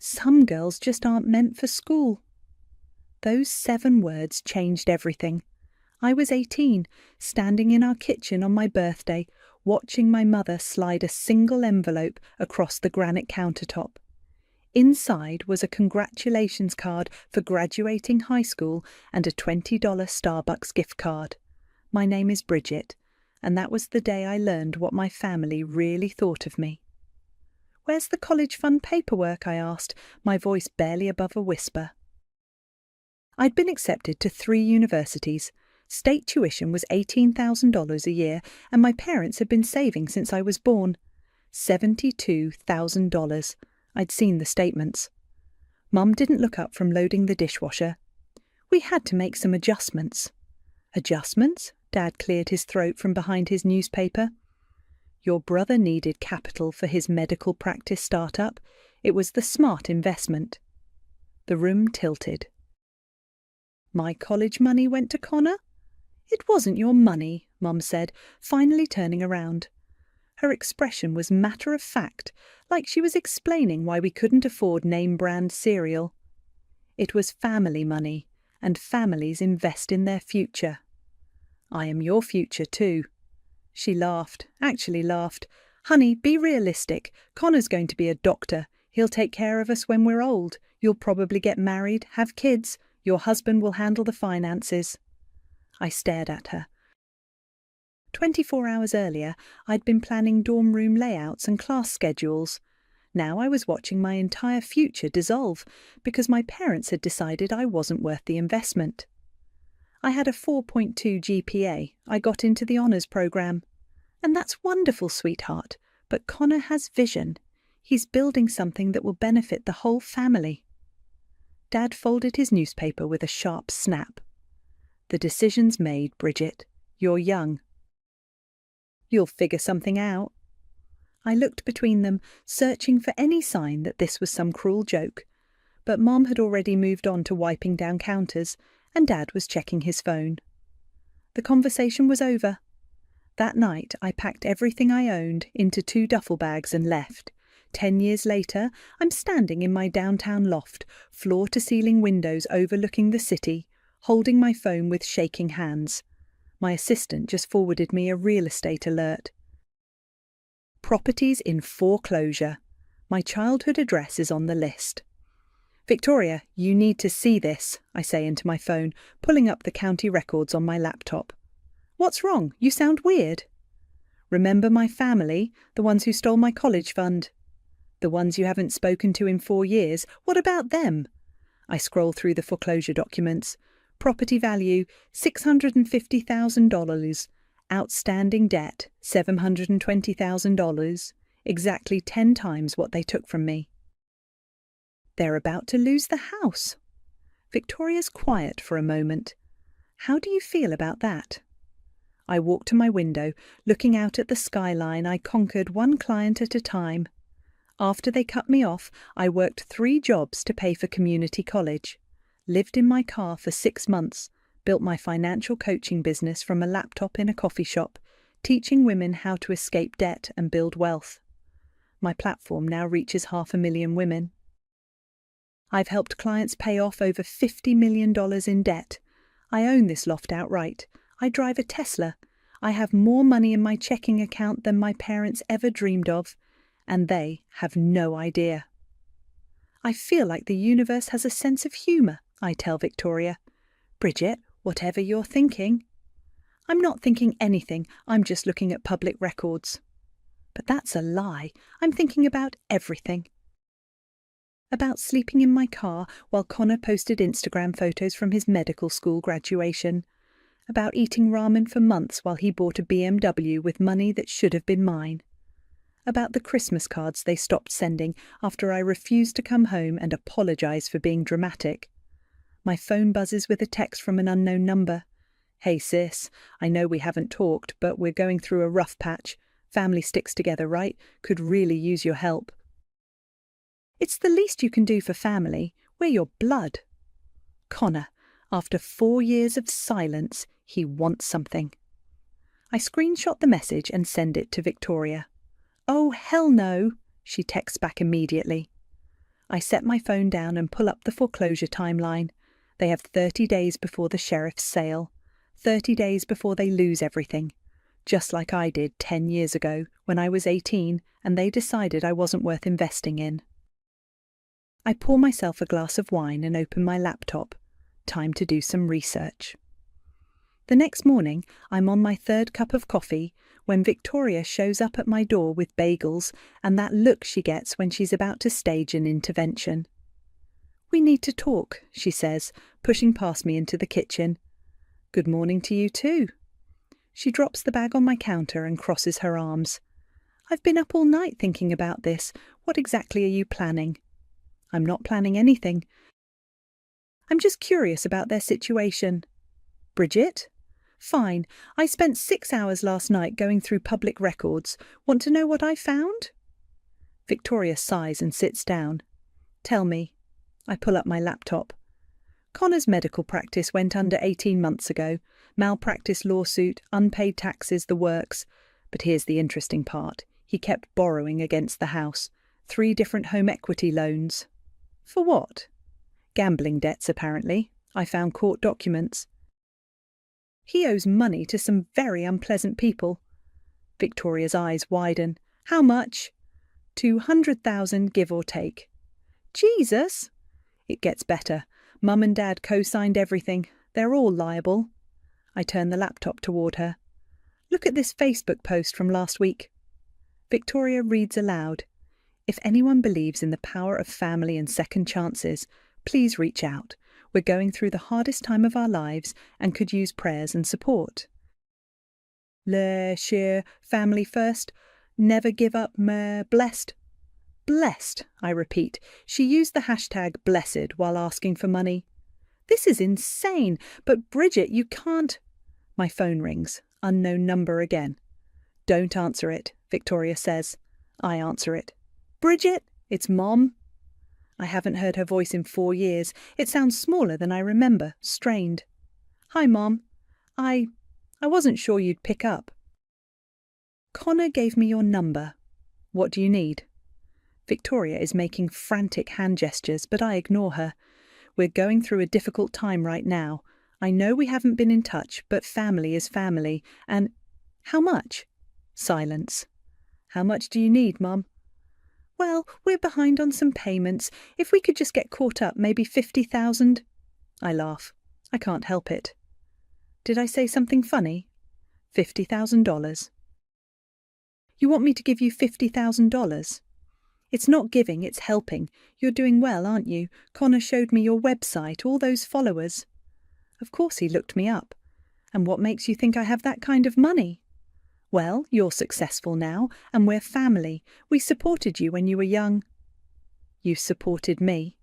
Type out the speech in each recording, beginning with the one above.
Some girls just aren't meant for school. Those 7 words changed everything. I was 18, standing in our kitchen on my birthday, watching my mother slide a single envelope across the granite countertop. Inside was a congratulations card for graduating high school and a $20 Starbucks gift card. My name is Bridget, and that was the day I learned what my family really thought of me. "Where's the college fund paperwork?" I asked, my voice barely above a whisper. I'd been accepted to 3 universities. State tuition was $18,000 a year, and my parents had been saving since I was born. $72,000. I'd seen the statements. Mum didn't look up from loading the dishwasher. "We had to make some adjustments." "Adjustments?" Dad cleared his throat from behind his newspaper. "Your brother needed capital for his medical practice startup. It was the smart investment." The room tilted. "My college money went to Connor?" "It wasn't your money," Mum said, finally turning around. Her expression was matter-of-fact, like she was explaining why we couldn't afford name-brand cereal. "It was family money, and families invest in their future. I am your future too." She laughed, actually laughed. "Honey, be realistic. Connor's going to be a doctor. He'll take care of us when we're old. You'll probably get married, have kids. Your husband will handle the finances." I stared at her. 24 hours earlier, I'd been planning dorm room layouts and class schedules. Now I was watching my entire future dissolve because my parents had decided I wasn't worth the investment. I had a 4.2 GPA. I got into the honours programme. "And that's wonderful, sweetheart, but Connor has vision. He's building something that will benefit the whole family." Dad folded his newspaper with a sharp snap. "The decision's made, Bridget. You're young. You'll figure something out." I looked between them, searching for any sign that this was some cruel joke. But Mom had already moved on to wiping down counters, and Dad was checking his phone. The conversation was over. That night I packed everything I owned into 2 duffel bags and left. 10 years later, I'm standing in my downtown loft, floor-to-ceiling windows overlooking the city, holding my phone with shaking hands. My assistant just forwarded me a real estate alert. "Properties in foreclosure. My childhood address is on the list." "Victoria, you need to see this," I say into my phone, pulling up the county records on my laptop. "What's wrong? You sound weird." "Remember my family, the ones who stole my college fund?" "The ones you haven't spoken to in 4 years, what about them?" I scroll through the foreclosure documents. Property value, $650,000. Outstanding debt, $720,000. Exactly 10 times what they took from me. They're about to lose the house. Victoria's quiet for a moment. "How do you feel about that?" I walk to my window, looking out at the skyline. I conquered one client at a time. After they cut me off, I worked 3 jobs to pay for community college. Lived in my car for 6 months, built my financial coaching business from a laptop in a coffee shop, teaching women how to escape debt and build wealth. My platform now reaches 500,000 women. I've helped clients pay off over $50 million in debt. I own this loft outright. I drive a Tesla. I have more money in my checking account than my parents ever dreamed of, and they have no idea. "I feel like the universe has a sense of humour," I tell Victoria. "Bridget, whatever you're thinking." "I'm not thinking anything, I'm just looking at public records." But that's a lie. I'm thinking about everything. About sleeping in my car while Connor posted Instagram photos from his medical school graduation. About eating ramen for months while he bought a BMW with money that should have been mine. About the Christmas cards they stopped sending after I refused to come home and apologise for being dramatic. My phone buzzes with a text from an unknown number. "Hey sis, I know we haven't talked, but we're going through a rough patch. Family sticks together, right? Could really use your help." It's the least you can do for family. We're your blood. Connor, after 4 years of silence, he wants something. I screenshot the message and send it to Victoria. "Oh, hell no," she texts back immediately. I set my phone down and pull up the foreclosure timeline. They have 30 days before the sheriff's sale. 30 days before they lose everything. Just like I did 10 years ago when I was 18 and they decided I wasn't worth investing in. I pour myself a glass of wine and open my laptop. Time to do some research. The next morning, I'm on my third cup of coffee when Victoria shows up at my door with bagels and that look she gets when she's about to stage an intervention. "We need to talk," she says, pushing past me into the kitchen. "Good morning to you too." She drops the bag on my counter and crosses her arms. "I've been up all night thinking about this. What exactly are you planning?" "I'm not planning anything. I'm just curious about their situation." "Bridget?" "Fine. I spent 6 hours last night going through public records. Want to know what I found?" Victoria sighs and sits down. "Tell me." I pull up my laptop. Connor's medical practice went under 18 months ago. Malpractice lawsuit, unpaid taxes, the works. But here's the interesting part. He kept borrowing against the house. 3 different home equity loans. For what? Gambling debts, apparently. I found court documents. He owes money to some very unpleasant people. Victoria's eyes widen. "How much?" 200,000, give or take. Jesus! It gets better. Mum and Dad co-signed everything. They're all liable. I turn the laptop toward her. "Look at this Facebook post from last week." Victoria reads aloud. "If anyone believes in the power of family and second chances, please reach out. We're going through the hardest time of our lives and could use prayers and support. Share, family first. Never give up, blessed." Blessed, I repeat. She used the hashtag blessed while asking for money. This is insane, but Bridget, you can't... My phone rings. Unknown number again. "Don't answer it," Victoria says. I answer it. "Bridget, it's Mom." I haven't heard her voice in 4 years. It sounds smaller than I remember, strained. "Hi, Mom. I wasn't sure you'd pick up." "Connor gave me your number. What do you need?" Victoria is making frantic hand gestures, but I ignore her. We're going through a difficult time right now. I know we haven't been in touch, but family is family, and... How much? Silence. "How much do you need, Mum?" "Well, we're behind on some payments. If we could just get caught up, maybe 50,000. I laugh. I can't help it. Did I say something funny? $50,000. You want me to give you $50,000? It's not giving, it's helping. You're doing well, aren't you? Connor showed me your website, all those followers. Of course he looked me up. And what makes you think I have that kind of money? Well, you're successful now, and we're family. We supported you when you were young. You supported me.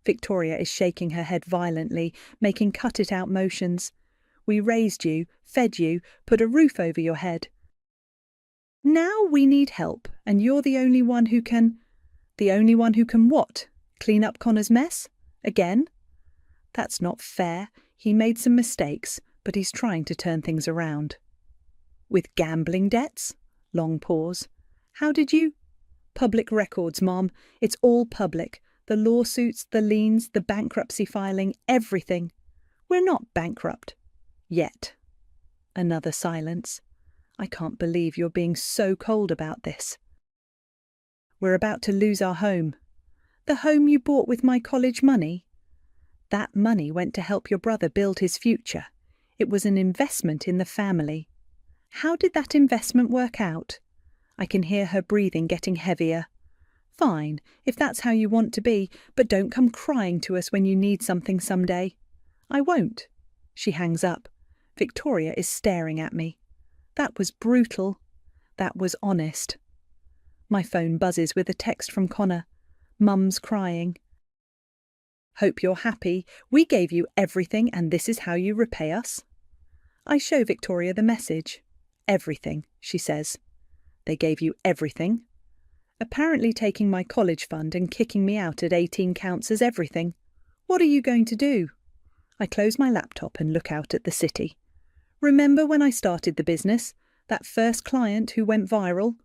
Victoria is shaking her head violently, making cut-it-out motions. We raised you, fed you, put a roof over your head. Now we need help, and you're the only one who can... The only one who can what? Clean up Connor's mess? Again? That's not fair. He made some mistakes, but he's trying to turn things around. With gambling debts? Long pause. How did you? Public records, Mom. It's all public. The lawsuits, the liens, the bankruptcy filing, everything. We're not bankrupt. Yet. Another silence. I can't believe you're being so cold about this. We're about to lose our home. The home you bought with my college money? That money went to help your brother build his future. It was an investment in the family. How did that investment work out? I can hear her breathing getting heavier. Fine, if that's how you want to be, but don't come crying to us when you need something someday. I won't. She hangs up. Victoria is staring at me. That was brutal. That was honest. My phone buzzes with a text from Connor. Mum's crying. Hope you're happy. We gave you everything and this is how you repay us. I show Victoria the message. Everything, she says. They gave you everything? Apparently taking my college fund and kicking me out at 18 counts as everything. What are you going to do? I close my laptop and look out at the city. Remember when I started the business? That first client who went viral?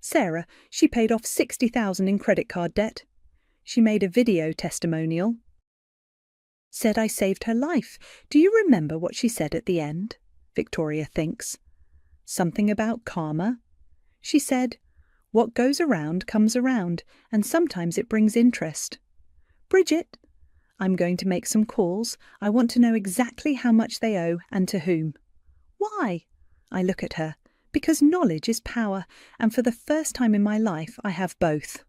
Sarah, she paid off 60,000 in credit card debt. She made a video testimonial. Said I saved her life. Do you remember what she said at the end? Victoria thinks. Something about karma. She said, what goes around comes around, and sometimes it brings interest. Bridget, I'm going to make some calls. I want to know exactly how much they owe and to whom. Why? I look at her. Because knowledge is power, and for the first time in my life I have both.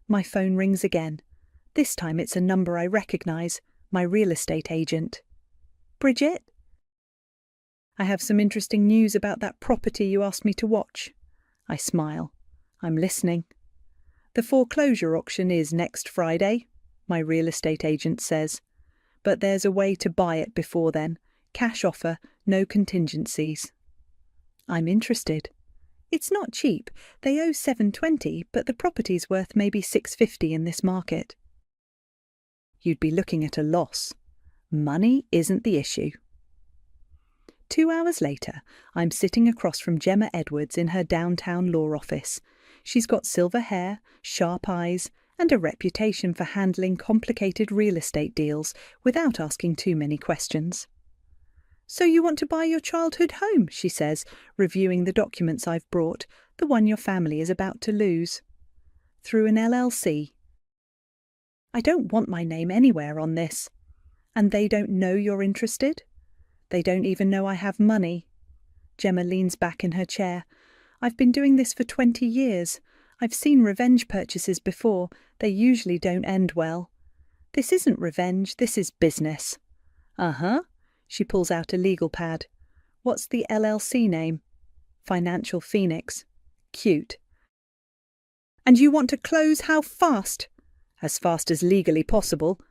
My phone rings again. This time it's a number I recognise, my real estate agent. Bridget? I have some interesting news about that property you asked me to watch. I smile. I'm listening. The foreclosure auction is next Friday, my real estate agent says. But there's a way to buy it before then. Cash offer, no contingencies. I'm interested. It's not cheap. They owe $720, but the property's worth maybe $650 in this market. You'd be looking at a loss. Money isn't the issue. 2 hours later, I'm sitting across from Gemma Edwards in her downtown law office. She's got silver hair, sharp eyes, and a reputation for handling complicated real estate deals without asking too many questions. So you want to buy your childhood home, she says, reviewing the documents I've brought, the one your family is about to lose. Through an LLC. I don't want my name anywhere on this. And they don't know you're interested? They don't even know I have money. Gemma leans back in her chair. I've been doing this for 20 years. I've seen revenge purchases before. They usually don't end well. This isn't revenge, this is business. Uh-huh. She pulls out a legal pad. What's the LLC name? Financial Phoenix. Cute. And you want to close how fast? As fast as legally possible.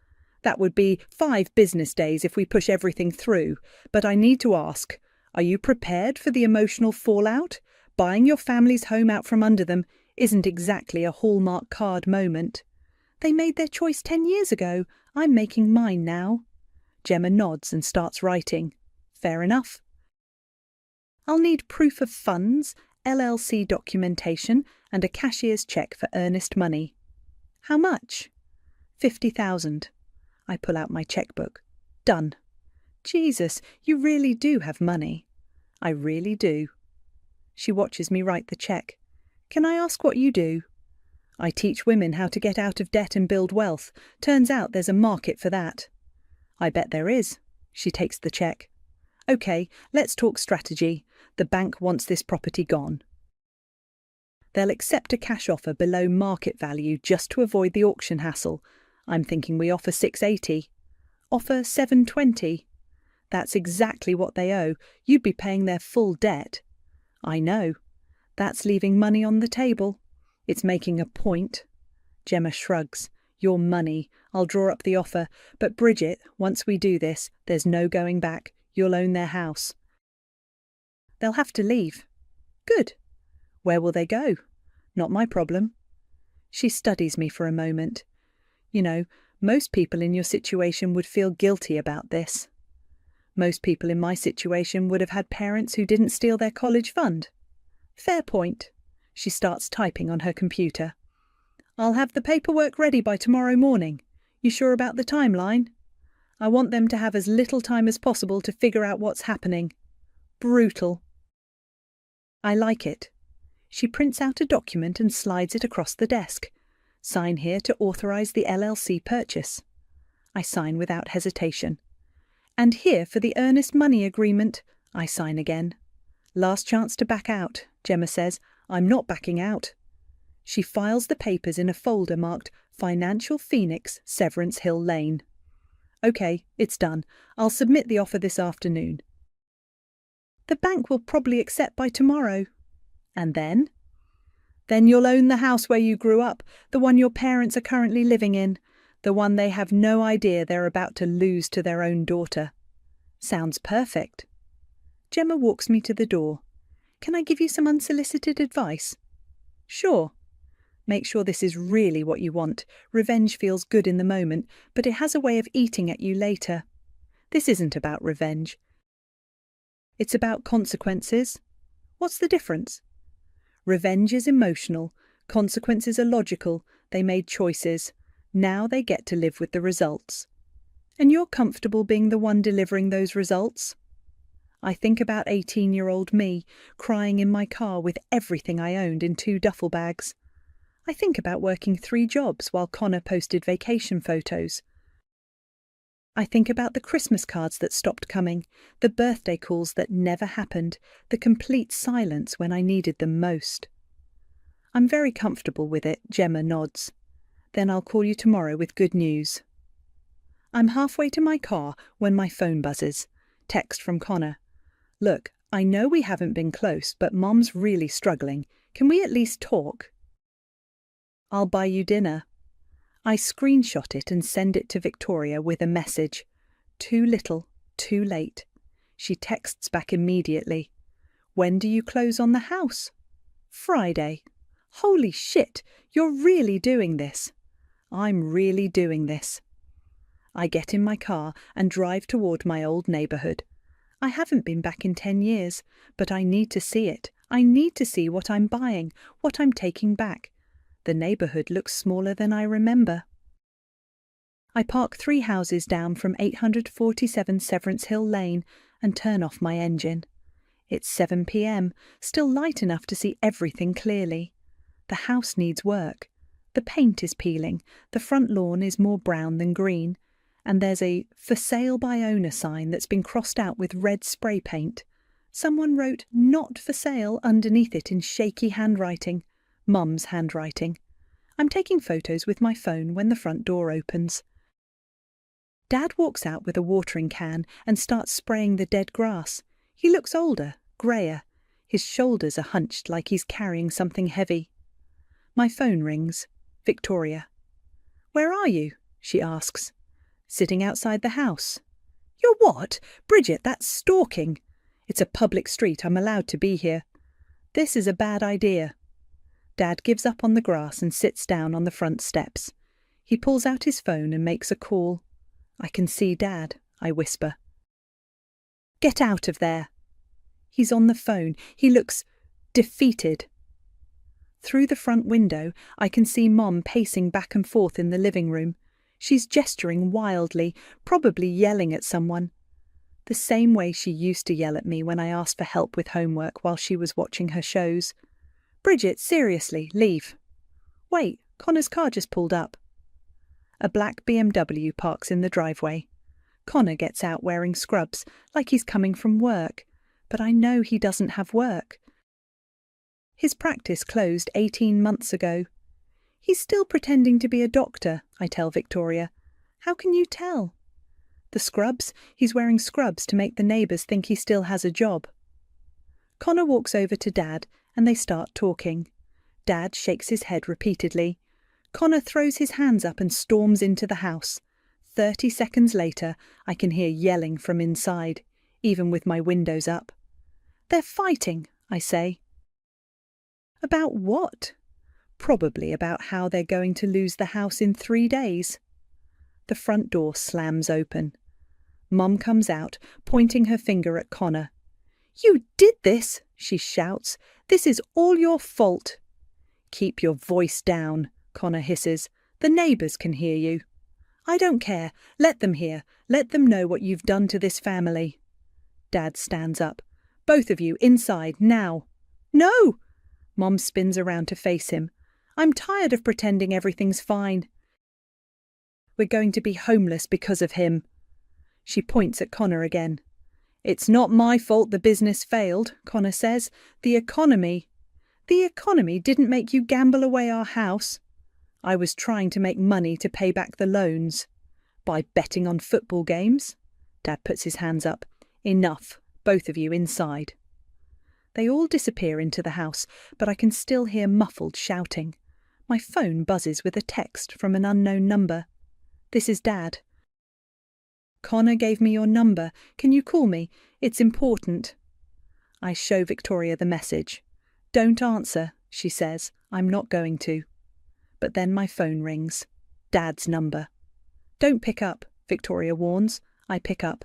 That would be 5 business days if we push everything through. But I need to ask, are you prepared for the emotional fallout? Buying your family's home out from under them isn't exactly a Hallmark card moment. They made their choice 10 years ago. I'm making mine now. Gemma nods and starts writing. Fair enough. I'll need proof of funds, LLC documentation, and a cashier's cheque for earnest money. How much? 50,000. I pull out my chequebook. Done. Jesus, you really do have money. I really do. She watches me write the cheque. Can I ask what you do? I teach women how to get out of debt and build wealth. Turns out there's a market for that. I bet there is. She takes the cheque. OK, let's talk strategy. The bank wants this property gone. They'll accept a cash offer below market value just to avoid the auction hassle. I'm thinking we offer $680. Offer $720. That's exactly what they owe. You'd be paying their full debt. I know. That's leaving money on the table. It's making a point. Gemma shrugs. Your money. I'll draw up the offer. But Bridget, once we do this, there's no going back. You'll own their house. They'll have to leave. Good. Where will they go? Not my problem. She studies me for a moment. You know, most people in your situation would feel guilty about this. Most people in my situation would have had parents who didn't steal their college fund. Fair point. She starts typing on her computer. I'll have the paperwork ready by tomorrow morning. You sure about the timeline? I want them to have as little time as possible to figure out what's happening. Brutal. I like it. She prints out a document and slides it across the desk. Sign here to authorise the LLC purchase. I sign without hesitation. And here for the earnest money agreement. I sign again. Last chance to back out, Gemma says. I'm not backing out. She files the papers in a folder marked Financial Phoenix, Severance Hill Lane. OK, it's done. I'll submit the offer this afternoon. The bank will probably accept by tomorrow. And then? Then you'll own the house where you grew up, the one your parents are currently living in, the one they have no idea they're about to lose to their own daughter. Sounds perfect. Gemma walks me to the door. Can I give you some unsolicited advice? Sure. Make sure this is really what you want. Revenge feels good in the moment, but it has a way of eating at you later. This isn't about revenge. It's about consequences. What's the difference? Revenge is emotional. Consequences are logical. They made choices. Now they get to live with the results. And you're comfortable being the one delivering those results? I think about 18-year-old me crying in my car with everything I owned in 2 duffel bags. I think about working 3 jobs while Connor posted vacation photos. I think about the Christmas cards that stopped coming, the birthday calls that never happened, the complete silence when I needed them most. I'm very comfortable with it, Gemma nods. Then I'll call you tomorrow with good news. I'm halfway to my car when my phone buzzes. Text from Connor. Look, I know we haven't been close, but Mom's really struggling. Can we at least talk? I'll buy you dinner. I screenshot it and send it to Victoria with a message. Too little, too late. She texts back immediately. When do you close on the house? Friday. Holy shit, you're really doing this. I'm really doing this. I get in my car and drive toward my old neighbourhood. I haven't been back in 10 years, but I need to see it. I need to see what I'm buying, what I'm taking back. The neighbourhood looks smaller than I remember. I park 3 houses down from 847 Severance Hill Lane and turn off my engine. It's 7 p.m, still light enough to see everything clearly. The house needs work. The paint is peeling, the front lawn is more brown than green, and there's a "For Sale by Owner" sign that's been crossed out with red spray paint. Someone wrote "Not for sale" underneath it in shaky handwriting. Mum's handwriting. I'm taking photos with my phone when the front door opens. Dad walks out with a watering can and starts spraying the dead grass. He looks older, greyer. His shoulders are hunched like he's carrying something heavy. My phone rings. Victoria. Where are you? She asks. Sitting outside the house. You're what? Bridget, that's stalking. It's a public street. I'm allowed to be here. This is a bad idea. Dad gives up on the grass and sits down on the front steps. He pulls out his phone and makes a call. I can see Dad, I whisper. Get out of there. He's on the phone. He looks defeated. Through the front window, I can see Mom pacing back and forth in the living room. She's gesturing wildly, probably yelling at someone. The same way she used to yell at me when I asked for help with homework while she was watching her shows. Bridget, seriously, leave. Wait, Connor's car just pulled up. A black BMW parks in the driveway. Connor gets out wearing scrubs, like he's coming from work. But I know he doesn't have work. His practice closed 18 months ago. He's still pretending to be a doctor, I tell Victoria. How can you tell? The scrubs? He's wearing scrubs to make the neighbours think he still has a job. Connor walks over to Dad and they start talking. Dad shakes his head repeatedly. Connor throws his hands up and storms into the house. 30 seconds later, I can hear yelling from inside, even with my windows up. They're fighting, I say. About what? Probably about how they're going to lose the house in 3 days. The front door slams open. Mum comes out, pointing her finger at Connor. You did this, she shouts. This is all your fault. Keep your voice down, Connor hisses. The neighbours can hear you. I don't care. Let them hear. Let them know what you've done to this family. Dad stands up. Both of you inside now. No! Mom spins around to face him. I'm tired of pretending everything's fine. We're going to be homeless because of him. She points at Connor again. It's not my fault the business failed, Connor says. The economy. The economy didn't make you gamble away our house. I was trying to make money to pay back the loans. By betting on football games? Dad puts his hands up. Enough. Both of you inside. They all disappear into the house, but I can still hear muffled shouting. My phone buzzes with a text from an unknown number. This is Dad. Connor gave me your number. Can you call me? It's important. I show Victoria the message. Don't answer, she says. I'm not going to. But then my phone rings. Dad's number. Don't pick up, Victoria warns. I pick up.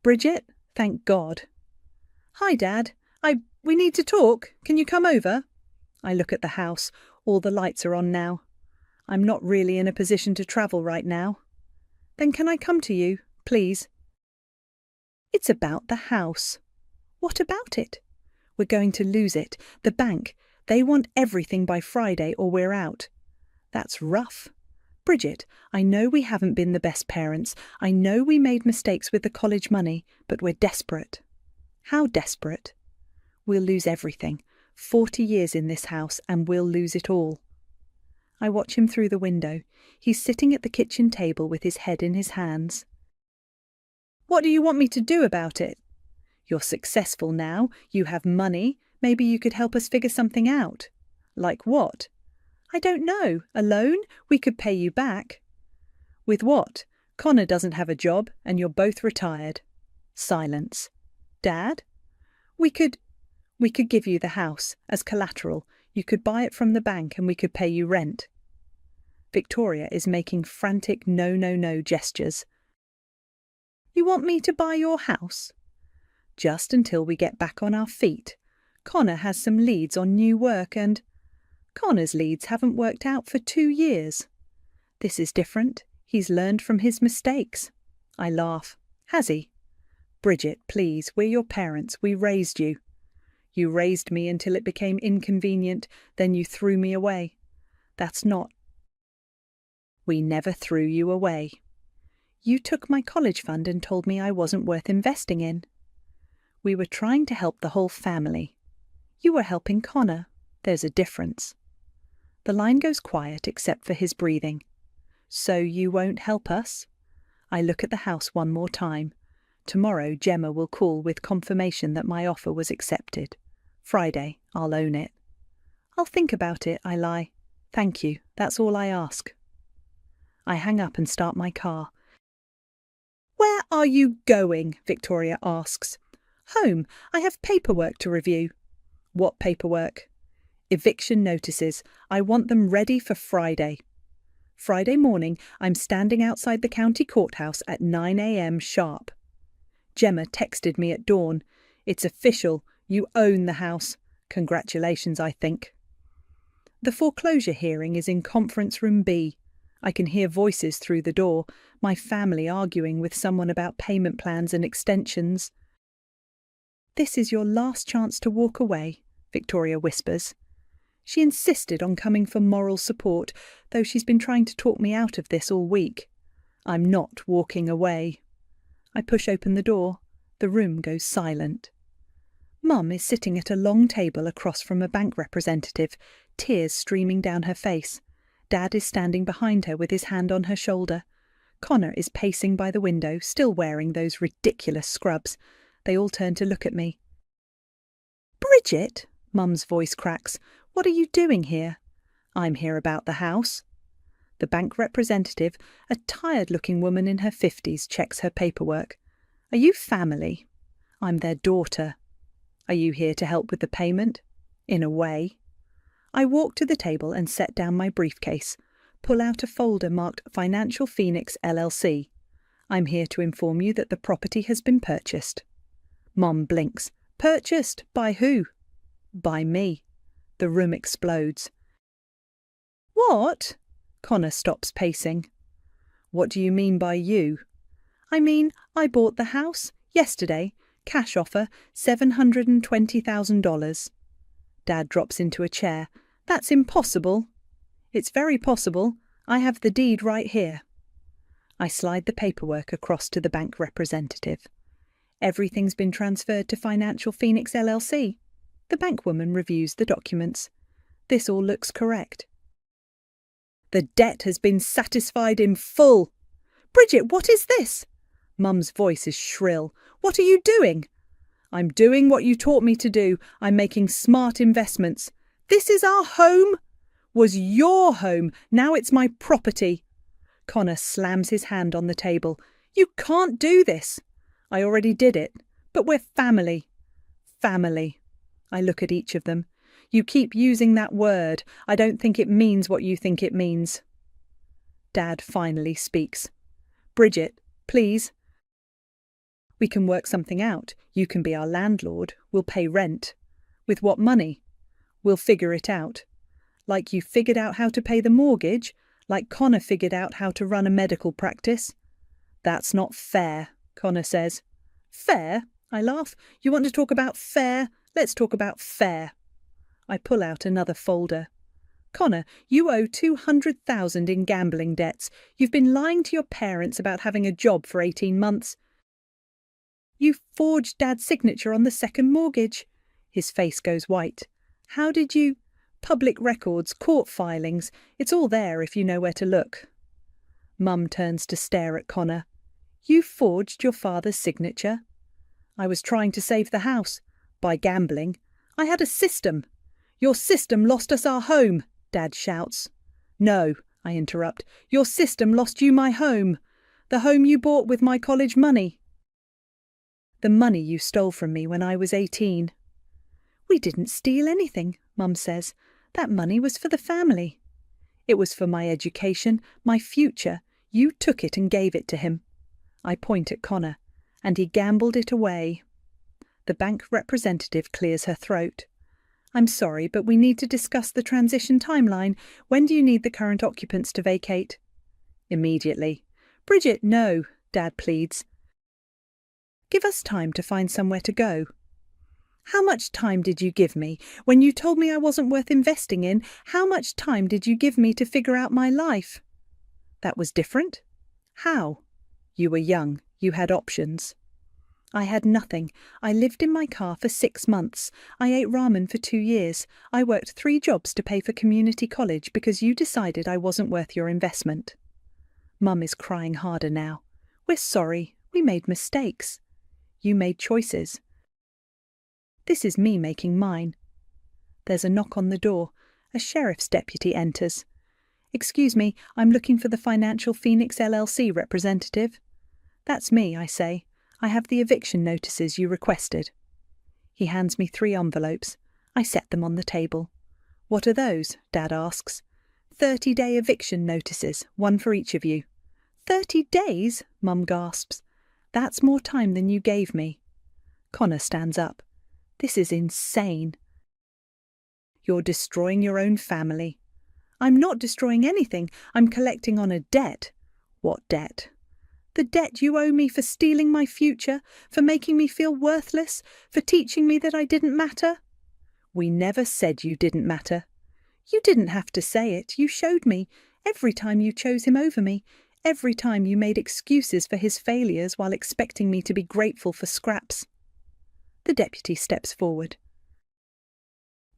Bridget? Thank God. Hi, Dad. We need to talk. Can you come over? I look at the house. All the lights are on now. I'm not really in a position to travel right now. Then can I come to you, please? It's about the house. What about it? We're going to lose it. The bank, they want everything by Friday or we're out. That's rough. Bridget, I know we haven't been the best parents. I know we made mistakes with the college money, but we're desperate. How desperate? We'll lose everything. 40 years in this house and we'll lose it all. I watch him through the window. He's sitting at the kitchen table with his head in his hands. What do you want me to do about it? You're successful now. You have money. Maybe you could help us figure something out. Like what? I don't know. A loan? We could pay you back. With what? Connor doesn't have a job and you're both retired. Silence. Dad? We could give you the house as collateral. You could buy it from the bank and we could pay you rent. Victoria is making frantic no gestures. You want me to buy your house? Just until we get back on our feet. Connor has some leads on new work and Connor's leads haven't worked out for 2 years. This is different. He's learned from his mistakes. I laugh. Has he? Bridget, please, we're your parents. We raised you. You raised me until it became inconvenient, then you threw me away. That's not. We never threw you away. You took my college fund and told me I wasn't worth investing in. We were trying to help the whole family. You were helping Connor. There's a difference. The line goes quiet except for his breathing. So you won't help us? I look at the house one more time. Tomorrow Gemma will call with confirmation that my offer was accepted. Friday, I'll own it. I'll think about it, I lie. Thank you, that's all I ask. I hang up and start my car. Where are you going? Victoria asks. Home. I have paperwork to review. What paperwork? Eviction notices. I want them ready for Friday. Friday morning, I'm standing outside the county courthouse at 9 a.m. sharp. Gemma texted me at dawn. It's official. You own the house. Congratulations, I think. The foreclosure hearing is in conference room B. I can hear voices through the door, my family arguing with someone about payment plans and extensions. This is your last chance to walk away, Victoria whispers. She insisted on coming for moral support, though she's been trying to talk me out of this all week. I'm not walking away. I push open the door. The room goes silent. Mum is sitting at a long table across from a bank representative, tears streaming down her face. Dad is standing behind her with his hand on her shoulder. Connor is pacing by the window, still wearing those ridiculous scrubs. They all turn to look at me. Bridget, Mum's voice cracks. What are you doing here? I'm here about the house. The bank representative, a tired-looking woman in her 50s, checks her paperwork. Are you family? I'm their daughter. Are you here to help with the payment? In a way. I walk to the table and set down my briefcase, pull out a folder marked Financial Phoenix LLC. I'm here to inform you that the property has been purchased. Mom blinks. Purchased? By who? By me. The room explodes. What? Connor stops pacing. What do you mean by you? I mean, I bought the house yesterday. Cash offer, $720,000. Dad drops into a chair. That's impossible. It's very possible. I have the deed right here. I slide the paperwork across to the bank representative. Everything's been transferred to Financial Phoenix LLC. The bankwoman reviews the documents. This all looks correct. The debt has been satisfied in full. Bridget, what is this? Mum's voice is shrill. What are you doing? I'm doing what you taught me to do. I'm making smart investments. This is our home. Was your home. Now it's my property. Connor slams his hand on the table. You can't do this. I already did it. But we're family. Family. I look at each of them. You keep using that word. I don't think it means what you think it means. Dad finally speaks. Bridget, please. We can work something out. You can be our landlord. We'll pay rent. With what money? We'll figure it out. Like you figured out how to pay the mortgage? Like Connor figured out how to run a medical practice. That's not fair, Connor says. Fair? I laugh. You want to talk about fair? Let's talk about fair. I pull out another folder. Connor, you owe $200,000 in gambling debts. You've been lying to your parents about having a job for 18 months. You forged Dad's signature on the second mortgage. His face goes white. How did you? Public records, court filings. It's all there if you know where to look. Mum turns to stare at Connor. You forged your father's signature? I was trying to save the house. By gambling. I had a system. Your system lost us our home, Dad shouts. No, I interrupt. Your system lost you my home. The home you bought with my college money. The money you stole from me when I was 18. We didn't steal anything, Mum says. That money was for the family. It was for my education, my future. You took it and gave it to him. I point at Connor, and he gambled it away. The bank representative clears her throat. I'm sorry, but we need to discuss the transition timeline. When do you need the current occupants to vacate? Immediately. Bridget, no, Dad pleads. Give us time to find somewhere to go. How much time did you give me? When you told me I wasn't worth investing in, how much time did you give me to figure out my life? That was different? How? You were young. You had options. I had nothing. I lived in my car for 6 months. I ate ramen for 2 years. I worked 3 jobs to pay for community college because you decided I wasn't worth your investment. Mum is crying harder now. We're sorry. We made mistakes. You made choices. This is me making mine. There's a knock on the door. A sheriff's deputy enters. Excuse me, I'm looking for the Financial Phoenix LLC representative. That's me, I say. I have the eviction notices you requested. He hands me 3 envelopes. I set them on the table. What are those? Dad asks. 30-day eviction notices, 1 for each of you. 30 days? Mum gasps. That's more time than you gave me. Connor stands up. This is insane. You're destroying your own family. I'm not destroying anything. I'm collecting on a debt. What debt? The debt you owe me for stealing my future, for making me feel worthless, for teaching me that I didn't matter. We never said you didn't matter. You didn't have to say it. You showed me. Every time you chose him over me, every time you made excuses for his failures while expecting me to be grateful for scraps. The deputy steps forward.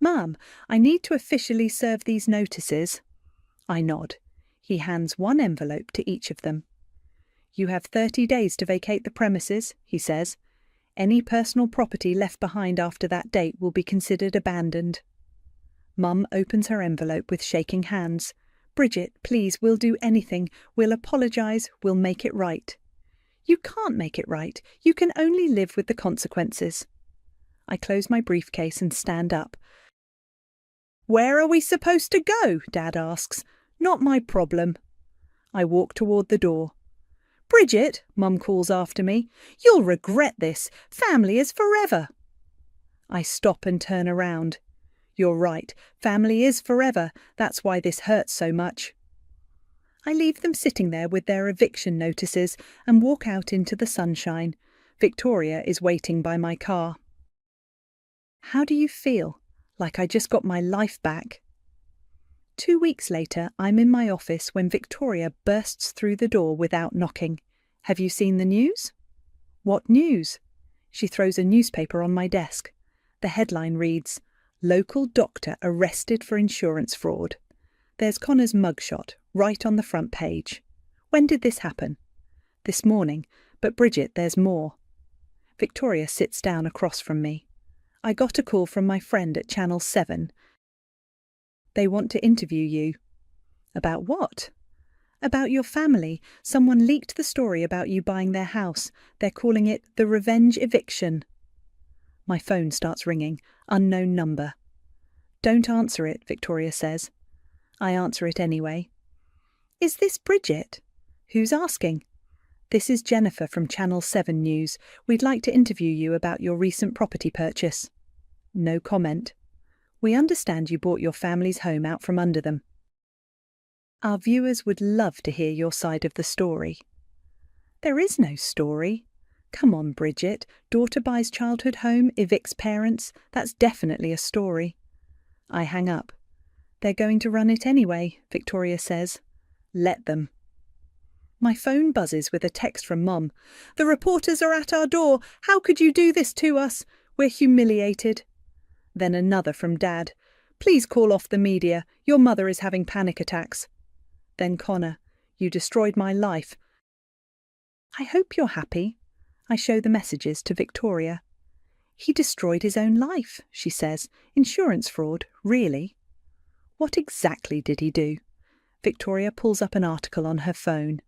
Ma'am, I need to officially serve these notices. I nod. He hands 1 envelope to each of them. You have 30 days to vacate the premises, he says. Any personal property left behind after that date will be considered abandoned. Mum opens her envelope with shaking hands. Bridget, please, we'll do anything. We'll apologise. We'll make it right. You can't make it right. You can only live with the consequences. I close my briefcase and stand up. Where are we supposed to go? Dad asks. Not my problem. I walk toward the door. Bridget, Mum calls after me. You'll regret this. Family is forever. I stop and turn around. You're right. Family is forever. That's why this hurts so much. I leave them sitting there with their eviction notices and walk out into the sunshine. Victoria is waiting by my car. How do you feel? Like I just got my life back? 2 weeks later, I'm in my office when Victoria bursts through the door without knocking. Have you seen the news? What news? She throws a newspaper on my desk. The headline reads, Local doctor arrested for insurance fraud. There's Connor's mugshot right on the front page. When did this happen? This morning, but Bridget, there's more. Victoria sits down across from me. I got a call from my friend at Channel 7. They want to interview you. About what? About your family. Someone leaked the story about you buying their house. They're calling it the revenge eviction. My phone starts ringing. Unknown number. Don't answer it, Victoria says. I answer it anyway. Is this Bridget? Who's asking? This is Jennifer from Channel 7 News. We'd like to interview you about your recent property purchase. No comment. We understand you bought your family's home out from under them. Our viewers would love to hear your side of the story. There is no story. Come on, Bridget. Daughter buys childhood home, evicts parents. That's definitely a story. I hang up. They're going to run it anyway, Victoria says. Let them. My phone buzzes with a text from Mum. The reporters are at our door. How could you do this to us? We're humiliated. Then another from Dad. Please call off the media. Your mother is having panic attacks. Then Connor. You destroyed my life. I hope you're happy. I show the messages to Victoria. He destroyed his own life, she says. Insurance fraud, really? What exactly did he do? Victoria pulls up an article on her phone.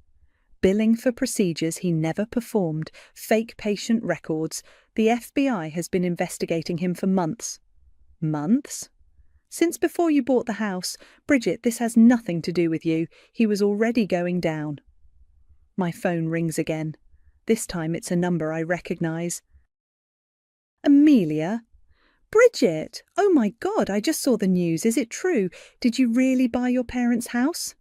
Billing for procedures he never performed, fake patient records. The FBI has been investigating him for months. Months? Since before you bought the house. Bridget, this has nothing to do with you. He was already going down. My phone rings again. This time it's a number I recognise. Amelia? Bridget! Oh my God, I just saw the news. Is it true? Did you really buy your parents' house?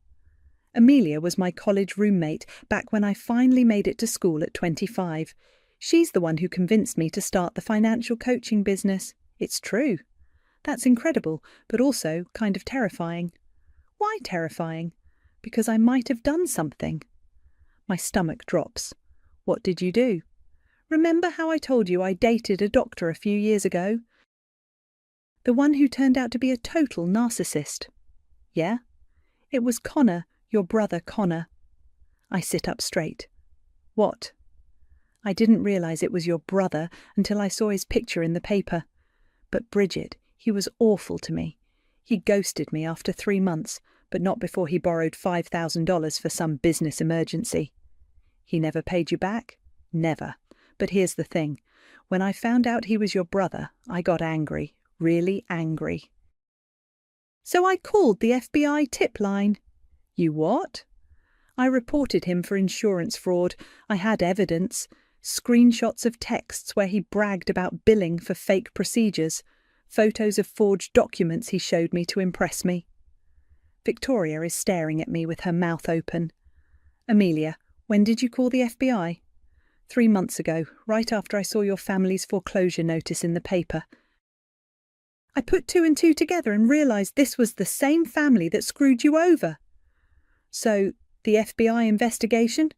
Amelia was my college roommate back when I finally made it to school at 25. She's the one who convinced me to start the financial coaching business. It's true. That's incredible, but also kind of terrifying. Why terrifying? Because I might have done something. My stomach drops. What did you do? Remember how I told you I dated a doctor a few years ago? The one who turned out to be a total narcissist. Yeah? It was Connor, your brother Connor. I sit up straight. What? I didn't realise it was your brother until I saw his picture in the paper. But Bridget, he was awful to me. He ghosted me after 3 months, but not before he borrowed $5,000 for some business emergency. He never paid you back? Never. But here's the thing. When I found out he was your brother, I got angry. Really angry. So I called the FBI tip line. You what? I reported him for insurance fraud. I had evidence. Screenshots of texts where he bragged about billing for fake procedures. Photos of forged documents he showed me to impress me. Victoria is staring at me with her mouth open. Amelia, when did you call the FBI? 3 months ago, right after I saw your family's foreclosure notice in the paper. I put 2 and 2 together and realised this was the same family that screwed you over. So, the FBI investigation?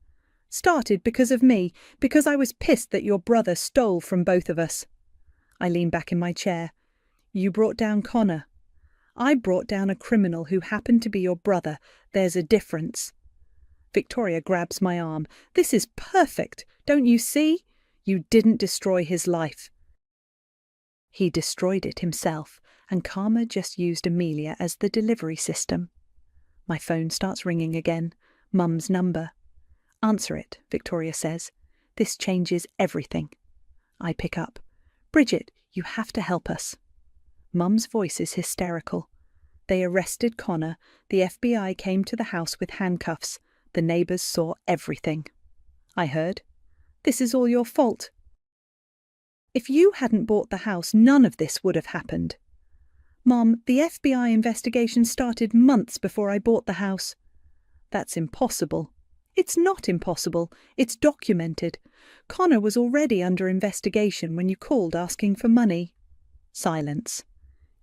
Started because of me, because I was pissed that your brother stole from both of us. I lean back in my chair. You brought down Connor. I brought down a criminal who happened to be your brother. There's a difference. Victoria grabs my arm. This is perfect. Don't you see? You didn't destroy his life. He destroyed it himself, and Karma just used Amelia as the delivery system. My phone starts ringing again. Mum's number. Answer it, Victoria says. This changes everything. I pick up. Bridget, you have to help us. Mum's voice is hysterical. They arrested Connor. The FBI came to the house with handcuffs. The neighbours saw everything. I heard. This is all your fault. If you hadn't bought the house, none of this would have happened. Mom, the FBI investigation started months before I bought the house. That's impossible. It's not impossible. It's documented. Connor was already under investigation when you called asking for money. Silence.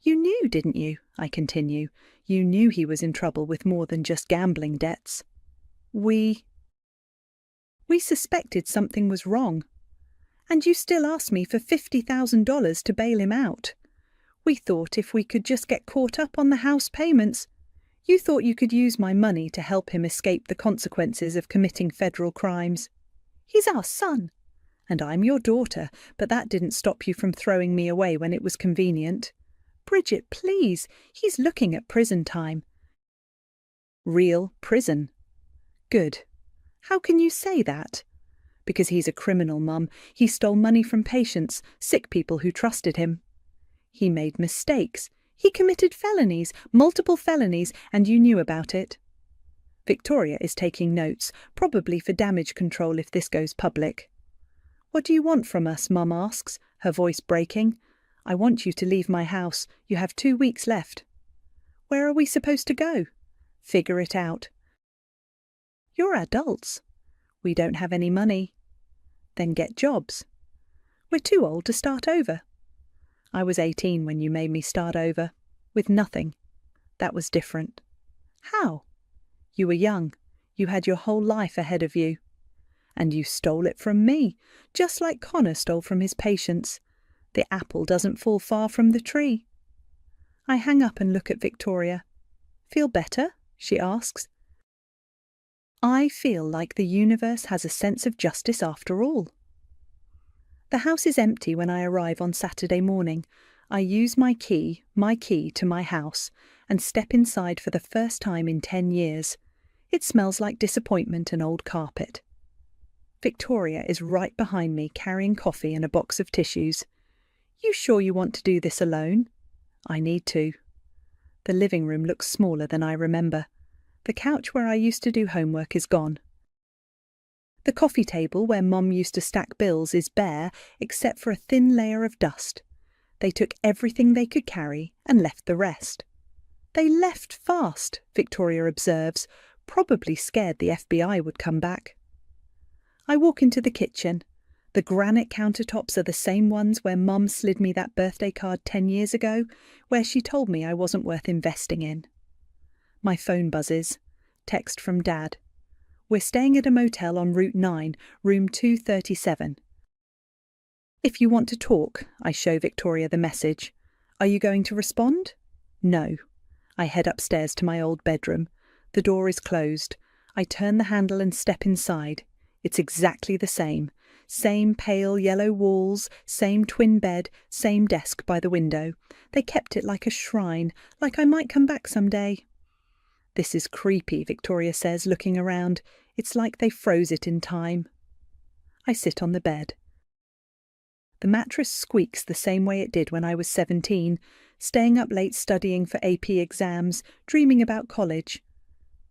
You knew, didn't you? I continue. You knew he was in trouble with more than just gambling debts. We suspected something was wrong. And you still asked me for $50,000 to bail him out. We thought if we could just get caught up on the house payments. You thought you could use my money to help him escape the consequences of committing federal crimes. He's our son. And I'm your daughter, but that didn't stop you from throwing me away when it was convenient. Bridget, please, he's looking at prison time. Real prison. Good. How can you say that? Because he's a criminal, Mum. He stole money from patients, sick people who trusted him. He made mistakes. He committed felonies, multiple felonies, and you knew about it. Victoria is taking notes, probably for damage control if this goes public. What do you want from us? Mum asks, her voice breaking. I want you to leave my house. You have 2 weeks left. Where are we supposed to go? Figure it out. You're adults. We don't have any money. Then get jobs. We're too old to start over. I was 18 when you made me start over, with nothing. That was different. How? You were young. You had your whole life ahead of you. And you stole it from me, just like Connor stole from his patients. The apple doesn't fall far from the tree. I hang up and look at Victoria. Feel better? She asks. I feel like the universe has a sense of justice after all. The house is empty when I arrive on Saturday morning. I use my key to my house, and step inside for the first time in 10 years. It smells like disappointment and old carpet. Victoria is right behind me, carrying coffee and a box of tissues. You sure you want to do this alone? I need to. The living room looks smaller than I remember. The couch where I used to do homework is gone. The coffee table where Mum used to stack bills is bare, except for a thin layer of dust. They took everything they could carry and left the rest. They left fast, Victoria observes, probably scared the FBI would come back. I walk into the kitchen. The granite countertops are the same ones where Mum slid me that birthday card 10 years ago, where she told me I wasn't worth investing in. My phone buzzes. Text from Dad. We're staying at a motel on Route 9, room 237. If you want to talk, I show Victoria the message. Are you going to respond? No. I head upstairs to my old bedroom. The door is closed. I turn the handle and step inside. It's exactly the same. Same pale yellow walls, same twin bed, same desk by the window. They kept it like a shrine, like I might come back someday. This is creepy, Victoria says, looking around. It's like they froze it in time. I sit on the bed. The mattress squeaks the same way it did when I was 17, staying up late studying for AP exams, dreaming about college.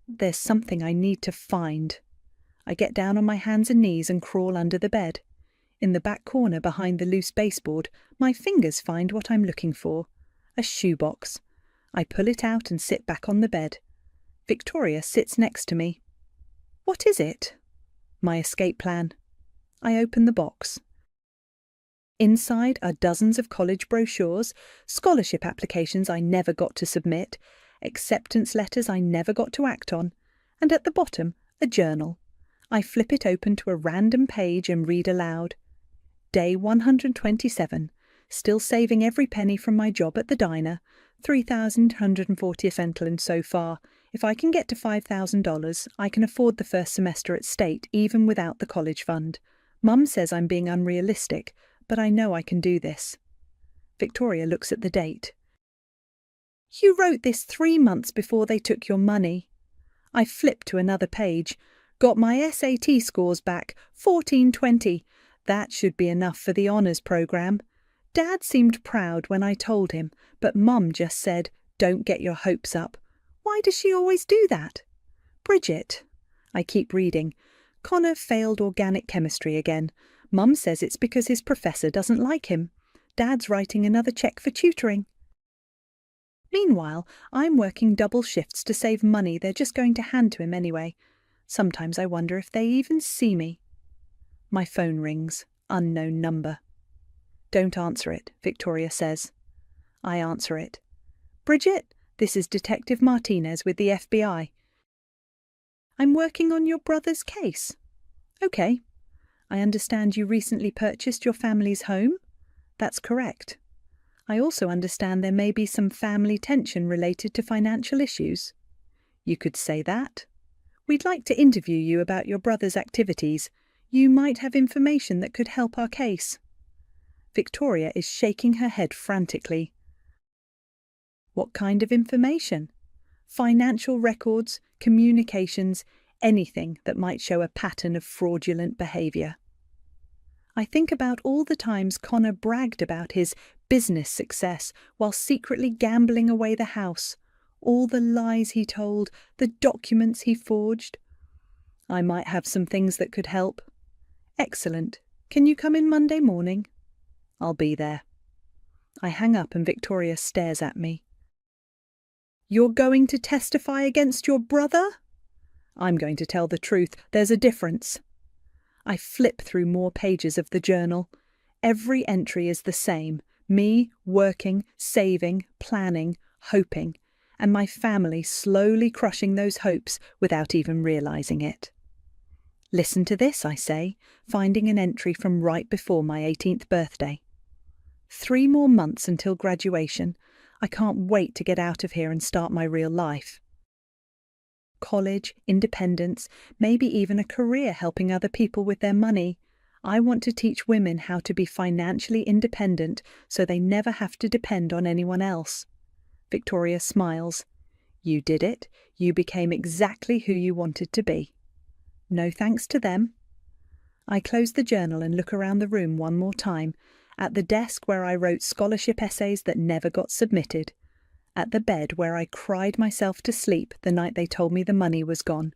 There's something I need to find. I get down on my hands and knees and crawl under the bed. In the back corner behind the loose baseboard, my fingers find what I'm looking for. A shoebox. I pull it out and sit back on the bed. Victoria sits next to me. What is it? My escape plan. I open the box. Inside are dozens of college brochures, scholarship applications I never got to submit, acceptance letters I never got to act on, and at the bottom, a journal. I flip it open to a random page and read aloud. Day 127. Still saving every penny from my job at the diner. 3,140 Fentolin so far. If I can get to $5,000, I can afford the first semester at State, even without the college fund. Mum says I'm being unrealistic, but I know I can do this. Victoria looks at the date. You wrote this 3 months before they took your money. I flip to another page. Got my SAT scores back, 1420. That should be enough for the honours programme. Dad seemed proud when I told him, but Mum just said, don't get your hopes up. Why does she always do that? Bridget. I keep reading. Connor failed organic chemistry again. Mum says it's because his professor doesn't like him. Dad's writing another cheque for tutoring. Meanwhile, I'm working double shifts to save money they're just going to hand to him anyway. Sometimes I wonder if they even see me. My phone rings. Unknown number. Don't answer it, Victoria says. I answer it. Bridget, this is Detective Martinez with the FBI. I'm working on your brother's case. Okay. I understand you recently purchased your family's home? That's correct. I also understand there may be some family tension related to financial issues. You could say that. We'd like to interview you about your brother's activities. You might have information that could help our case. Victoria is shaking her head frantically. What kind of information? Financial records, communications, anything that might show a pattern of fraudulent behaviour. I think about all the times Connor bragged about his business success while secretly gambling away the house, all the lies he told, the documents he forged. I might have some things that could help. Excellent. Can you come in Monday morning? I'll be there. I hang up and Victoria stares at me. You're going to testify against your brother? I'm going to tell the truth. There's a difference. I flip through more pages of the journal. Every entry is the same. Me working, saving, planning, hoping, and my family slowly crushing those hopes without even realizing it. Listen to this, I say, finding an entry from right before my 18th birthday. 3 more months until graduation. I can't wait to get out of here and start my real life. College, independence, maybe even a career helping other people with their money. I want to teach women how to be financially independent so they never have to depend on anyone else. Victoria smiles. You did it. You became exactly who you wanted to be. No thanks to them. I close the journal and look around the room one more time, at the desk where I wrote scholarship essays that never got submitted, at the bed where I cried myself to sleep the night they told me the money was gone,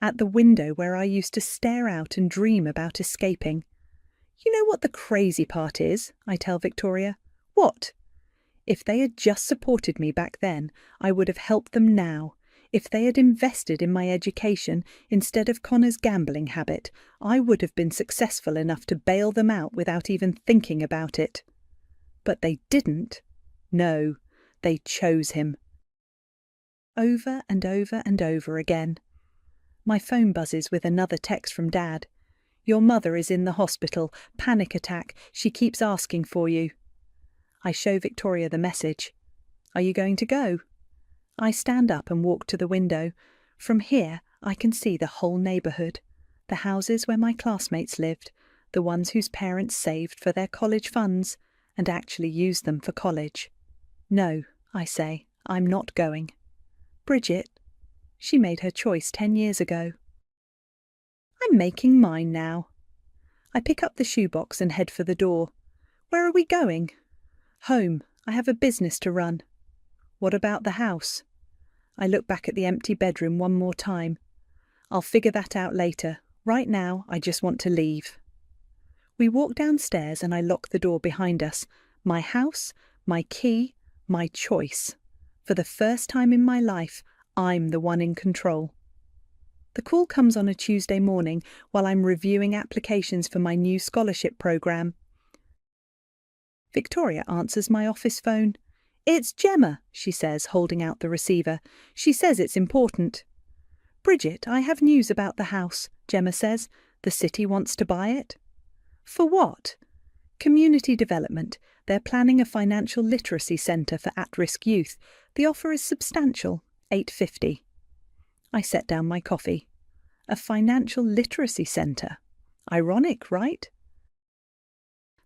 at the window where I used to stare out and dream about escaping. You know what the crazy part is? I tell Victoria. What? If they had just supported me back then, I would have helped them now. If they had invested in my education instead of Connor's gambling habit, I would have been successful enough to bail them out without even thinking about it. But they didn't. No, they chose him. Over and over and over again. My phone buzzes with another text from Dad. Your mother is in the hospital. Panic attack. She keeps asking for you. I show Victoria the message. Are you going to go? I stand up and walk to the window. From here, I can see the whole neighbourhood, the houses where my classmates lived, the ones whose parents saved for their college funds and actually used them for college. No, I say, I'm not going. Bridget, she made her choice 10 years ago. I'm making mine now. I pick up the shoebox and head for the door. Where are we going? Home. I have a business to run. What about the house? I look back at the empty bedroom one more time. I'll figure that out later. Right now, I just want to leave. We walk downstairs and I lock the door behind us. My house, my key, my choice. For the first time in my life, I'm the one in control. The call comes on a Tuesday morning while I'm reviewing applications for my new scholarship program. Victoria answers my office phone. It's Gemma, she says, holding out the receiver. She says it's important. Bridget, I have news about the house, Gemma says. The city wants to buy it. For what? Community development. They're planning a financial literacy centre for at-risk youth. The offer is substantial, $850. I set down my coffee. A financial literacy centre. Ironic, right?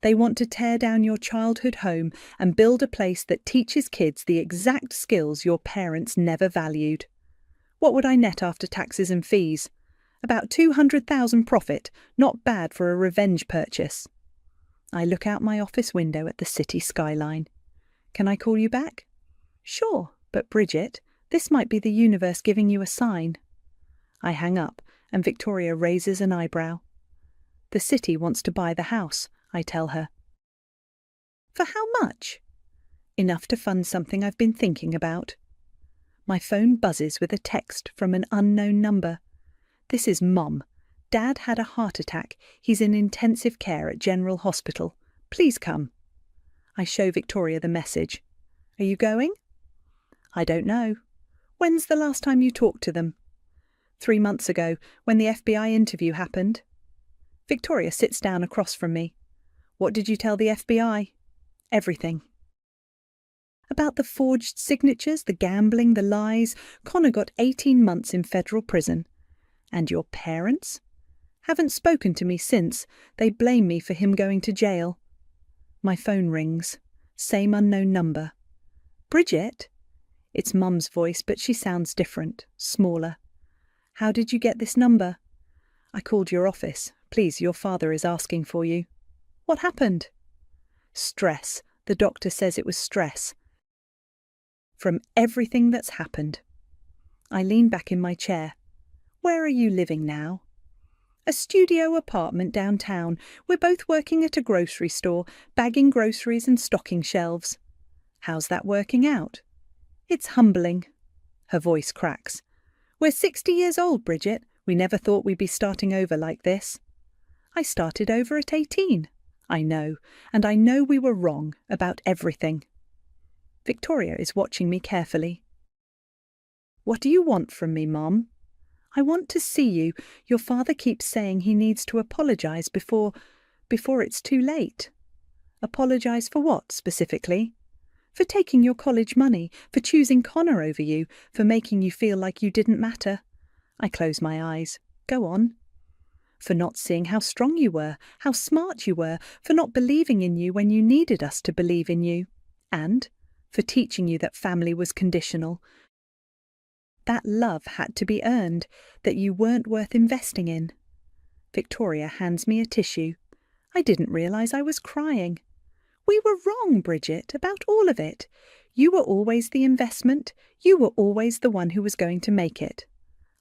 They want to tear down your childhood home and build a place that teaches kids the exact skills your parents never valued. What would I net after taxes and fees? About $200,000 profit, not bad for a revenge purchase. I look out my office window at the city skyline. Can I call you back? Sure, but Bridget, this might be the universe giving you a sign. I hang up and Victoria raises an eyebrow. The city wants to buy the house, I tell her. For how much? Enough to fund something I've been thinking about. My phone buzzes with a text from an unknown number. This is Mum. Dad had a heart attack. He's in intensive care at General Hospital. Please come. I show Victoria the message. Are you going? I don't know. When's the last time you talked to them? 3 months ago, when the FBI interview happened. Victoria sits down across from me. What did you tell the FBI? Everything. About the forged signatures, the gambling, the lies. Connor got 18 months in federal prison. And your parents? Haven't spoken to me since. They blame me for him going to jail. My phone rings. Same unknown number. Bridget? It's Mum's voice, but she sounds different, smaller. How did you get this number? I called your office. Please, your father is asking for you. What happened? Stress. The doctor says it was stress. From everything that's happened. I lean back in my chair. Where are you living now? A studio apartment downtown. We're both working at a grocery store, bagging groceries and stocking shelves. How's that working out? It's humbling. Her voice cracks. We're 60 years old, Bridget. We never thought we'd be starting over like this. I started over at 18. I know, and I know we were wrong about everything. Victoria is watching me carefully. What do you want from me, Mom? I want to see you. Your father keeps saying he needs to apologise before it's too late. Apologise for what, specifically? For taking your college money, for choosing Connor over you, for making you feel like you didn't matter. I close my eyes. Go on. For not seeing how strong you were, how smart you were, for not believing in you when you needed us to believe in you. And for teaching you that family was conditional. That love had to be earned, that you weren't worth investing in. Victoria hands me a tissue. I didn't realise I was crying. We were wrong, Bridget, about all of it. You were always the investment. You were always the one who was going to make it.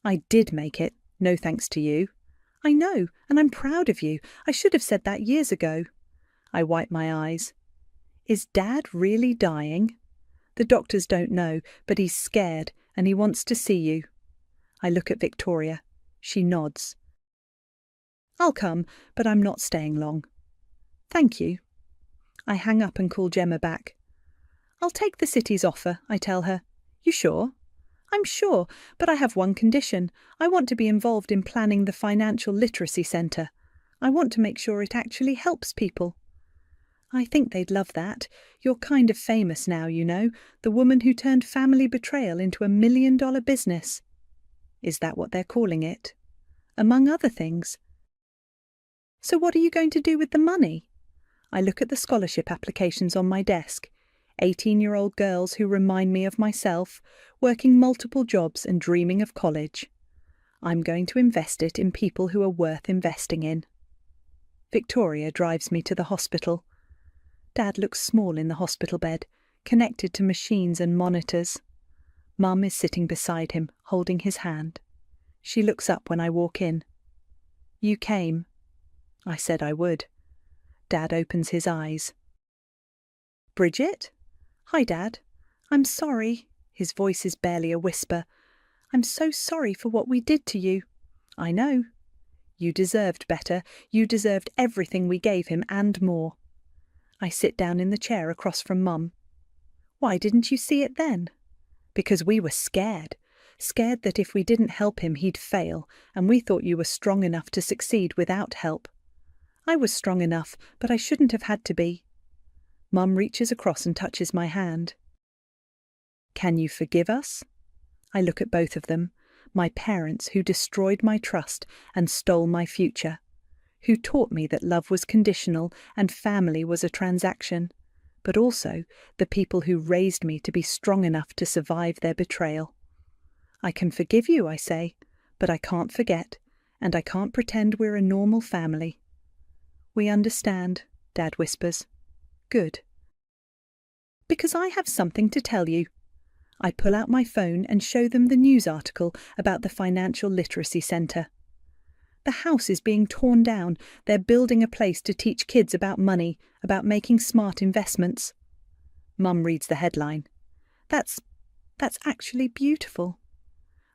I did make it, no thanks to you. I know, and I'm proud of you. I should have said that years ago. I wipe my eyes. Is Dad really dying? The doctors don't know, but he's scared, and he wants to see you. I look at Victoria. She nods. I'll come, but I'm not staying long. Thank you. I hang up and call Gemma back. I'll take the city's offer, I tell her. You sure? I'm sure, but I have one condition. I want to be involved in planning the financial literacy centre. I want to make sure it actually helps people. I think they'd love that. You're kind of famous now, you know, the woman who turned family betrayal into $1 million business. Is that what they're calling it? Among other things. So what are you going to do with the money? I look at the scholarship applications on my desk. 18-year-old girls who remind me of myself, working multiple jobs and dreaming of college. I'm going to invest it in people who are worth investing in. Victoria drives me to the hospital. Dad looks small in the hospital bed, connected to machines and monitors. Mum is sitting beside him, holding his hand. She looks up when I walk in. You came. I said I would. Dad opens his eyes. Bridget? Hi, Dad. I'm sorry. His voice is barely a whisper. I'm so sorry for what we did to you. I know. You deserved better. You deserved everything we gave him and more. I sit down in the chair across from Mum. Why didn't you see it then? Because we were scared. Scared that if we didn't help him he'd fail, and we thought you were strong enough to succeed without help. I was strong enough, but I shouldn't have had to be. Mum reaches across and touches my hand. Can you forgive us? I look at both of them, my parents who destroyed my trust and stole my future, who taught me that love was conditional and family was a transaction, but also the people who raised me to be strong enough to survive their betrayal. I can forgive you, I say, but I can't forget, and I can't pretend we're a normal family. We understand, Dad whispers. Good. Because I have something to tell you. I pull out my phone and show them the news article about the Financial Literacy Centre. The house is being torn down. They're building a place to teach kids about money, about making smart investments. Mum reads the headline. That's actually beautiful.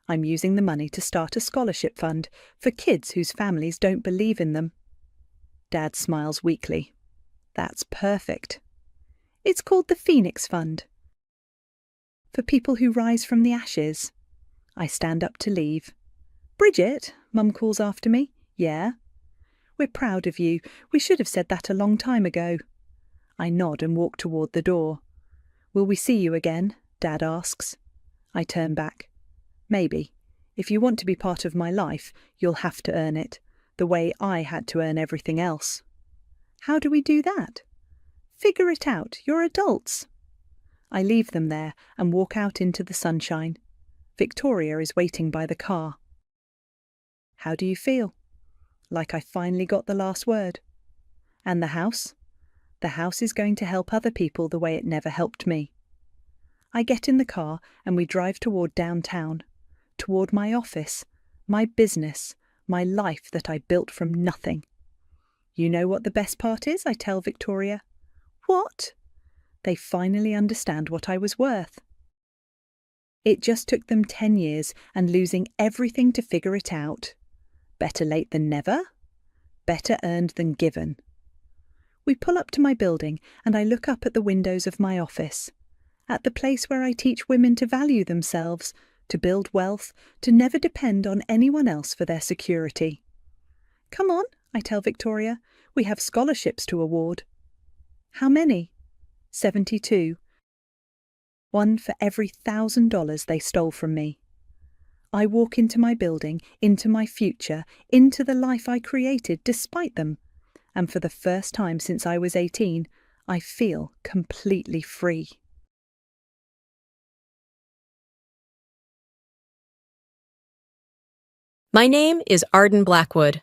I'm using the money to start a scholarship fund for kids whose families don't believe in them. Dad smiles weakly. That's perfect. It's called the Phoenix Fund. For people who rise from the ashes. I stand up to leave. Bridget, Mum calls after me. Yeah? We're proud of you. We should have said that a long time ago. I nod and walk toward the door. Will we see you again? Dad asks. I turn back. Maybe. If you want to be part of my life, you'll have to earn it, the way I had to earn everything else. How do we do that? Figure it out. You're adults. I leave them there and walk out into the sunshine. Victoria is waiting by the car. How do you feel? Like I finally got the last word. And the house? The house is going to help other people the way it never helped me. I get in the car and we drive toward downtown, toward my office, my business, my life that I built from nothing. You know what the best part is? I tell Victoria. What? They finally understand what I was worth. It just took them 10 years and losing everything to figure it out. Better late than never. Better earned than given. We pull up to my building and I look up at the windows of my office, at the place where I teach women to value themselves, to build wealth, to never depend on anyone else for their security. Come on, I tell Victoria, we have scholarships to award. How many? 72. One for every $1,000 they stole from me. I walk into my building, into my future, into the life I created despite them. And for the first time since I was 18, I feel completely free. My name is Arden Blackwood.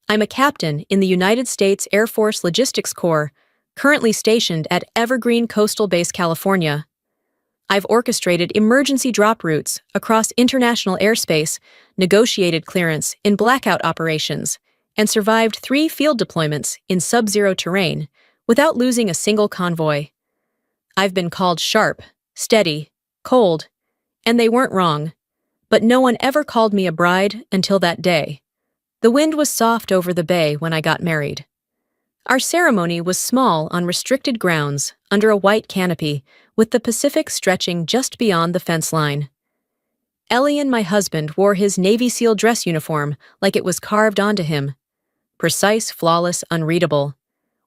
I'm a captain in the United States Air Force Logistics Corps, currently stationed at Evergreen Coastal Base, California. I've orchestrated emergency drop routes across international airspace, negotiated clearance in blackout operations, and survived 3 field deployments in sub-zero terrain without losing a single convoy. I've been called sharp, steady, cold, and they weren't wrong. But no one ever called me a bride until that day. The wind was soft over the bay when I got married. Our ceremony was small on restricted grounds under a white canopy with the Pacific stretching just beyond the fence line. Elian, my husband, wore his Navy SEAL dress uniform like it was carved onto him. Precise, flawless, unreadable.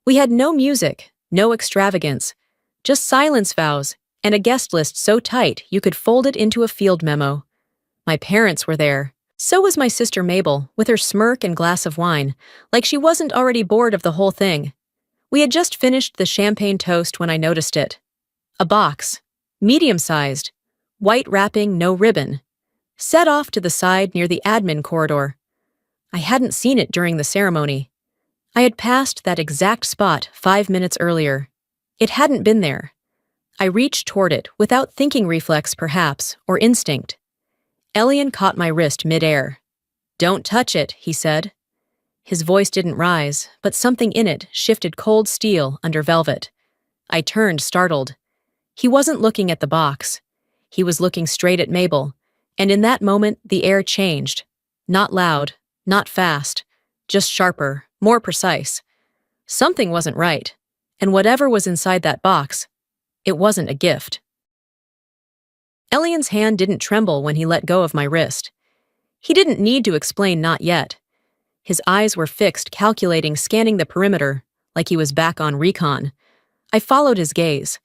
We had no music, no extravagance, just silence vows and a guest list so tight you could fold it into a field memo. My parents were there. So was my sister Mabel, with her smirk and glass of wine, like she wasn't already bored of the whole thing. We had just finished the champagne toast when I noticed it. A box, medium-sized, white wrapping, no ribbon, set off to the side near the admin corridor. I hadn't seen it during the ceremony. I had passed that exact spot 5 minutes earlier. It hadn't been there. I reached toward it without thinking reflex, perhaps, or instinct. Elian caught my wrist mid-air. "Don't touch it," he said. His voice didn't rise, but something in it shifted cold steel under velvet. I turned, startled. He wasn't looking at the box. He was looking straight at Mabel, and in that moment the air changed. Not loud, not fast, just sharper, more precise. Something wasn't right, and whatever was inside that box, it wasn't a gift. Elian's hand didn't tremble when he let go of my wrist. He didn't need to explain, not yet. His eyes were fixed, calculating, scanning the perimeter, like he was back on recon. I followed his gaze.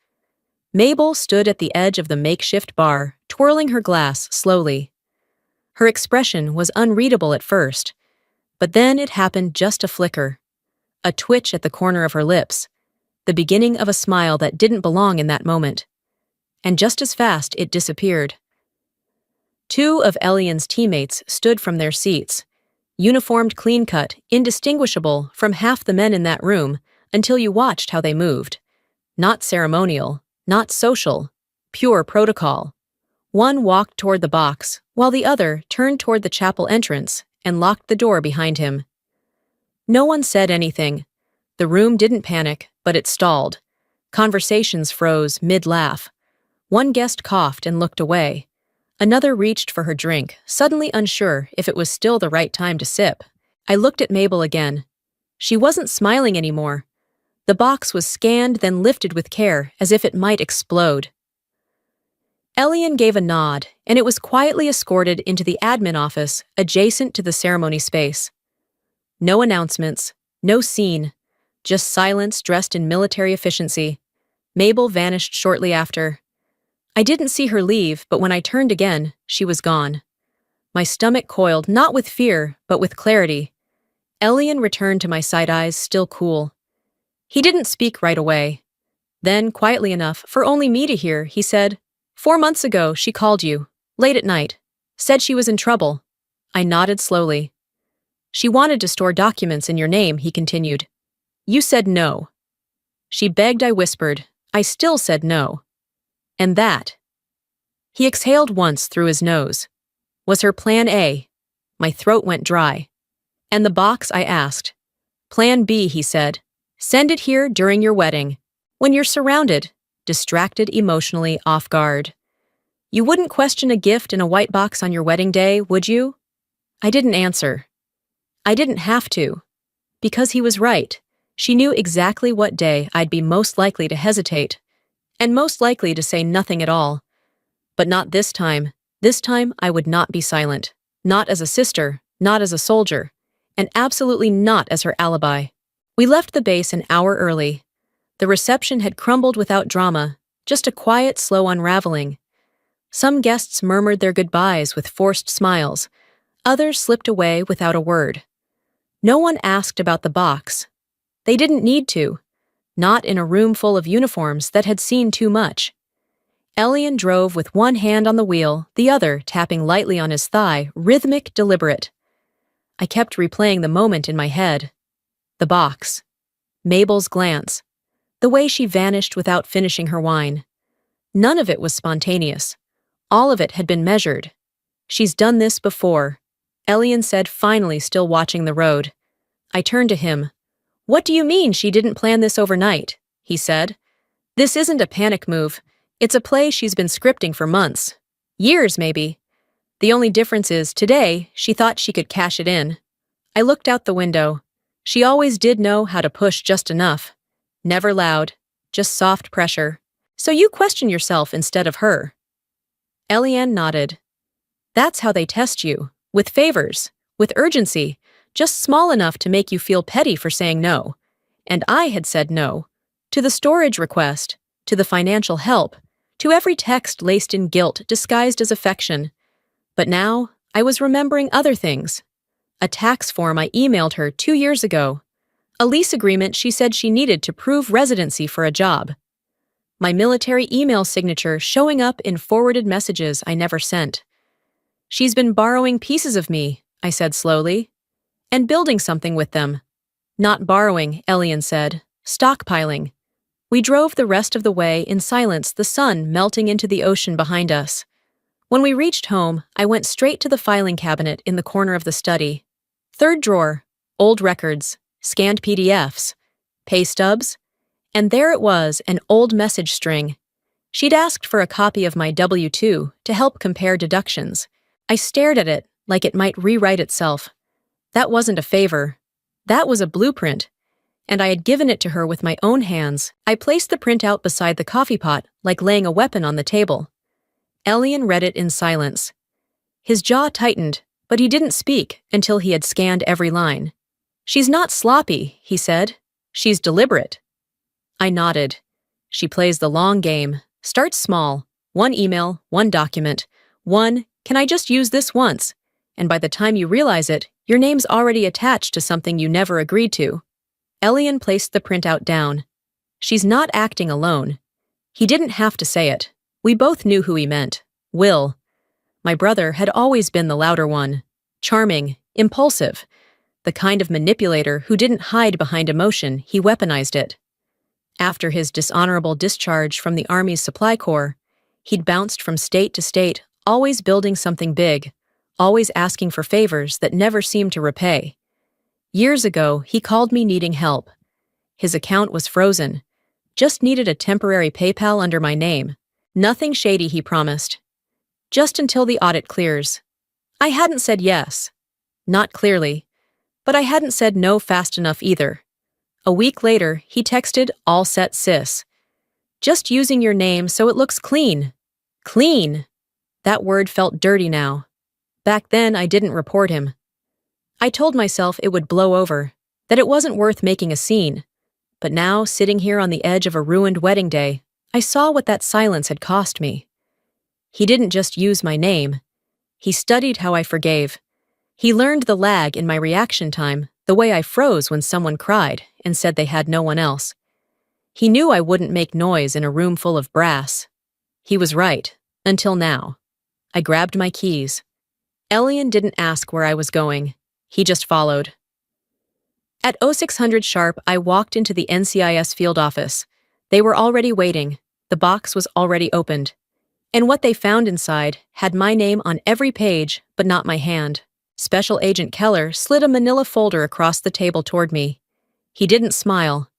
Mabel stood at the edge of the makeshift bar, twirling her glass slowly. Her expression was unreadable at first, but then it happened just a flicker. A twitch at the corner of her lips, the beginning of a smile that didn't belong in that moment. And just as fast it disappeared. 2 of Elian's teammates stood from their seats, uniformed, clean-cut, indistinguishable from half the men in that room until you watched how they moved. Not ceremonial, not social, pure protocol. One walked toward the box, while the other turned toward the chapel entrance and locked the door behind him. No one said anything. The room didn't panic, but it stalled. Conversations froze mid-laugh. One guest coughed and looked away. Another reached for her drink, suddenly unsure if it was still the right time to sip. I looked at Mabel again. She wasn't smiling anymore. The box was scanned, then lifted with care, as if it might explode. Elian gave a nod, and it was quietly escorted into the admin office adjacent to the ceremony space. No announcements, no scene, just silence dressed in military efficiency. Mabel vanished shortly after. I didn't see her leave, but when I turned again, she was gone. My stomach coiled, not with fear, but with clarity. Elian returned to my side eyes, still cool. He didn't speak right away. Then, quietly enough for only me to hear, he said, "4 months ago, she called you, late at night, said she was in trouble." I nodded slowly. "She wanted to store documents in your name," he continued. "You said no." "She begged," I whispered. I still said no. "And that." He exhaled once through his nose. "Was her plan A?" My throat went dry. "And the box?" I asked. "Plan B," he said. "Send it here during your wedding, when you're surrounded, distracted, emotionally off guard." You wouldn't question a gift in a white box on your wedding day, would you? I didn't answer. I didn't have to. Because he was right. She knew exactly what day I'd be most likely to hesitate, and most likely to say nothing at all. But not this time. This time I would not be silent. Not as a sister, not as a soldier, and absolutely not as her alibi. We left the base an hour early. The reception had crumbled without drama, just a quiet, slow unraveling. Some guests murmured their goodbyes with forced smiles. Others slipped away without a word. No one asked about the box. They didn't need to. Not in a room full of uniforms that had seen too much. Elian drove with one hand on the wheel, the other tapping lightly on his thigh, rhythmic, deliberate. I kept replaying the moment in my head. The box. Mabel's glance. The way she vanished without finishing her wine. None of it was spontaneous. All of it had been measured. She's done this before, Elian said, finally still watching the road. I turned to him. What do you mean she didn't plan this overnight? He said. This isn't a panic move. It's a play she's been scripting for months. Years, maybe. The only difference is, today, she thought she could cash it in. I looked out the window. She always did know how to push just enough. Never loud, just soft pressure. So you question yourself instead of her. Eliane nodded. That's how they test you. With favors. With urgency. Just small enough to make you feel petty for saying no. And I had said no. To the storage request. To the financial help. To every text laced in guilt disguised as affection. But now, I was remembering other things. A tax form I emailed her 2 years ago. A lease agreement she said she needed to prove residency for a job. My military email signature showing up in forwarded messages I never sent. She's been borrowing pieces of me, I said slowly. And building something with them. Not borrowing, Elian said. Stockpiling. We drove the rest of the way in silence, the sun melting into the ocean behind us. When we reached home, I went straight to the filing cabinet in the corner of the study. Third drawer, old records, scanned PDFs, pay stubs, and there it was, an old message string. She'd asked for a copy of my W-2 to help compare deductions. I stared at it like it might rewrite itself. That wasn't a favor. That was a blueprint. And I had given it to her with my own hands. I placed the printout beside the coffee pot, like laying a weapon on the table. Elian read it in silence. His jaw tightened, but he didn't speak until he had scanned every line. She's not sloppy, he said. She's deliberate. I nodded. She plays the long game. Starts small. One email, one document. One, can I just use this once? And by the time you realize it, your name's already attached to something you never agreed to. Elian placed the printout down. She's not acting alone. He didn't have to say it. We both knew who he meant. Will. My brother had always been the louder one. Charming, impulsive. The kind of manipulator who didn't hide behind emotion, he weaponized it. After his dishonorable discharge from the Army's Supply Corps, he'd bounced from state to state, always building something big, always asking for favors that never seemed to repay. Years ago, he called me needing help. His account was frozen. Just needed a temporary PayPal under my name. Nothing shady, he promised. Just until the audit clears. I hadn't said yes. Not clearly. But I hadn't said no fast enough either. A week later, he texted, all set sis. Just using your name so it looks clean. Clean. That word felt dirty now. Back then, I didn't report him. I told myself it would blow over, that it wasn't worth making a scene. But now, sitting here on the edge of a ruined wedding day, I saw what that silence had cost me. He didn't just use my name. He studied how I forgave. He learned the lag in my reaction time, the way I froze when someone cried and said they had no one else. He knew I wouldn't make noise in a room full of brass. He was right, until now. I grabbed my keys. Elian didn't ask where I was going. He just followed. At 0600 sharp, I walked into the NCIS field office. They were already waiting. The box was already opened. And what they found inside had my name on every page, but not my hand. Special Agent Keller slid a manila folder across the table toward me. He didn't smile.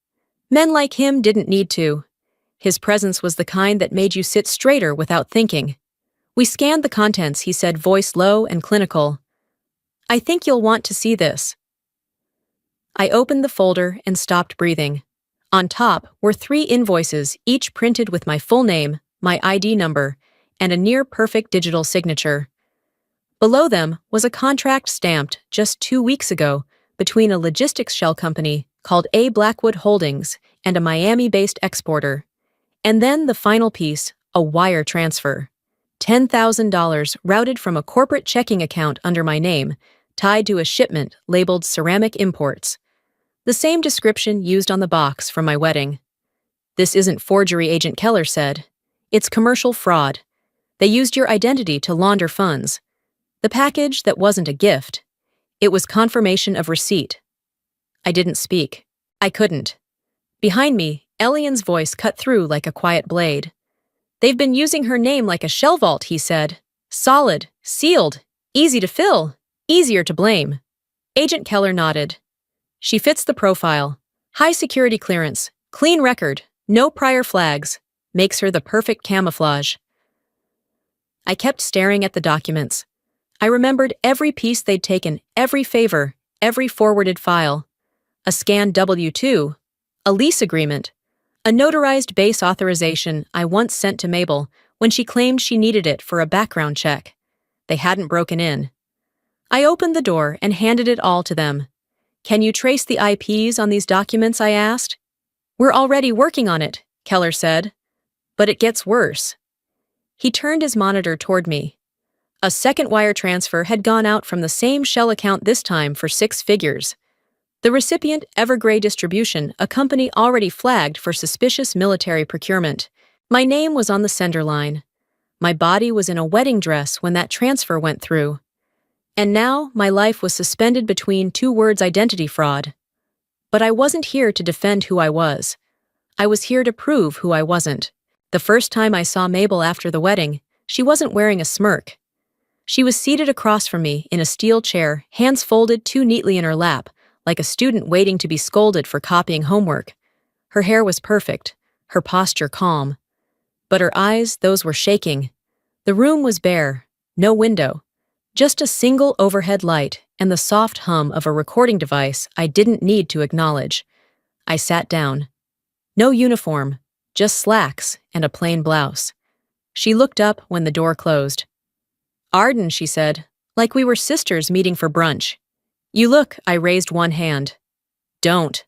Men like him didn't need to. His presence was the kind that made you sit straighter without thinking. We scanned the contents, he said, voice low and clinical. I think you'll want to see this. I opened the folder and stopped breathing. On top were 3 invoices, each printed with my full name, my ID number, and a near-perfect digital signature. Below them was a contract stamped just 2 weeks ago between a logistics shell company called A. Blackwood Holdings and a Miami-based exporter. And then the final piece, a wire transfer. $10,000 routed from a corporate checking account under my name, tied to a shipment labeled ceramic imports. The same description used on the box from my wedding. This isn't forgery, Agent Keller said. It's commercial fraud. They used your identity to launder funds. The package that wasn't a gift. It was confirmation of receipt. I didn't speak. I couldn't. Behind me, Elian's voice cut through like a quiet blade. They've been using her name like a shell vault, he said. Solid, sealed, easy to fill, easier to blame. Agent Keller nodded. She fits the profile. High security clearance, clean record, no prior flags. Makes her the perfect camouflage. I kept staring at the documents. I remembered every piece they'd taken, every favor, every forwarded file. A scanned W-2, a lease agreement, a notarized base authorization I once sent to Mabel when she claimed she needed it for a background check. They hadn't broken in. I opened the door and handed it all to them. Can you trace the IPs on these documents, I asked. We're already working on it, Keller said. But it gets worse. He turned his monitor toward me. A second wire transfer had gone out from the same shell account, this time for 6 figures. The recipient, Evergrey Distribution, a company already flagged for suspicious military procurement. My name was on the sender line. My body was in a wedding dress when that transfer went through. And now my life was suspended between 2 words: identity fraud. But I wasn't here to defend who I was. I was here to prove who I wasn't. The first time I saw Mabel after the wedding, she wasn't wearing a smirk. She was seated across from me in a steel chair, hands folded too neatly in her lap, like a student waiting to be scolded for copying homework. Her hair was perfect, her posture calm. But her eyes, those were shaking. The room was bare, no window, just a single overhead light and the soft hum of a recording device I didn't need to acknowledge. I sat down. No uniform, just slacks and a plain blouse. She looked up when the door closed. Arden, she said, like we were sisters meeting for brunch. You look, I raised one hand. Don't.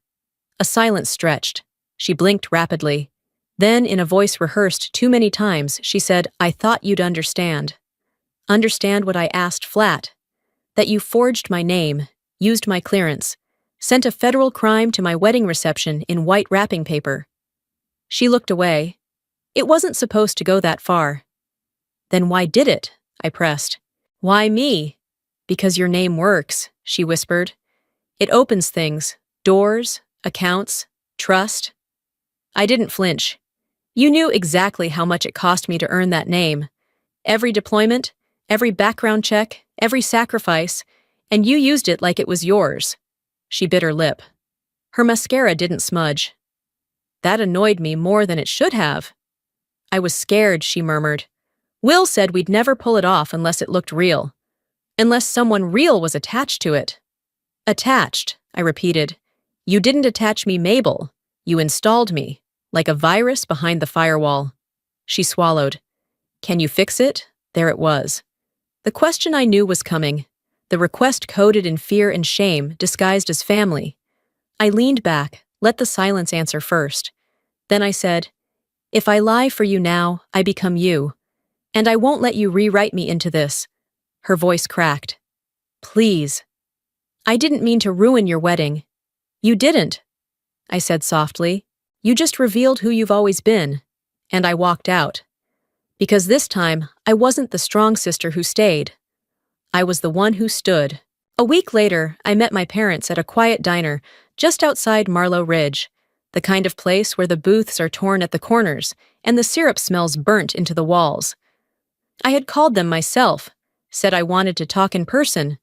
A silence stretched. She blinked rapidly. Then, in a voice rehearsed too many times, she said, I thought you'd understand. Understand what I asked flat. That you forged my name, used my clearance, sent a federal crime to my wedding reception in white wrapping paper. She looked away. It wasn't supposed to go that far. Then why did it? I pressed. Why me? Because your name works, she whispered. It opens things, doors, accounts, trust. I didn't flinch. You knew exactly how much it cost me to earn that name. Every deployment, every background check, every sacrifice, and you used it like it was yours. She bit her lip. Her mascara didn't smudge. That annoyed me more than it should have. I was scared, she murmured. Will said we'd never pull it off unless it looked real. Unless someone real was attached to it. Attached, I repeated. You didn't attach me, Mabel. You installed me, like a virus behind the firewall. She swallowed. Can you fix it? There it was. The question I knew was coming. The request coded in fear and shame, disguised as family. I leaned back, let the silence answer first. Then I said, if I lie for you now, I become you. And I won't let you rewrite me into this. Her voice cracked. Please. I didn't mean to ruin your wedding. You didn't, I said softly. You just revealed who you've always been. And I walked out. Because this time, I wasn't the strong sister who stayed. I was the one who stood. A week later, I met my parents at a quiet diner just outside Marlow Ridge, the kind of place where the booths are torn at the corners and the syrup smells burnt into the walls. I had called them myself, said I wanted to talk in person.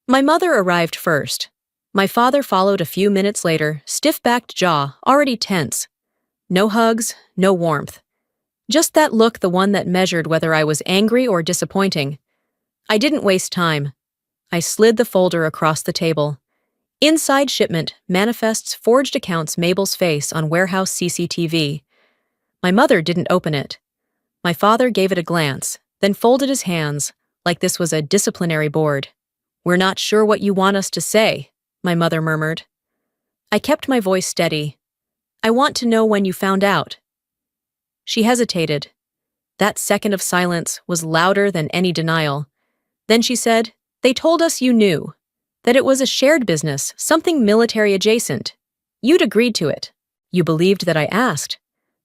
My mother arrived first. My father followed a few minutes later, stiff-backed jaw, already tense. No hugs, no warmth. Just that look, the one that measured whether I was angry or disappointing. I didn't waste time. I slid the folder across the table. Inside shipment, manifests forged accounts Mabel's face on warehouse CCTV. My mother didn't open it. My father gave it a glance, then folded his hands, like this was a disciplinary board. "We're not sure what you want us to say," my mother murmured. I kept my voice steady. "I want to know when you found out." She hesitated. That second of silence was louder than any denial. Then she said, "They told us you knew. That it was a shared business, something military adjacent. You'd agreed to it. You believed that I asked.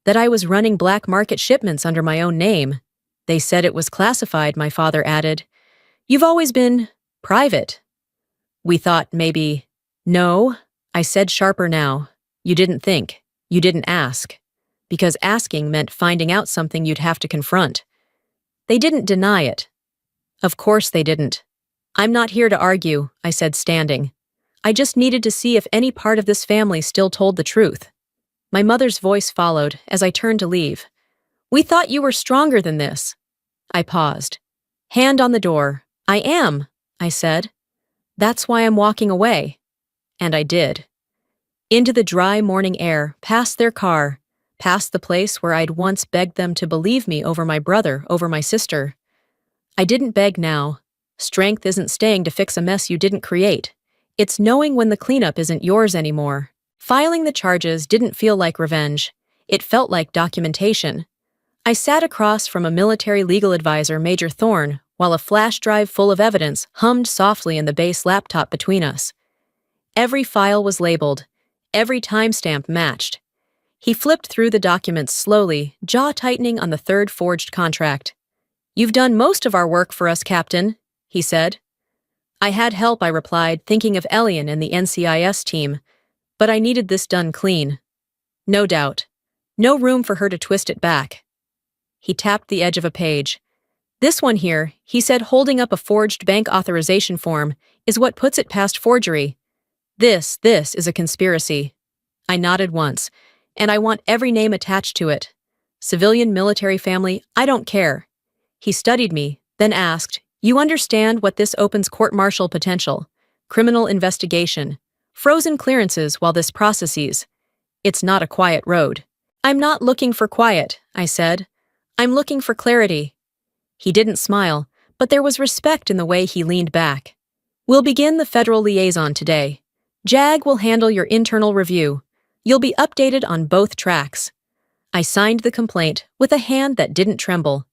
That I was running black market shipments under my own name. They said it was classified," my father added. "You've always been private." We thought maybe. "No," I said sharper now. "You didn't think. You didn't ask. Because asking meant finding out something you'd have to confront." They didn't deny it. Of course they didn't. "I'm not here to argue," I said, standing. "I just needed to see if any part of this family still told the truth." My mother's voice followed as I turned to leave. "We thought you were stronger than this." I paused. Hand on the door. "I am," I said. "That's why I'm walking away." And I did. Into the dry morning air, past their car, past the place where I'd once begged them to believe me over my brother, over my sister. I didn't beg now. Strength isn't staying to fix a mess you didn't create. It's knowing when the cleanup isn't yours anymore. Filing the charges didn't feel like revenge. It felt like documentation. I sat across from a military legal advisor, Major Thorne, while a flash drive full of evidence hummed softly in the base laptop between us. Every file was labeled. Every timestamp matched. He flipped through the documents slowly, jaw tightening on the third forged contract. "You've done most of our work for us, Captain," he said. "I had help," I replied, thinking of Elian and the NCIS team. "But I needed this done clean." "No doubt. No room for her to twist it back." He tapped the edge of a page. "This one here," he said, holding up a forged bank authorization form, "is what puts it past forgery. This is a conspiracy." I nodded once. "And I want every name attached to it. Civilian, military, family, I don't care." He studied me, then asked, "You understand what this opens court-martial potential? Criminal investigation. Frozen clearances while this processes. It's not a quiet road." "I'm not looking for quiet," I said. "I'm looking for clarity." He didn't smile, but there was respect in the way he leaned back. "We'll begin the federal liaison today. JAG will handle your internal review. You'll be updated on both tracks." I signed the complaint with a hand that didn't tremble.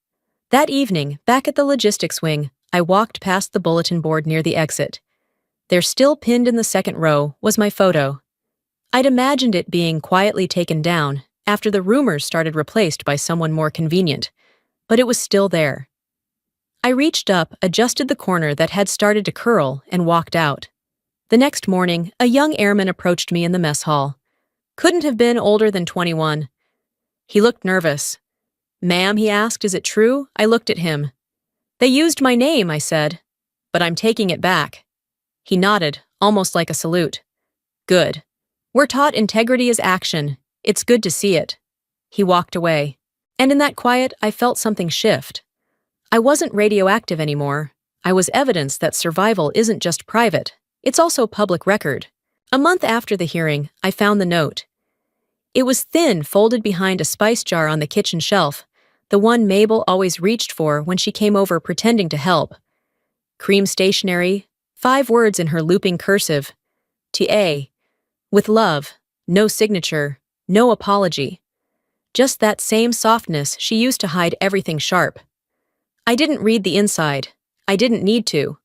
That evening, back at the logistics wing, I walked past the bulletin board near the exit. There, still pinned in the second row, was my photo. I'd imagined it being quietly taken down after the rumors started, replaced by someone more convenient, but it was still there. I reached up, adjusted the corner that had started to curl, and walked out. The next morning, a young airman approached me in the mess hall. Couldn't have been older than 21. He looked nervous. "Ma'am," he asked, "is it true?" I looked at him. "They used my name," I said, "but I'm taking it back." He nodded, almost like a salute. "Good. We're taught integrity is action. It's good to see it." He walked away. And in that quiet, I felt something shift. I wasn't radioactive anymore. I was evidence that survival isn't just private, it's also public record. A month after the hearing, I found the note. It was thin, folded behind a spice jar on the kitchen shelf, the one Mabel always reached for when she came over pretending to help. Cream stationery, 5 words in her looping cursive. "T.A. With love, no signature, no apology." Just that same softness she used to hide everything sharp. I didn't read the inside. I didn't need to.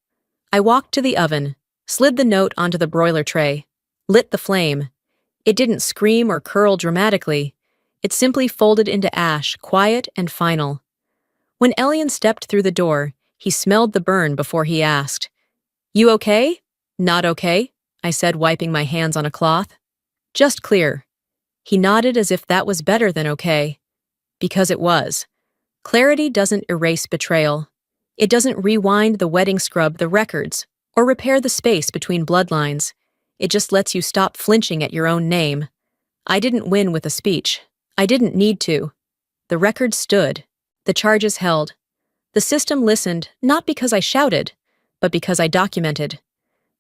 I walked to the oven, slid the note onto the broiler tray, lit the flame. It didn't scream or curl dramatically. It simply folded into ash, quiet and final. When Elian stepped through the door, he smelled the burn before he asked, "You okay?" "Not okay," I said, wiping my hands on a cloth. "Just clear." He nodded as if that was better than okay. Because it was. Clarity doesn't erase betrayal. It doesn't rewind the wedding scrub, the records, or repair the space between bloodlines. It just lets you stop flinching at your own name. I didn't win with a speech. I didn't need to. The record stood. The charges held. The system listened, not because I shouted, but because I documented.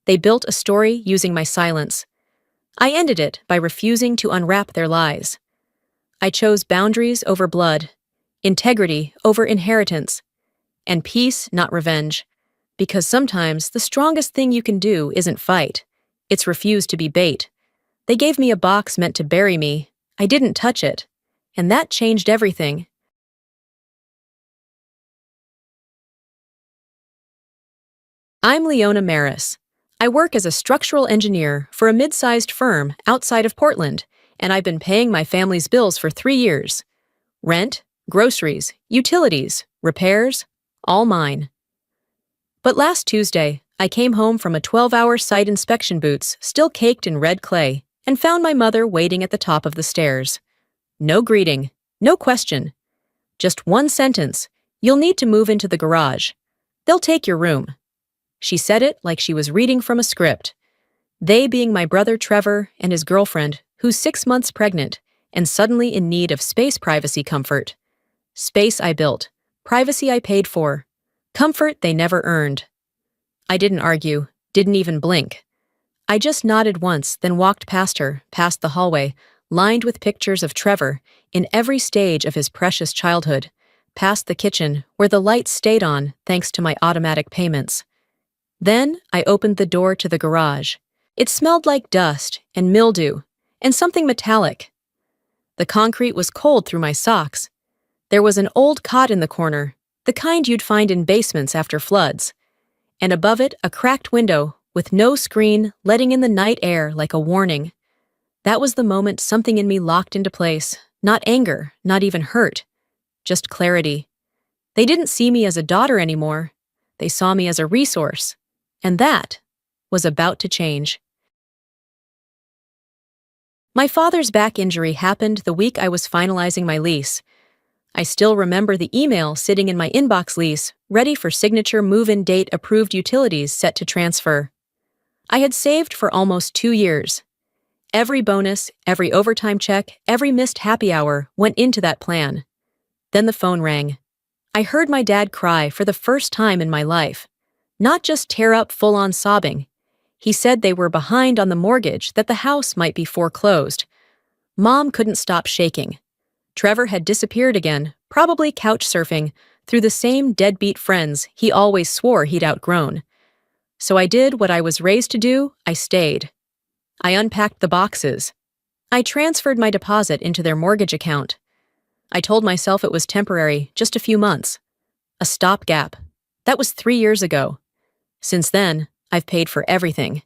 They built a story using my silence. I ended it by refusing to unwrap their lies. I chose boundaries over blood, integrity over inheritance, and peace, not revenge. Because sometimes the strongest thing you can do isn't fight. It's refuse to be bait. They gave me a box meant to bury me. I didn't touch it. And that changed everything. I'm Leona Maris. I work as a structural engineer for a mid-sized firm outside of Portland, and I've been paying my family's bills for 3 years. Rent, groceries, utilities, repairs, all mine. But last Tuesday, I came home from a 12-hour site inspection boots still caked in red clay and found my mother waiting at the top of the stairs. No greeting, no question. Just one sentence, "You'll need to move into the garage. They'll take your room." She said it like she was reading from a script. They being my brother Trevor and his girlfriend, who's 6 months pregnant and suddenly in need of space privacy comfort. Space I built, privacy I paid for, comfort they never earned. I didn't argue, didn't even blink. I just nodded once, then walked past her, past the hallway, lined with pictures of Trevor in every stage of his precious childhood, past the kitchen where the lights stayed on thanks to my automatic payments. Then I opened the door to the garage. It smelled like dust and mildew and something metallic. The concrete was cold through my socks. There was an old cot in the corner, the kind you'd find in basements after floods. And above it, a cracked window with no screen letting in the night air like a warning. That was the moment something in me locked into place. Not anger, not even hurt. Just clarity. They didn't see me as a daughter anymore. They saw me as a resource. And that was about to change. My father's back injury happened the week I was finalizing my lease. I still remember the email sitting in my inbox lease, ready for signature move-in date approved utilities set to transfer. I had saved for almost 2 years. Every bonus, every overtime check, every missed happy hour went into that plan. Then the phone rang. I heard my dad cry for the first time in my life. Not just tear up full-on sobbing. He said they were behind on the mortgage, that the house might be foreclosed. Mom couldn't stop shaking. Trevor had disappeared again, probably couch surfing, through the same deadbeat friends he always swore he'd outgrown. So I did what I was raised to do, I stayed. I unpacked the boxes. I transferred my deposit into their mortgage account. I told myself it was temporary, just a few months. A stopgap. That was 3 years ago. Since then, I've paid for everything.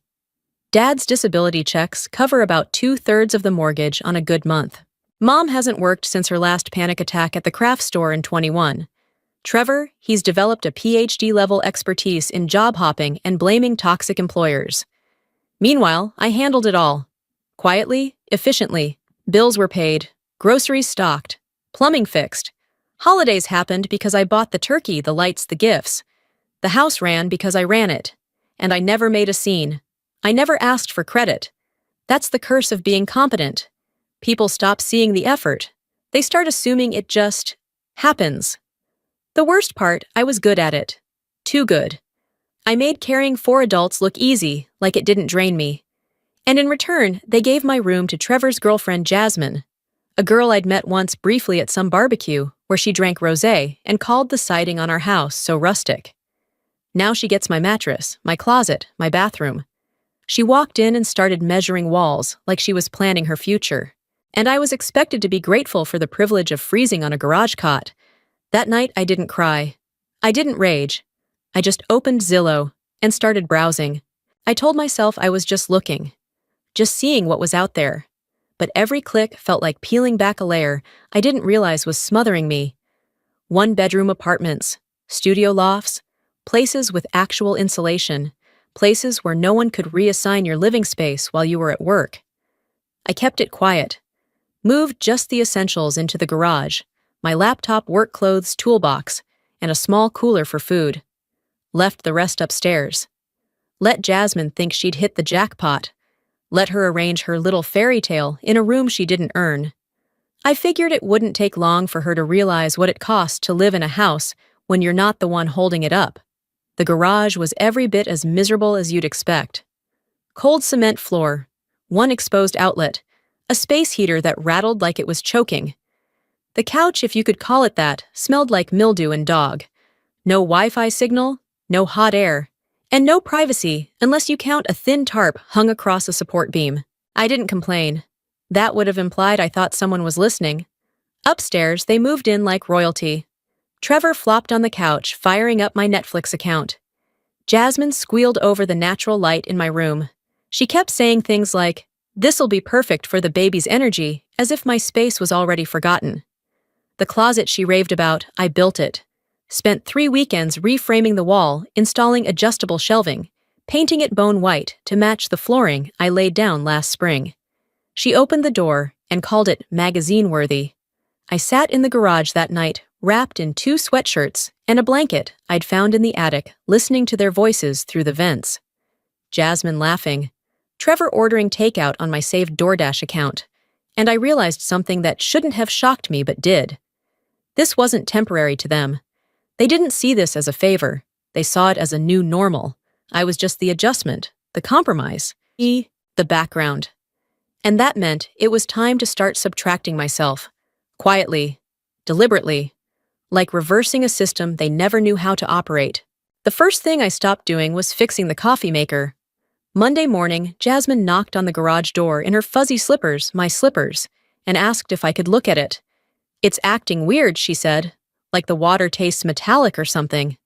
Dad's disability checks cover about 2/3 of the mortgage on a good month. Mom hasn't worked since her last panic attack at the craft store in 21. Trevor, he's developed a PhD-level expertise in job hopping and blaming toxic employers. Meanwhile, I handled it all. Quietly, efficiently. Bills were paid, groceries stocked, plumbing fixed. Holidays happened because I bought the turkey, the lights, the gifts. The house ran because I ran it. And I never made a scene. I never asked for credit. That's the curse of being competent. People stop seeing the effort. They start assuming it just happens. The worst part, I was good at it. Too good. I made caring for adults look easy, like it didn't drain me. And in return, they gave my room to Trevor's girlfriend Jasmine, a girl I'd met once briefly at some barbecue where she drank rosé and called the siding on our house so rustic. Now she gets my mattress, my closet, my bathroom. She walked in and started measuring walls like she was planning her future. And I was expected to be grateful for the privilege of freezing on a garage cot. That night, I didn't cry. I didn't rage. I just opened Zillow and started browsing. I told myself I was just looking, just seeing what was out there. But every click felt like peeling back a layer I didn't realize was smothering me. 1-bedroom apartments, studio lofts, places with actual insulation, places where no one could reassign your living space while you were at work. I kept it quiet, moved just the essentials into the garage, my laptop, work clothes, toolbox, and a small cooler for food. Left the rest upstairs. Let Jasmine think she'd hit the jackpot. Let her arrange her little fairy tale in a room she didn't earn. I figured it wouldn't take long for her to realize what it costs to live in a house when you're not the one holding it up. The garage was every bit as miserable as you'd expect. Cold cement floor, one exposed outlet, a space heater that rattled like it was choking. The couch, if you could call it that, smelled like mildew and dog. No Wi-Fi signal, no hot air, and no privacy unless you count a thin tarp hung across a support beam. I didn't complain. That would have implied I thought someone was listening. Upstairs, they moved in like royalty. Trevor flopped on the couch, firing up my Netflix account. Jasmine squealed over the natural light in my room. She kept saying things like, "This'll be perfect for the baby's energy," as if my space was already forgotten. The closet she raved about, I built it. Spent 3 weekends reframing the wall, installing adjustable shelving, painting it bone white to match the flooring I laid down last spring. She opened the door and called it magazine-worthy. I sat in the garage that night, wrapped in 2 sweatshirts and a blanket I'd found in the attic, listening to their voices through the vents. Jasmine laughing, Trevor ordering takeout on my saved DoorDash account, and I realized something that shouldn't have shocked me but did. This wasn't temporary to them. They didn't see this as a favor. They saw it as a new normal. I was just the adjustment, the compromise, the background. And that meant it was time to start subtracting myself. Quietly, deliberately, like reversing a system they never knew how to operate. The first thing I stopped doing was fixing the coffee maker. Monday morning, Jasmine knocked on the garage door in her fuzzy slippers, my slippers, and asked if I could look at it. "It's acting weird," she said, "like the water tastes metallic or something."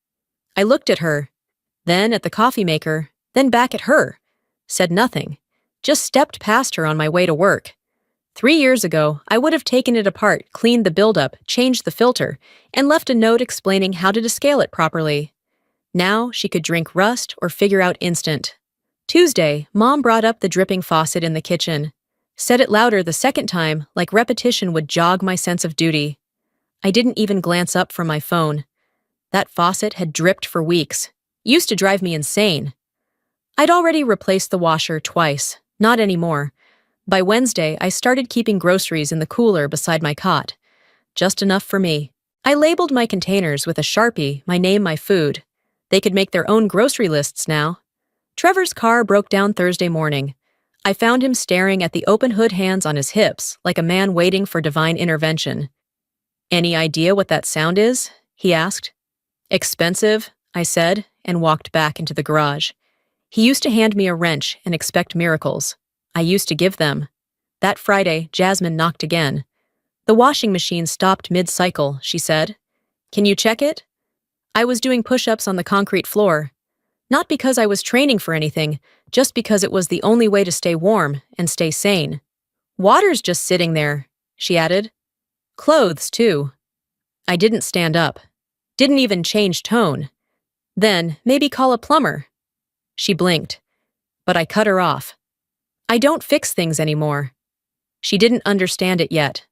I looked at her, then at the coffee maker, then back at her, said nothing, just stepped past her on my way to work. 3 years ago, I would have taken it apart, cleaned the buildup, changed the filter, and left a note explaining how to descale it properly. Now she could drink rust or figure out instant. Tuesday, Mom brought up the dripping faucet in the kitchen. Said it louder the second time, like repetition would jog my sense of duty. I didn't even glance up from my phone. That faucet had dripped for weeks. Used to drive me insane. I'd already replaced the washer twice, not anymore. By Wednesday, I started keeping groceries in the cooler beside my cot. Just enough for me. I labeled my containers with a Sharpie, my name, my food. They could make their own grocery lists now. Trevor's car broke down Thursday morning. I found him staring at the open hood, hands on his hips, like a man waiting for divine intervention. "Any idea what that sound is?" he asked. "Expensive," I said, and walked back into the garage. He used to hand me a wrench and expect miracles. I used to give them. That Friday, Jasmine knocked again. "The washing machine stopped mid-cycle," she said. "Can you check it?" I was doing push-ups on the concrete floor. Not because I was training for anything, just because it was the only way to stay warm and stay sane. "Water's just sitting there," she added. "Clothes, too." I didn't stand up. Didn't even change tone. Then, maybe call a plumber. She blinked. But I cut her off. I don't fix things anymore. She didn't understand it yet.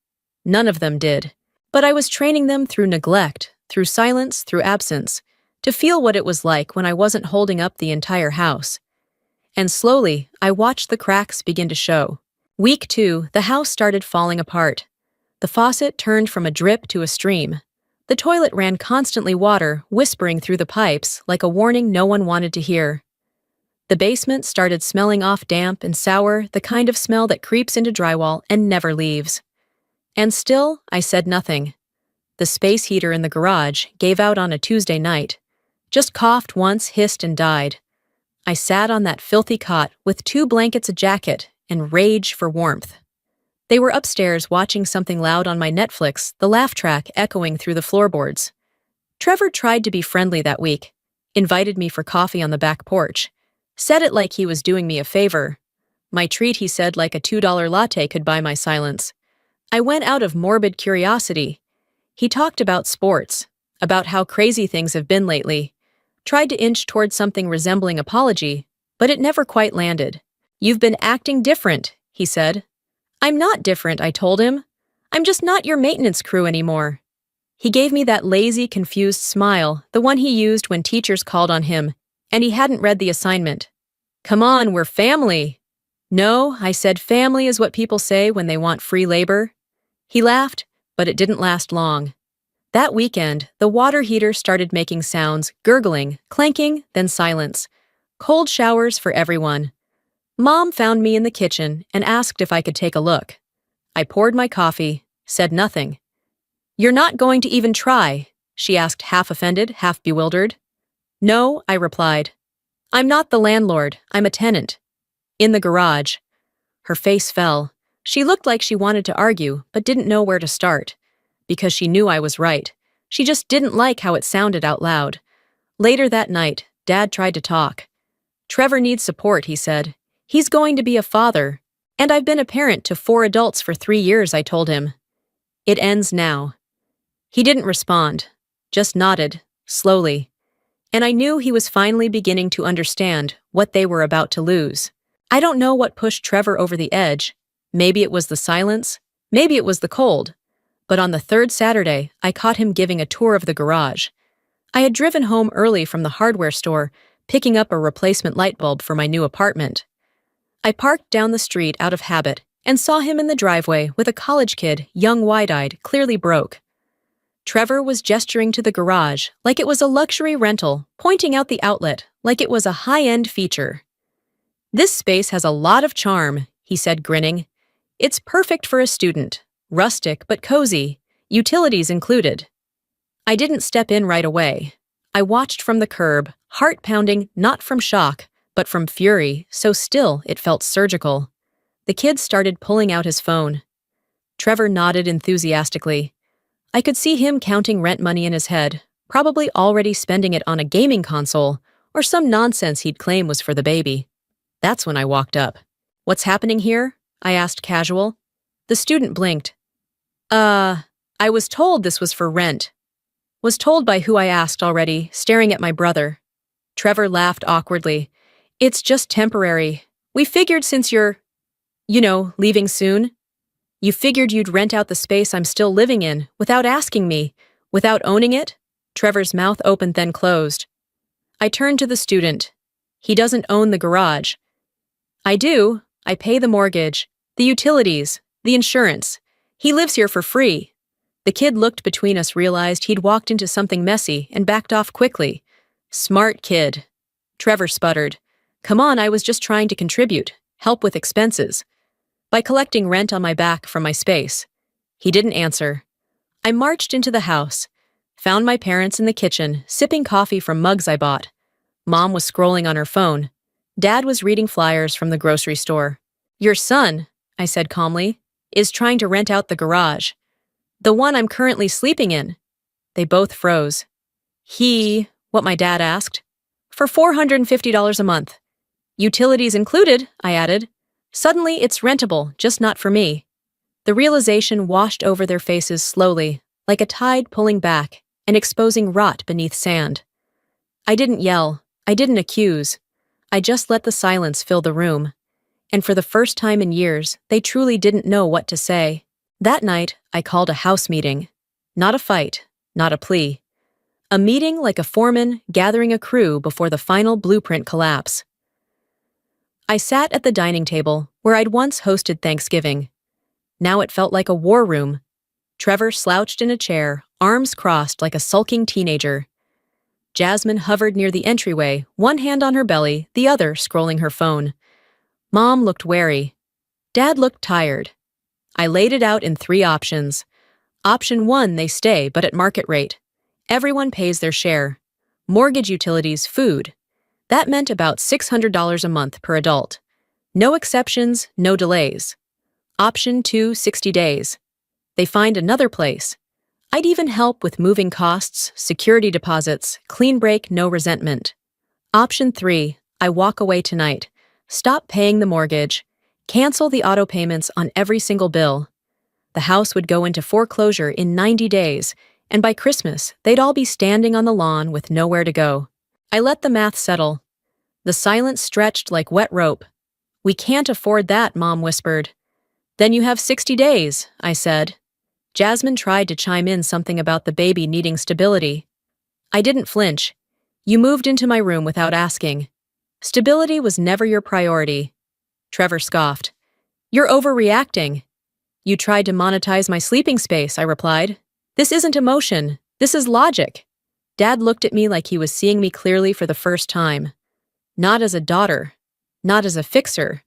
None of them did. But I was training them through neglect, through silence, through absence, to feel what it was like when I wasn't holding up the entire house. And slowly, I watched the cracks begin to show. Week 2, the house started falling apart. The faucet turned from a drip to a stream. The toilet ran constantly water, whispering through the pipes like a warning no one wanted to hear. The basement started smelling off damp and sour, the kind of smell that creeps into drywall and never leaves. And still, I said nothing. The space heater in the garage gave out on a Tuesday night. Just coughed once, hissed, and died. I sat on that filthy cot with 2 blankets, a jacket, and rage for warmth. They were upstairs watching something loud on my Netflix, the laugh track echoing through the floorboards. Trevor tried to be friendly that week, invited me for coffee on the back porch, said it like he was doing me a favor. My treat, he said, like a $2 latte could buy my silence. I went out of morbid curiosity. He talked about sports, about how crazy things have been lately. Tried to inch towards something resembling apology, but it never quite landed. "You've been acting different," he said. "I'm not different," I told him. "I'm just not your maintenance crew anymore." He gave me that lazy, confused smile, the one he used when teachers called on him, and he hadn't read the assignment. "Come on, we're family." "No," I said, "family is what people say when they want free labor." He laughed, but it didn't last long. That weekend, the water heater started making sounds, gurgling, clanking, then silence. Cold showers for everyone. Mom found me in the kitchen and asked if I could take a look. I poured my coffee, said nothing. "You're not going to even try?" she asked, half offended, half bewildered. "No," I replied. "I'm not the landlord, I'm a tenant." In the garage. Her face fell. She looked like she wanted to argue, but didn't know where to start. Because she knew I was right. She just didn't like how it sounded out loud. Later that night, Dad tried to talk. "Trevor needs support," he said. "He's going to be a father. And I've been a parent to 4 adults for 3 years," I told him. "It ends now." He didn't respond, just nodded, slowly. And I knew he was finally beginning to understand what they were about to lose. I don't know what pushed Trevor over the edge. Maybe it was the silence, maybe it was the cold. But on the 3rd Saturday, I caught him giving a tour of the garage. I had driven home early from the hardware store, picking up a replacement light bulb for my new apartment. I parked down the street out of habit and saw him in the driveway with a college kid, young, wide-eyed, clearly broke. Trevor was gesturing to the garage like it was a luxury rental, pointing out the outlet like it was a high-end feature. "This space has a lot of charm," he said, grinning. "It's perfect for a student. Rustic but cozy, utilities included." I didn't step in right away. I watched from the curb, heart pounding not from shock, but from fury, so still it felt surgical. The kid started pulling out his phone. Trevor nodded enthusiastically. I could see him counting rent money in his head, probably already spending it on a gaming console or some nonsense he'd claim was for the baby. That's when I walked up. "What's happening here?" I asked casual. The student blinked. I was told this was for rent." Was told by who I asked already, staring at my brother. Trevor laughed awkwardly. "It's just temporary. We figured since you're, leaving soon. You figured you'd rent out the space I'm still living in, without asking me, without owning it?" Trevor's mouth opened then closed. I turned to the student. "He doesn't own the garage." "I do. I pay the mortgage, the utilities, the insurance. He lives here for free." The kid looked between us, realized he'd walked into something messy, and backed off quickly. "Smart kid." Trevor sputtered. "Come on, I was just trying to contribute, help with expenses. By collecting rent on my back from my space." He didn't answer. I marched into the house, found my parents in the kitchen, sipping coffee from mugs I bought. Mom was scrolling on her phone. Dad was reading flyers from the grocery store. "Your son," I said calmly, "is trying to rent out the garage. The one I'm currently sleeping in." They both froze. What my dad asked. "For $450 a month. Utilities included," I added. "Suddenly it's rentable, just not for me." The realization washed over their faces slowly, like a tide pulling back and exposing rot beneath sand. I didn't yell. I didn't accuse. I just let the silence fill the room. And for the first time in years, they truly didn't know what to say. That night, I called a house meeting. Not a fight, not a plea. A meeting like a foreman gathering a crew before the final blueprint collapse. I sat at the dining table where I'd once hosted Thanksgiving. Now it felt like a war room. Trevor slouched in a chair, arms crossed like a sulking teenager. Jasmine hovered near the entryway, one hand on her belly, the other scrolling her phone. Mom looked wary. Dad looked tired. I laid it out in 3 options. Option 1, they stay, but at market rate. Everyone pays their share. Mortgage, utilities, food. That meant about $600 a month per adult. No exceptions, no delays. Option 2, 60 days. They find another place. I'd even help with moving costs, security deposits, clean break, no resentment. Option 3, I walk away tonight. Stop paying the mortgage. Cancel the auto payments on every single bill. The house would go into foreclosure in 90 days, and by Christmas, they'd all be standing on the lawn with nowhere to go. I let the math settle. The silence stretched like wet rope. "We can't afford that," Mom whispered. "Then you have 60 days, I said. Jasmine tried to chime in something about the baby needing stability. I didn't flinch. "You moved into my room without asking. Stability was never your priority." Trevor scoffed. "You're overreacting." You tried to monetize my sleeping space, I replied. This isn't emotion. This is logic. Dad looked at me like he was seeing me clearly for the first time. Not as a daughter, not as a fixer,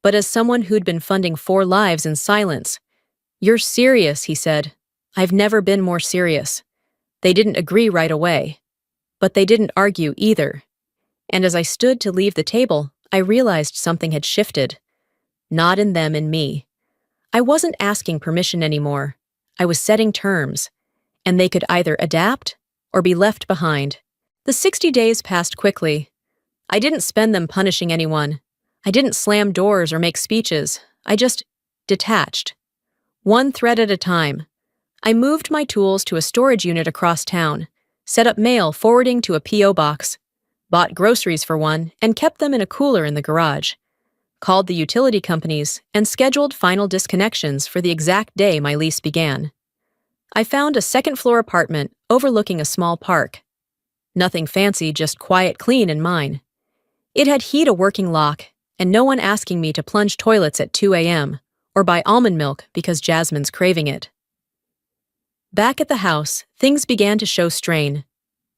but as someone who'd been funding 4 lives in silence. You're serious, he said. I've never been more serious. They didn't agree right away. But they didn't argue either. And as I stood to leave the table, I realized something had shifted. Not in them, in me. I wasn't asking permission anymore. I was setting terms. And they could either adapt or be left behind. The 60 days passed quickly. I didn't spend them punishing anyone. I didn't slam doors or make speeches. I just detached. One thread at a time. I moved my tools to a storage unit across town, set up mail forwarding to a P.O. box, bought groceries for one, and kept them in a cooler in the garage. Called the utility companies and scheduled final disconnections for the exact day my lease began. I found a second-floor apartment overlooking a small park. Nothing fancy, just quiet, clean and mine. It had heat, a working lock, and no one asking me to plunge toilets at 2 a.m. or buy almond milk because Jasmine's craving it. Back at the house, things began to show strain.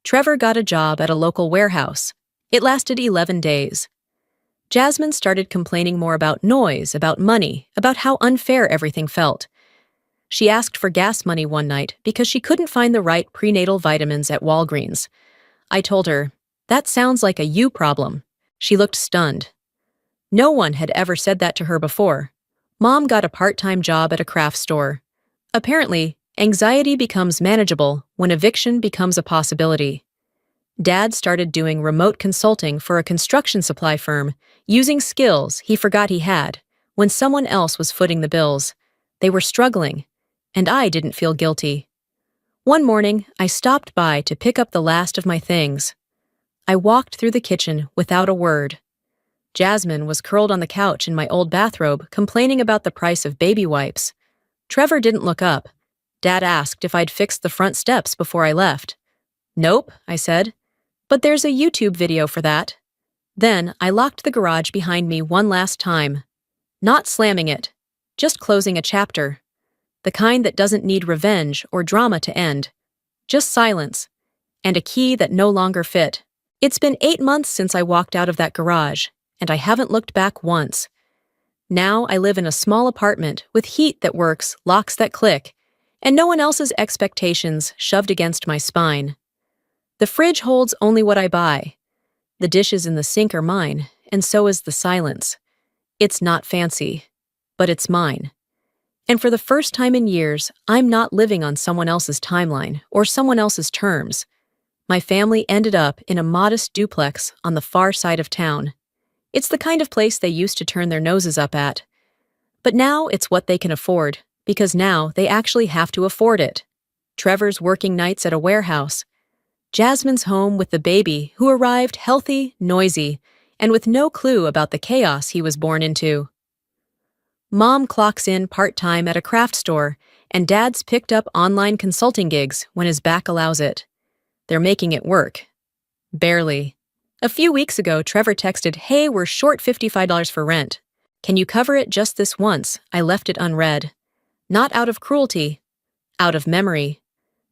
Trevor got a job at a local warehouse. It lasted 11 days. Jasmine started complaining more about noise, about money, about how unfair everything felt. She asked for gas money one night because she couldn't find the right prenatal vitamins at Walgreens. I told her, that sounds like a you problem. She looked stunned. No one had ever said that to her before. Mom got a part-time job at a craft store. Apparently, anxiety becomes manageable when eviction becomes a possibility. Dad started doing remote consulting for a construction supply firm, using skills he forgot he had when someone else was footing the bills. They were struggling, and I didn't feel guilty. One morning, I stopped by to pick up the last of my things. I walked through the kitchen without a word. Jasmine was curled on the couch in my old bathrobe, complaining about the price of baby wipes. Trevor didn't look up. Dad asked if I'd fixed the front steps before I left. Nope, I said. But there's a YouTube video for that. Then I locked the garage behind me one last time. Not slamming it, just closing a chapter. The kind that doesn't need revenge or drama to end. Just silence. And a key that no longer fit. It's been 8 months since I walked out of that garage, and I haven't looked back once. Now I live in a small apartment with heat that works, locks that click, and no one else's expectations shoved against my spine. The fridge holds only what I buy. The dishes in the sink are mine, and so is the silence. It's not fancy, but it's mine. And for the first time in years, I'm not living on someone else's timeline or someone else's terms. My family ended up in a modest duplex on the far side of town. It's the kind of place they used to turn their noses up at. But now it's what they can afford, because now they actually have to afford it. Trevor's working nights at a warehouse. Jasmine's home with the baby who arrived healthy, noisy, and with no clue about the chaos he was born into. Mom clocks in part-time at a craft store, and Dad's picked up online consulting gigs when his back allows it. They're making it work. Barely. A few weeks ago, Trevor texted, "Hey, we're short $55 for rent. Can you cover it just this once?" I left it unread. Not out of cruelty, out of memory.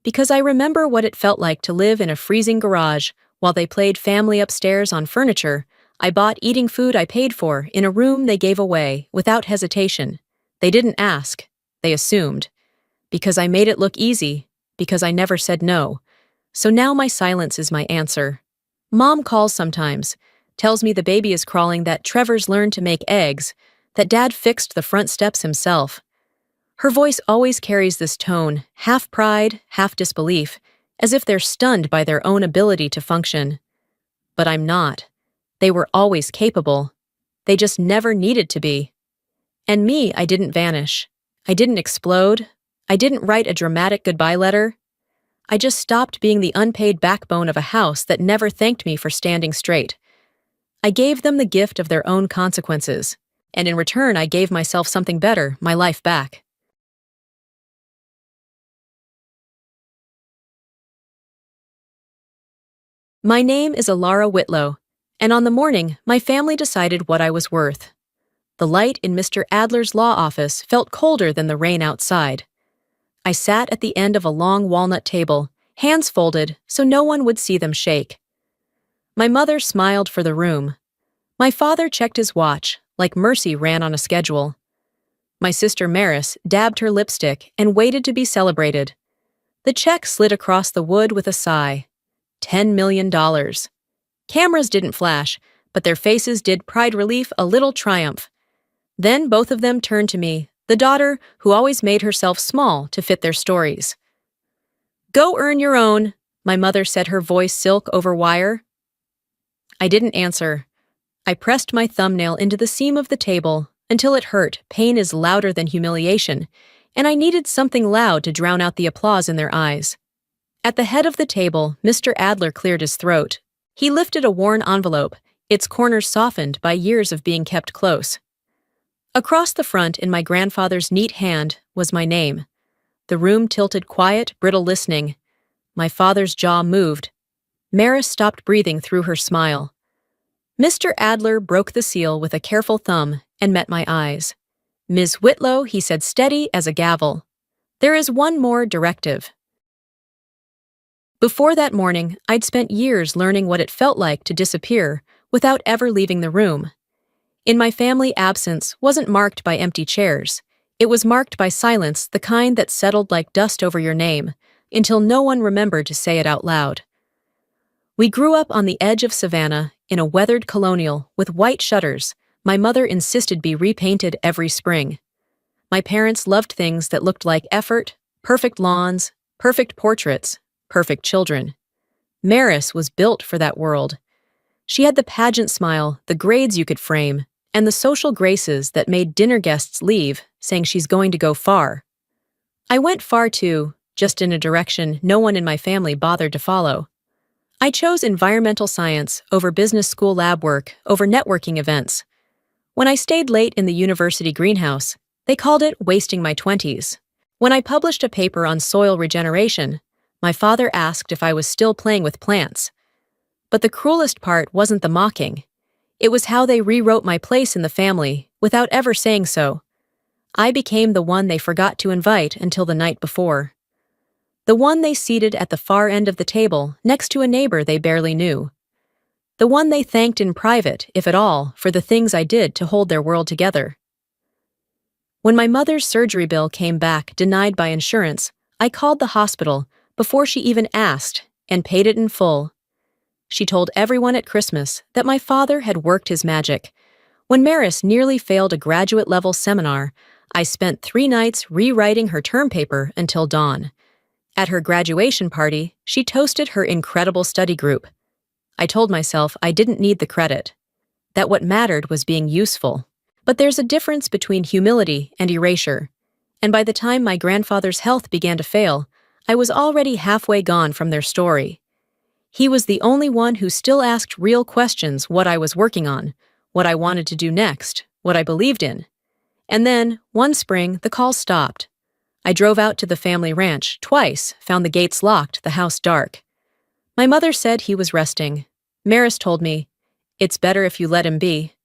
Because I remember what it felt like to live in a freezing garage while they played family upstairs on furniture. I bought eating food I paid for in a room they gave away without hesitation. They didn't ask. They assumed. Because I made it look easy. Because I never said no. So now my silence is my answer. Mom calls sometimes, tells me the baby is crawling, that Trevor's learned to make eggs, that Dad fixed the front steps himself. Her voice always carries this tone, half pride, half disbelief, as if they're stunned by their own ability to function. But I'm not. They were always capable. They just never needed to be. And me, I didn't vanish. I didn't explode. I didn't write a dramatic goodbye letter. I just stopped being the unpaid backbone of a house that never thanked me for standing straight. I gave them the gift of their own consequences, and in return I gave myself something better, my life back. My name is Alara Whitlow, and on the morning, my family decided what I was worth. The light in Mr. Adler's law office felt colder than the rain outside. I sat at the end of a long walnut table, hands folded so no one would see them shake. My mother smiled for the room. My father checked his watch, like Mercy ran on a schedule. My sister Maris dabbed her lipstick and waited to be celebrated. The check slid across the wood with a sigh. $10 million. Cameras didn't flash, but their faces did pride relief a little triumph. Then both of them turned to me, the daughter who always made herself small to fit their stories. "Go earn your own," my mother said, her voice silk over wire. I didn't answer. I pressed my thumbnail into the seam of the table until it hurt. Pain is louder than humiliation, and I needed something loud to drown out the applause in their eyes. At the head of the table, Mr. Adler cleared his throat. He lifted a worn envelope, its corners softened by years of being kept close. Across the front, in my grandfather's neat hand, was my name. The room tilted, quiet, brittle listening. My father's jaw moved. Maris stopped breathing through her smile. Mr. Adler broke the seal with a careful thumb and met my eyes. "Ms. Whitlow," he said, steady as a gavel. "There is one more directive." Before that morning, I'd spent years learning what it felt like to disappear without ever leaving the room. In my family, absence wasn't marked by empty chairs. It was marked by silence, the kind that settled like dust over your name, until no one remembered to say it out loud. We grew up on the edge of Savannah, in a weathered colonial with white shutters. My mother insisted be repainted every spring. My parents loved things that looked like effort, perfect lawns, perfect portraits, perfect children. Maris was built for that world. She had the pageant smile, the grades you could frame, and the social graces that made dinner guests leave, saying she's going to go far. I went far too, just in a direction no one in my family bothered to follow. I chose environmental science over business school lab work, over networking events. When I stayed late in the university greenhouse, they called it wasting my 20s. When I published a paper on soil regeneration, my father asked if I was still playing with plants. But the cruelest part wasn't the mocking. It was how they rewrote my place in the family without ever saying so. I became the one they forgot to invite until the night before. The one they seated at the far end of the table next to a neighbor they barely knew. The one they thanked in private, if at all, for the things I did to hold their world together. When my mother's surgery bill came back denied by insurance, I called the hospital before she even asked and paid it in full. She told everyone at Christmas that my father had worked his magic. When Maris nearly failed a graduate-level seminar, I spent 3 nights rewriting her term paper until dawn. At her graduation party, she toasted her incredible study group. I told myself I didn't need the credit, that what mattered was being useful. But there's a difference between humility and erasure, and by the time my grandfather's health began to fail, I was already halfway gone from their story. He was the only one who still asked real questions: what I was working on, what I wanted to do next, what I believed in. And then, one spring, the call stopped. I drove out to the family ranch twice, found the gates locked, the house dark. My mother said he was resting. Maris told me, "It's better if you let him be."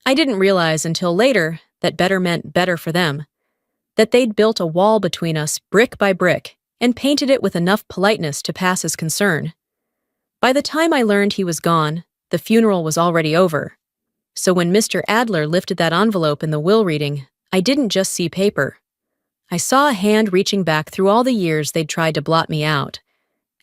I didn't realize until later that better meant better for them, that they'd built a wall between us brick by brick and painted it with enough politeness to pass as concern. By the time I learned he was gone, the funeral was already over. So when Mr. Adler lifted that envelope in the will reading, I didn't just see paper. I saw a hand reaching back through all the years they'd tried to blot me out,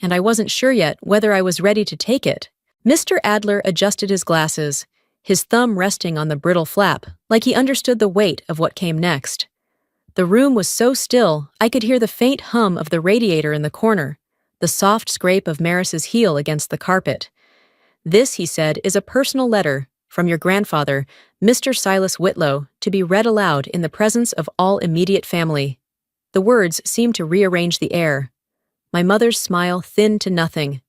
and I wasn't sure yet whether I was ready to take it. Mr. Adler adjusted his glasses, his thumb resting on the brittle flap, like he understood the weight of what came next. The room was so still, I could hear the faint hum of the radiator in the corner, the soft scrape of Maris's heel against the carpet. "This," he said, "is a personal letter from your grandfather, Mr. Silas Whitlow, to be read aloud in the presence of all immediate family." The words seemed to rearrange the air. My mother's smile thinned to nothing.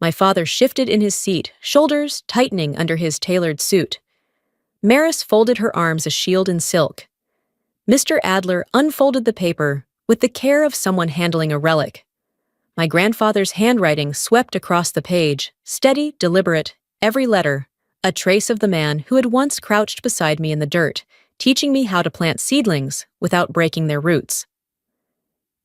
My father shifted in his seat, shoulders tightening under his tailored suit. Maris folded her arms a shield in silk. Mr. Adler unfolded the paper with the care of someone handling a relic. My grandfather's handwriting swept across the page, steady, deliberate, every letter, a trace of the man who had once crouched beside me in the dirt, teaching me how to plant seedlings without breaking their roots.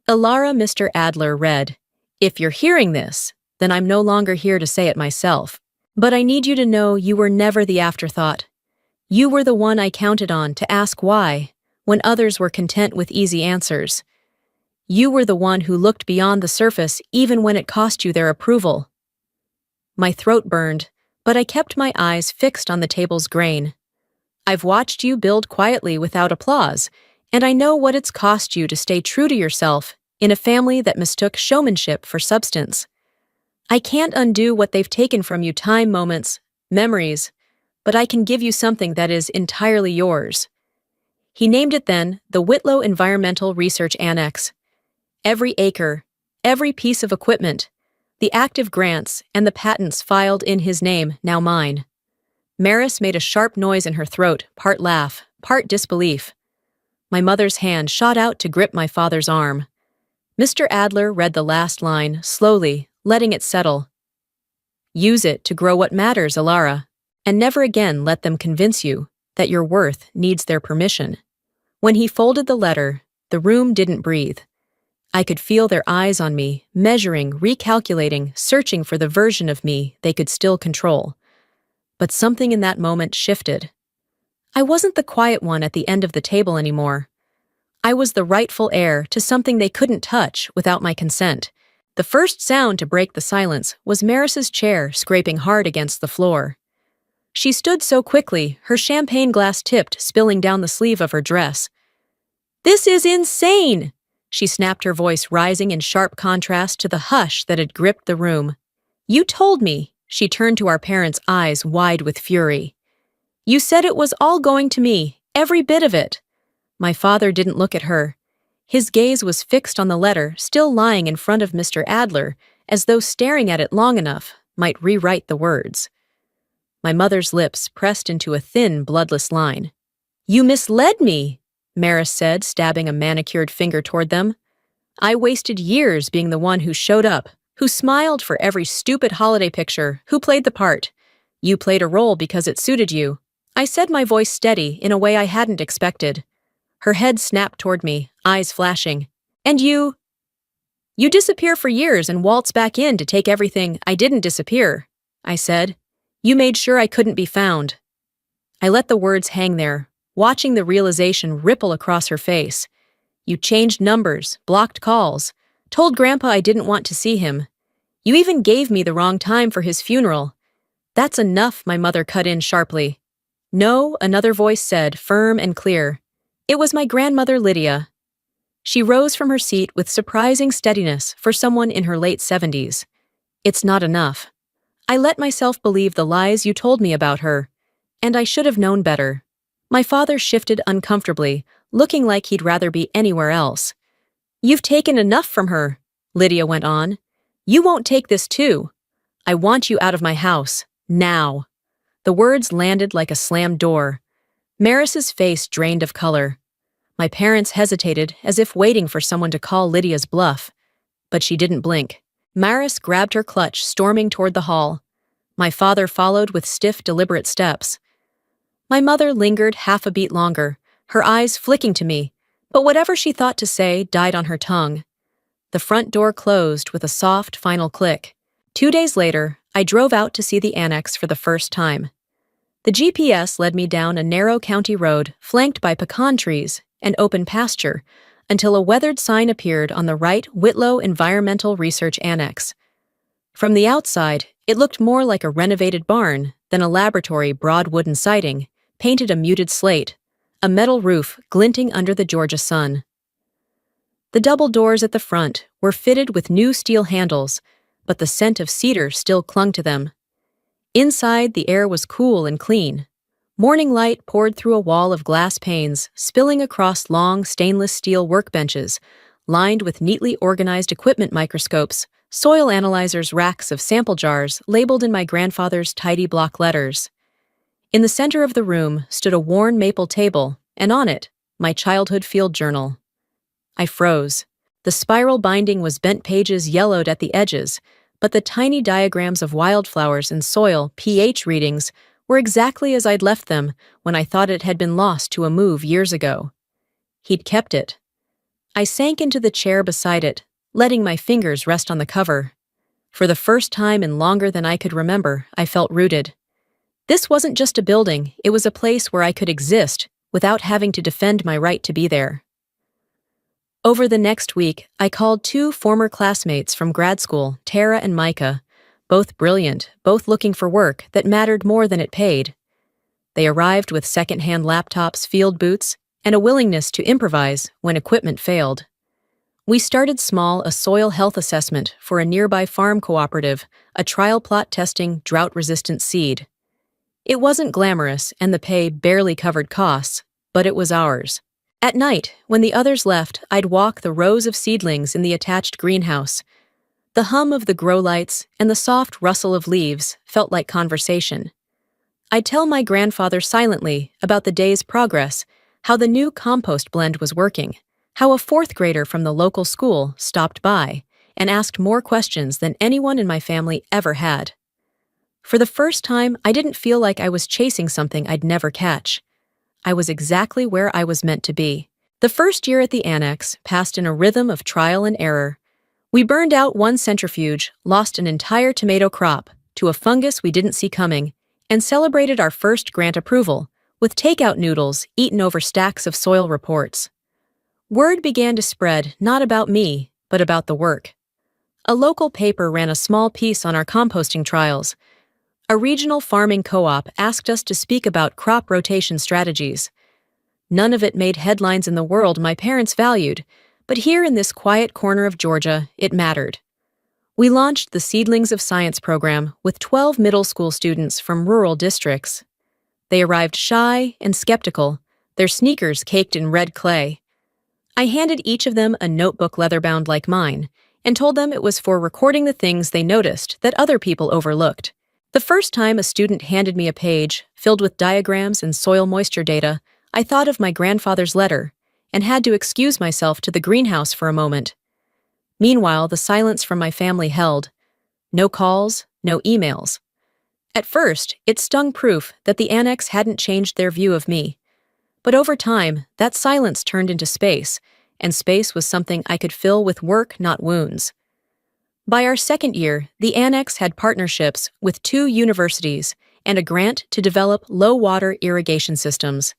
Ilara Mr. Adler read, "If you're hearing this, then I'm no longer here to say it myself. But I need you to know you were never the afterthought. You were the one I counted on to ask why, when others were content with easy answers. You were the one who looked beyond the surface even when it cost you their approval." My throat burned, but I kept my eyes fixed on the table's grain. I've watched you build quietly without applause, and I know what it's cost you to stay true to yourself in a family that mistook showmanship for substance. I can't undo what they've taken from you: time, moments, memories, but I can give you something that is entirely yours. He named it then the Whitlow Environmental Research Annex. Every acre, every piece of equipment, the active grants, and the patents filed in his name, now mine. Maris made a sharp noise in her throat, part laugh, part disbelief. My mother's hand shot out to grip my father's arm. Mr. Adler read the last line, slowly, letting it settle. "Use it to grow what matters, Ilara, and never again let them convince you that your worth needs their permission." When he folded the letter, the room didn't breathe. I could feel their eyes on me, measuring, recalculating, searching for the version of me they could still control. But something in that moment shifted. I wasn't the quiet one at the end of the table anymore. I was the rightful heir to something they couldn't touch without my consent. The first sound to break the silence was Maris's chair scraping hard against the floor. She stood so quickly, her champagne glass tipped, spilling down the sleeve of her dress. "This is insane!" she snapped, her voice rising in sharp contrast to the hush that had gripped the room. "You told me," she turned to our parents, eyes wide with fury. "You said it was all going to me, every bit of it." My father didn't look at her. His gaze was fixed on the letter still lying in front of Mr. Adler, as though staring at it long enough might rewrite the words. My mother's lips pressed into a thin, bloodless line. "You misled me," Maris said, stabbing a manicured finger toward them. "I wasted years being the one who showed up, who smiled for every stupid holiday picture, who played the part. You played a role because it suited you." I said, my voice steady in a way I hadn't expected. Her head snapped toward me, eyes flashing. "And you disappear for years and waltz back in to take everything." "I didn't disappear," I said. "You made sure I couldn't be found." I let the words hang there, watching the realization ripple across her face. "You changed numbers, blocked calls, told Grandpa I didn't want to see him. You even gave me the wrong time for his funeral." "That's enough," my mother cut in sharply. "No," another voice said, firm and clear. "It was my grandmother, Lydia." She rose from her seat with surprising steadiness for someone in her late 70s. "It's not enough. I let myself believe the lies you told me about her, and I should have known better." My father shifted uncomfortably, looking like he'd rather be anywhere else. "You've taken enough from her," Lydia went on. "You won't take this too. I want you out of my house, now." The words landed like a slammed door. Maris's face drained of color. My parents hesitated, as if waiting for someone to call Lydia's bluff. But she didn't blink. Maris grabbed her clutch, storming toward the hall. My father followed with stiff, deliberate steps. My mother lingered half a beat longer, her eyes flicking to me, but whatever she thought to say died on her tongue. The front door closed with a soft, final click. 2 days later, I drove out to see the annex for the first time. The GPS led me down a narrow county road flanked by pecan trees and open pasture until a weathered sign appeared on the right: Whitlow Environmental Research Annex. From the outside, it looked more like a renovated barn than a laboratory. Broad wooden siding, painted a muted slate, a metal roof glinting under the Georgia sun. The double doors at the front were fitted with new steel handles, but the scent of cedar still clung to them. Inside, the air was cool and clean. Morning light poured through a wall of glass panes, spilling across long stainless steel workbenches, lined with neatly organized equipment microscopes, soil analyzers, racks of sample jars labeled in my grandfather's tidy block letters. In the center of the room stood a worn maple table, and on it, my childhood field journal. I froze. The spiral binding was bent, pages yellowed at the edges, but the tiny diagrams of wildflowers and soil pH readings were exactly as I'd left them when I thought it had been lost to a move years ago. He'd kept it. I sank into the chair beside it, letting my fingers rest on the cover. For the first time in longer than I could remember, I felt rooted. This wasn't just a building, it was a place where I could exist without having to defend my right to be there. Over the next week, I called two former classmates from grad school, Tara and Micah, both brilliant, both looking for work that mattered more than it paid. They arrived with second-hand laptops, field boots, and a willingness to improvise when equipment failed. We started small, a soil health assessment for a nearby farm cooperative, a trial plot testing drought-resistant seed. It wasn't glamorous, and the pay barely covered costs, but it was ours. At night, when the others left, I'd walk the rows of seedlings in the attached greenhouse. The hum of the grow lights and the soft rustle of leaves felt like conversation. I'd tell my grandfather silently about the day's progress, how the new compost blend was working, how a fourth grader from the local school stopped by and asked more questions than anyone in my family ever had. For the first time, I didn't feel like I was chasing something I'd never catch. I was exactly where I was meant to be. The first year at the annex passed in a rhythm of trial and error. We burned out one centrifuge, lost an entire tomato crop to a fungus we didn't see coming, and celebrated our first grant approval with takeout noodles eaten over stacks of soil reports. Word began to spread not about me, but about the work. A local paper ran a small piece on our composting trials. A regional farming co-op asked us to speak about crop rotation strategies. None of it made headlines in the world my parents valued, but here in this quiet corner of Georgia, it mattered. We launched the Seedlings of Science program with 12 middle school students from rural districts. They arrived shy and skeptical, their sneakers caked in red clay. I handed each of them a notebook leather-bound like mine and told them it was for recording the things they noticed that other people overlooked. The first time a student handed me a page filled with diagrams and soil moisture data, I thought of my grandfather's letter and had to excuse myself to the greenhouse for a moment. Meanwhile, the silence from my family held. No calls, no emails. At first, it stung proof that the annex hadn't changed their view of me. But over time, that silence turned into space, and space was something I could fill with work, not wounds. By our second year, the annex had partnerships with 2 universities and a grant to develop low-water irrigation systems.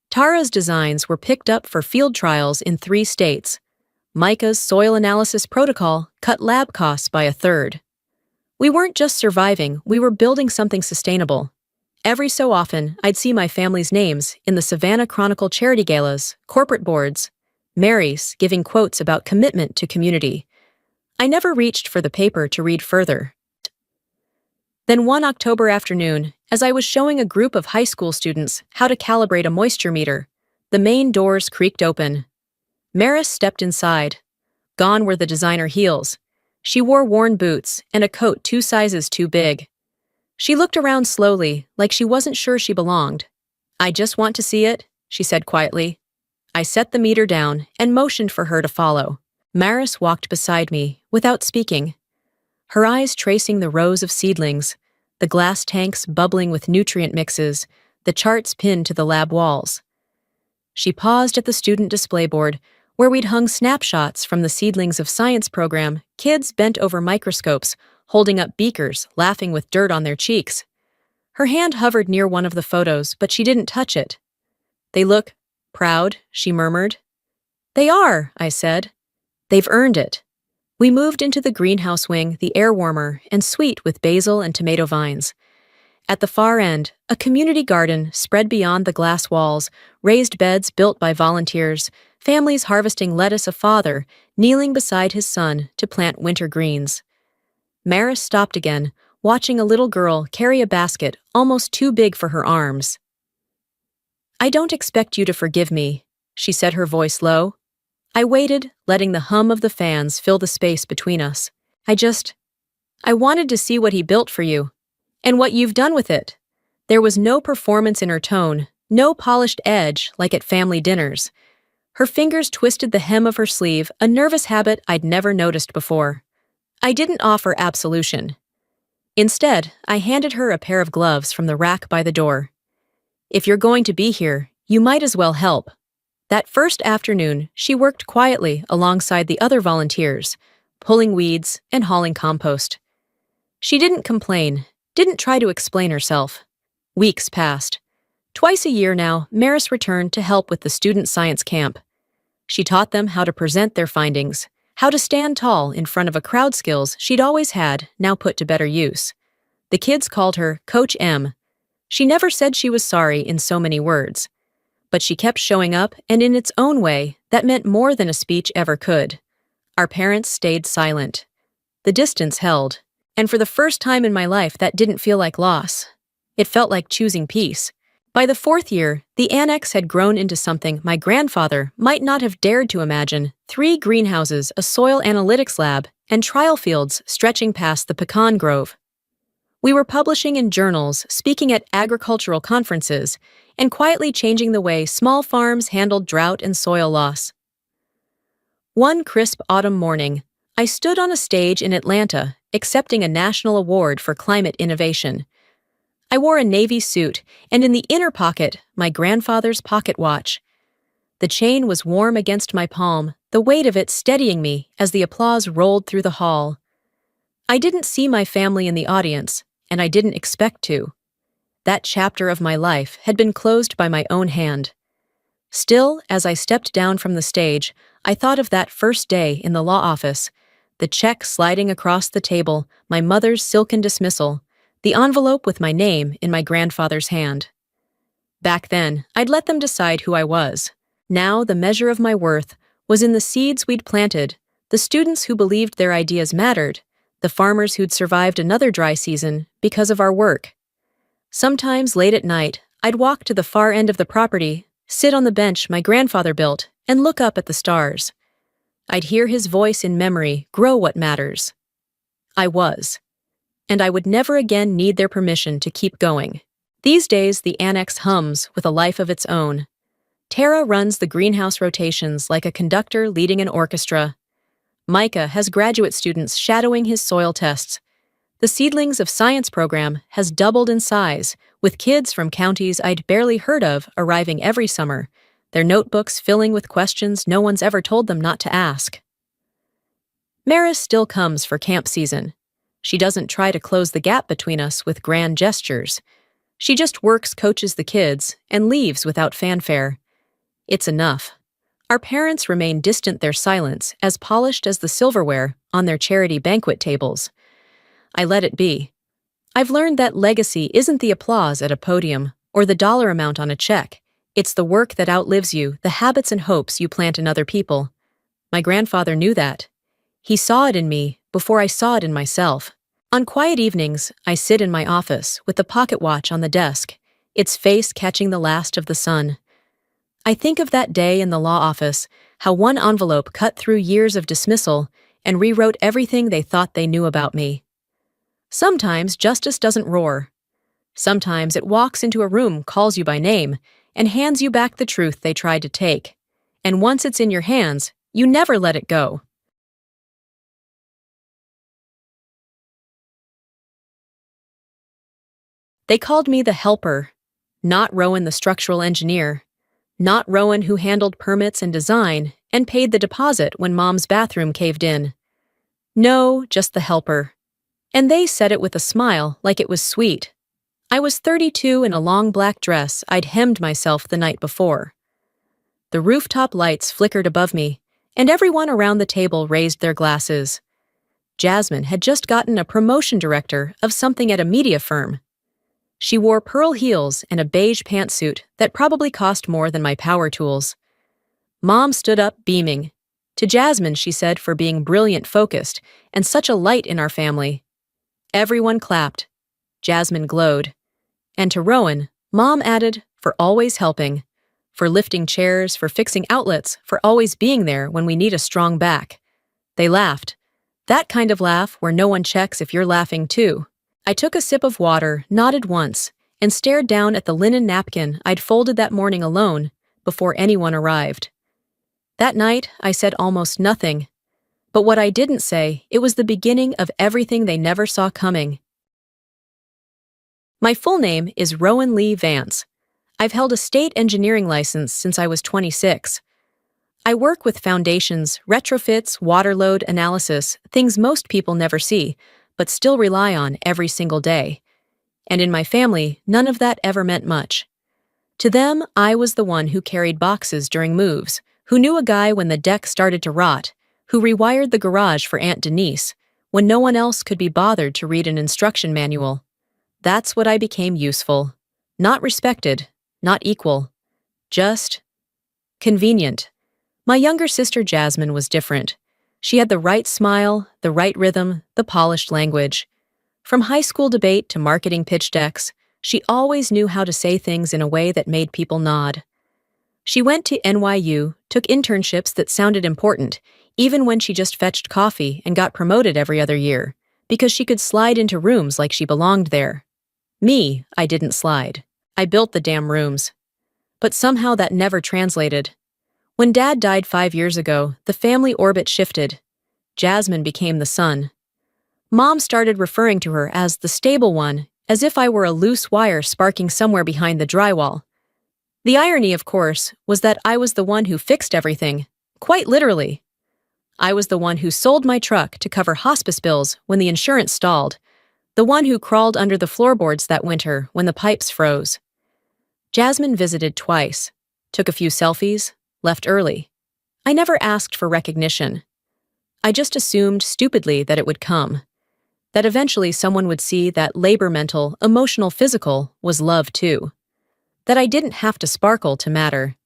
Tara's designs were picked up for field trials in 3 states. Micah's soil analysis protocol cut lab costs by a third. We weren't just surviving, we were building something sustainable. Every so often, I'd see my family's names in the Savannah Chronicle charity galas, corporate boards, Mary's giving quotes about commitment to community. I never reached for the paper to read further. Then one October afternoon, as I was showing a group of high school students how to calibrate a moisture meter, the main doors creaked open. Maris stepped inside. Gone were the designer heels. She wore worn boots and a coat 2 sizes too big. She looked around slowly, like she wasn't sure she belonged. "I just want to see it," she said quietly. I set the meter down and motioned for her to follow. Maris walked beside me, without speaking. Her eyes tracing the rows of seedlings, the glass tanks bubbling with nutrient mixes, the charts pinned to the lab walls. She paused at the student display board, where we'd hung snapshots from the Seedlings of Science program, kids bent over microscopes, holding up beakers, laughing with dirt on their cheeks. Her hand hovered near one of the photos, but she didn't touch it. "They look proud," she murmured. "They are," I said. "They've earned it." We moved into the greenhouse wing, the air warmer and sweet with basil and tomato vines. At the far end, a community garden spread beyond the glass walls, raised beds built by volunteers, families harvesting lettuce, a father kneeling beside his son to plant winter greens. Maris stopped again, watching a little girl carry a basket almost too big for her arms. "I don't expect you to forgive me," she said, her voice low. I waited, letting the hum of the fans fill the space between us. I wanted to see what he built for you, and what you've done with it." There was no performance in her tone, no polished edge like at family dinners. Her fingers twisted the hem of her sleeve, a nervous habit I'd never noticed before. I didn't offer absolution. Instead, I handed her a pair of gloves from the rack by the door. "If you're going to be here, you might as well help." That first afternoon, she worked quietly alongside the other volunteers, pulling weeds and hauling compost. She didn't complain, didn't try to explain herself. Weeks passed. Twice a year now, Maris returned to help with the student science camp. She taught them how to present their findings, how to stand tall in front of a crowd, skills she'd always had, now put to better use. The kids called her Coach M. She never said she was sorry in so many words. But she kept showing up, and in its own way, that meant more than a speech ever could. Our parents stayed silent. The distance held. And for the first time in my life, that didn't feel like loss. It felt like choosing peace. By the 4th year, the annex had grown into something my grandfather might not have dared to imagine: 3 greenhouses, a soil analytics lab, and trial fields stretching past the pecan grove. We were publishing in journals, speaking at agricultural conferences, and quietly changing the way small farms handled drought and soil loss. One crisp autumn morning, I stood on a stage in Atlanta, accepting a national award for climate innovation. I wore a navy suit, and in the inner pocket, my grandfather's pocket watch. The chain was warm against my palm, the weight of it steadying me as the applause rolled through the hall. I didn't see my family in the audience, and I didn't expect to. That chapter of my life had been closed by my own hand. Still, as I stepped down from the stage, I thought of that first day in the law office, the check sliding across the table, my mother's silken dismissal, the envelope with my name in my grandfather's hand. Back then, I'd let them decide who I was. Now, the measure of my worth was in the seeds we'd planted, the students who believed their ideas mattered, the farmers who'd survived another dry season because of our work. Sometimes late at night, I'd walk to the far end of the property, sit on the bench my grandfather built, and look up at the stars. I'd hear his voice in memory grow what matters. I was. And I would never again need their permission to keep going. These days, the annex hums with a life of its own. Tara runs the greenhouse rotations like a conductor leading an orchestra. Micah has graduate students shadowing his soil tests. The Seedlings of Science program has doubled in size, with kids from counties I'd barely heard of arriving every summer, their notebooks filling with questions no one's ever told them not to ask. Maris still comes for camp season. She doesn't try to close the gap between us with grand gestures. She just works, coaches the kids, and leaves without fanfare. It's enough. Our parents remain distant, their silence as polished as the silverware on their charity banquet tables. I let it be. I've learned that legacy isn't the applause at a podium or the dollar amount on a check. It's the work that outlives you, the habits and hopes you plant in other people. My grandfather knew that. He saw it in me before I saw it in myself. On quiet evenings, I sit in my office with the pocket watch on the desk, its face catching the last of the sun. I think of that day in the law office, how one envelope cut through years of dismissal and rewrote everything they thought they knew about me. Sometimes justice doesn't roar. Sometimes it walks into a room, calls you by name, and hands you back the truth they tried to take. And once it's in your hands, you never let it go. They called me the helper, not Rowan the structural engineer, not Rowan who handled permits and design and paid the deposit when Mom's bathroom caved in. No, just the helper. And they said it with a smile like it was sweet. I was 32 in a long black dress I'd hemmed myself the night before. The rooftop lights flickered above me, and everyone around the table raised their glasses. Jasmine had just gotten a promotion director of something at a media firm. She wore pearl heels and a beige pantsuit that probably cost more than my power tools. Mom stood up, beaming. To Jasmine, she said, for being brilliant, focused, and such a light in our family. Everyone clapped. Jasmine glowed. And to Rowan, Mom added, for always helping, for lifting chairs, for fixing outlets, for always being there when we need a strong back. They laughed. That kind of laugh where no one checks if you're laughing too. I took a sip of water, nodded once, and stared down at the linen napkin I'd folded that morning alone before anyone arrived. That night, I said almost nothing. But what I didn't say, it was the beginning of everything they never saw coming. My full name is Rowan Lee Vance. I've held a state engineering license since I was 26. I work with foundations, retrofits, water load analysis, things most people never see, but still rely on every single day. And in my family, none of that ever meant much. To them, I was the one who carried boxes during moves, who knew a guy when the deck started to rot, who rewired the garage for Aunt Denise, when no one else could be bothered to read an instruction manual. That's what I became useful. Not respected, not equal. Just convenient. My younger sister Jasmine was different. She had the right smile, the right rhythm, the polished language. From high school debate to marketing pitch decks, she always knew how to say things in a way that made people nod. She went to NYU, took internships that sounded important, even when she just fetched coffee and got promoted every other year, because she could slide into rooms like she belonged there. Me, I didn't slide. I built the damn rooms. But somehow that never translated. When Dad died 5 years ago, the family orbit shifted. Jasmine became the sun. Mom started referring to her as the stable one, as if I were a loose wire sparking somewhere behind the drywall. The irony, of course, was that I was the one who fixed everything, quite literally. I was the one who sold my truck to cover hospice bills when the insurance stalled, the one who crawled under the floorboards that winter when the pipes froze. Jasmine visited twice, took a few selfies, left early. I never asked for recognition. I just assumed stupidly that it would come, that eventually someone would see that labor mental, emotional, physical was love too, that I didn't have to sparkle to matter.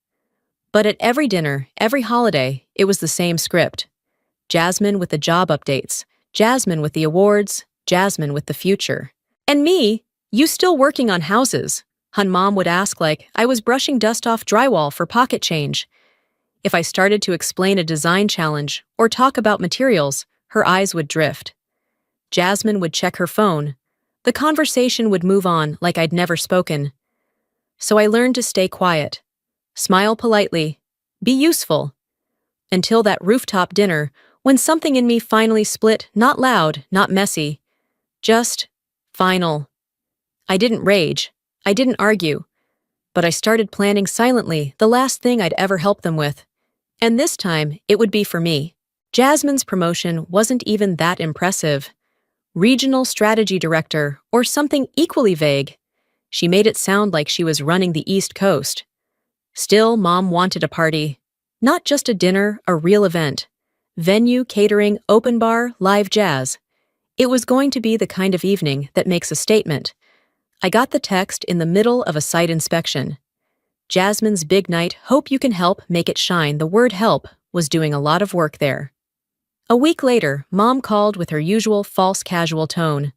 But at every dinner, every holiday, it was the same script. Jasmine with the job updates, Jasmine with the awards, Jasmine with the future. And me, you still working on houses? Hun Mom would ask like I was brushing dust off drywall for pocket change. If I started to explain a design challenge or talk about materials, her eyes would drift. Jasmine would check her phone. The conversation would move on like I'd never spoken. So I learned to stay quiet, smile politely, be useful. Until that rooftop dinner, when something in me finally split, not loud, not messy, just final. I didn't rage, I didn't argue, but I started planning silently the last thing I'd ever help them with. And this time, it would be for me. Jasmine's promotion wasn't even that impressive. Regional strategy director, or something equally vague. She made it sound like she was running the East Coast. Still, Mom wanted a party. Not just a dinner, a real event. Venue, catering, open bar, live jazz. It was going to be the kind of evening that makes a statement. I got the text in the middle of a site inspection. Jasmine's big night, hope you can help make it shine. The word help was doing a lot of work there. A week later, Mom called with her usual false casual tone.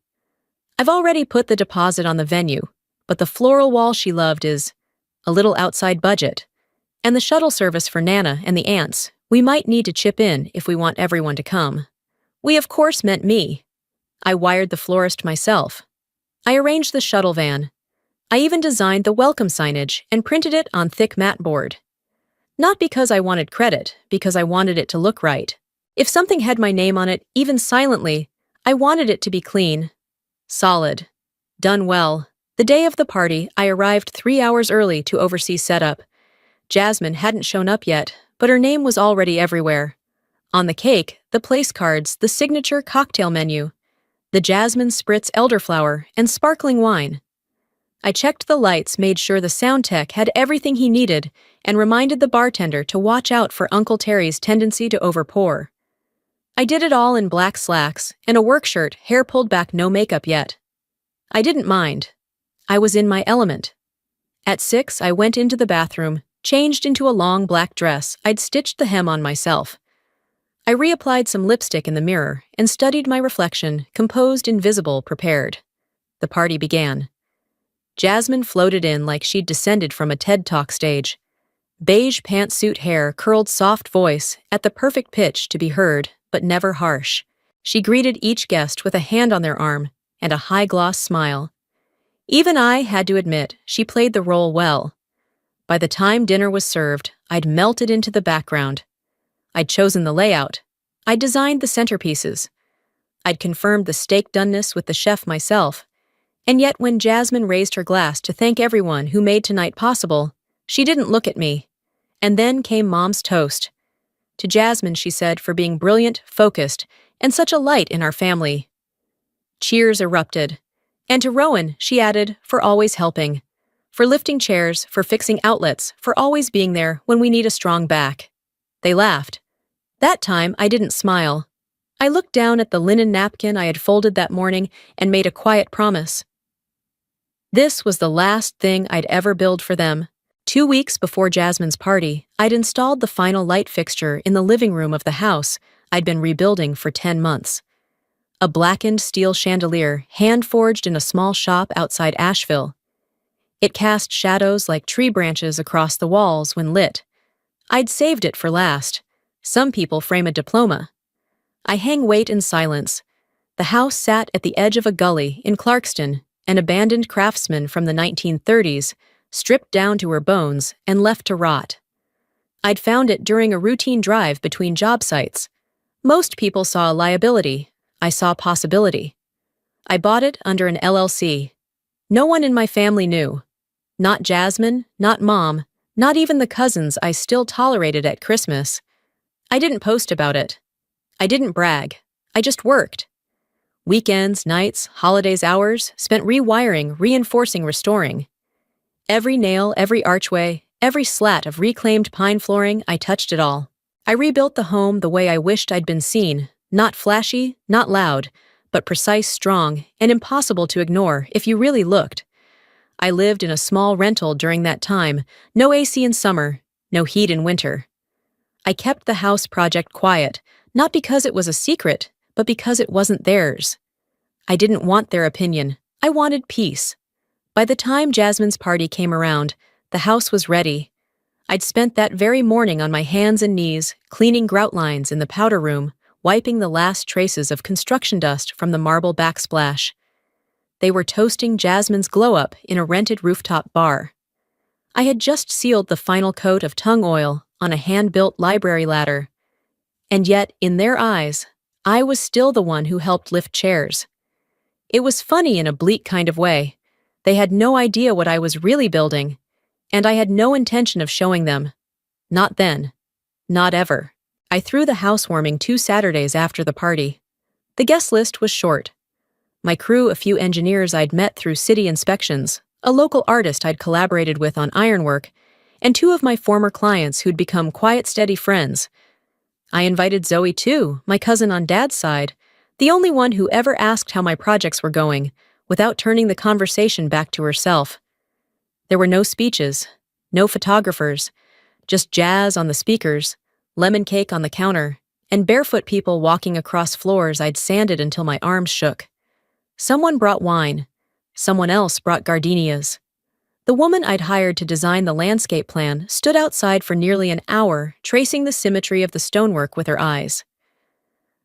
I've already put the deposit on the venue, but the floral wall she loved is a little outside budget. And the shuttle service for Nana and the aunts, we might need to chip in if we want everyone to come. We of course meant me. I wired the florist myself. I arranged the shuttle van. I even designed the welcome signage and printed it on thick mat board. Not because I wanted credit, because I wanted it to look right. If something had my name on it, even silently, I wanted it to be clean, solid, done well. The day of the party, I arrived 3 hours early to oversee setup. Jasmine hadn't shown up yet, but her name was already everywhere. On the cake, the place cards, the signature cocktail menu, the jasmine spritz elderflower, and sparkling wine. I checked the lights, made sure the sound tech had everything he needed, and reminded the bartender to watch out for Uncle Terry's tendency to overpour. I did it all in black slacks and a work shirt, hair pulled back, no makeup yet. I didn't mind. I was in my element. At 6, I went into the bathroom, changed into a long black dress. I'd stitched the hem on myself. I reapplied some lipstick in the mirror and studied my reflection, composed, invisible, prepared. The party began. Jasmine floated in like she'd descended from a TED Talk stage. Beige pantsuit hair, curled soft voice, at the perfect pitch to be heard, but never harsh. She greeted each guest with a hand on their arm and a high-gloss smile. Even I had to admit she played the role well. By the time dinner was served, I'd melted into the background. I'd chosen the layout. I'd designed the centerpieces. I'd confirmed the steak doneness with the chef myself. And yet when Jasmine raised her glass to thank everyone who made tonight possible, she didn't look at me. And then came Mom's toast. To Jasmine, she said, for being brilliant, focused, and such a light in our family. Cheers erupted. And to Rowan, she added, for always helping. For lifting chairs, for fixing outlets, for always being there when we need a strong back. They laughed. That time, I didn't smile. I looked down at the linen napkin I had folded that morning and made a quiet promise. This was the last thing I'd ever build for them. 2 weeks before Jasmine's party, I'd installed the final light fixture in the living room of the house I'd been rebuilding for 10 months. A blackened steel chandelier, hand-forged in a small shop outside Asheville. It cast shadows like tree branches across the walls when lit. I'd saved it for last. Some people frame a diploma. I hang weight in silence. The house sat at the edge of a gully in Clarkston, an abandoned craftsman from the 1930s, stripped down to her bones and left to rot. I'd found it during a routine drive between job sites. Most people saw a liability. I saw possibility. I bought it under an LLC. No one in my family knew. Not Jasmine, not Mom, not even the cousins I still tolerated at Christmas. I didn't post about it. I didn't brag. I just worked. Weekends, nights, holidays, hours, spent rewiring, reinforcing, restoring. Every nail, every archway, every slat of reclaimed pine flooring, I touched it all. I rebuilt the home the way I wished I'd been seen. Not flashy, not loud, but precise, strong, and impossible to ignore if you really looked. I lived in a small rental during that time, no AC in summer, no heat in winter. I kept the house project quiet, not because it was a secret, but because it wasn't theirs. I didn't want their opinion. I wanted peace. By the time Jasmine's party came around, the house was ready. I'd spent that very morning on my hands and knees, cleaning grout lines in the powder room, wiping the last traces of construction dust from the marble backsplash. They were toasting Jasmine's glow-up in a rented rooftop bar. I had just sealed the final coat of tung oil on a hand-built library ladder. And yet, in their eyes, I was still the one who helped lift chairs. It was funny in a bleak kind of way. They had no idea what I was really building, and I had no intention of showing them. Not then. Not ever. I threw the housewarming 2 Saturdays after the party. The guest list was short. My crew, a few engineers I'd met through city inspections, a local artist I'd collaborated with on ironwork, and 2 of my former clients who'd become quiet, steady friends. I invited Zoe too, my cousin on Dad's side, the only one who ever asked how my projects were going, without turning the conversation back to herself. There were no speeches, no photographers, just jazz on the speakers, lemon cake on the counter, and barefoot people walking across floors I'd sanded until my arms shook. Someone brought wine. Someone else brought gardenias. The woman I'd hired to design the landscape plan stood outside for nearly an hour, tracing the symmetry of the stonework with her eyes.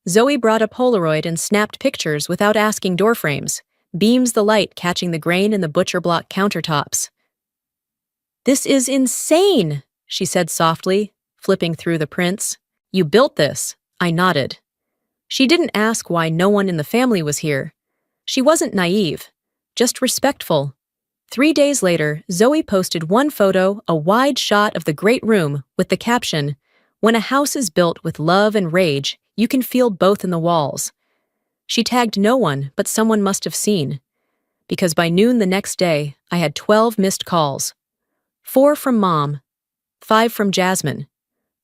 Zoe brought a Polaroid and snapped pictures without asking doorframes, beams the light catching the grain in the butcher block countertops. "This is insane," she said softly, flipping through the prints. "You built this." I nodded. She didn't ask why no one in the family was here. She wasn't naive, just respectful. 3 days later, Zoe posted one photo, a wide shot of the great room, with the caption, "When a house is built with love and rage, you can feel both in the walls." She tagged no one, but someone must have seen. Because by noon the next day, I had 12 missed calls. 4 from Mom, 5 from Jasmine.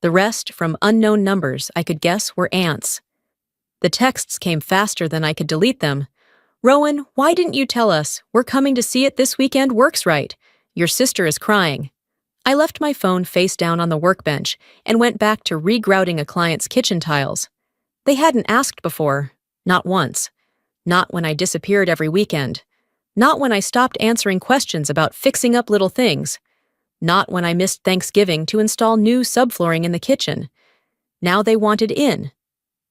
The rest from unknown numbers I could guess were aunts. The texts came faster than I could delete them. "Rowan, why didn't you tell us? We're coming to see it this weekend. Works right. Your sister is crying." I left my phone face down on the workbench and went back to regrouting a client's kitchen tiles. They hadn't asked before. Not once. Not when I disappeared every weekend. Not when I stopped answering questions about fixing up little things. Not when I missed Thanksgiving to install new subflooring in the kitchen. Now they wanted in.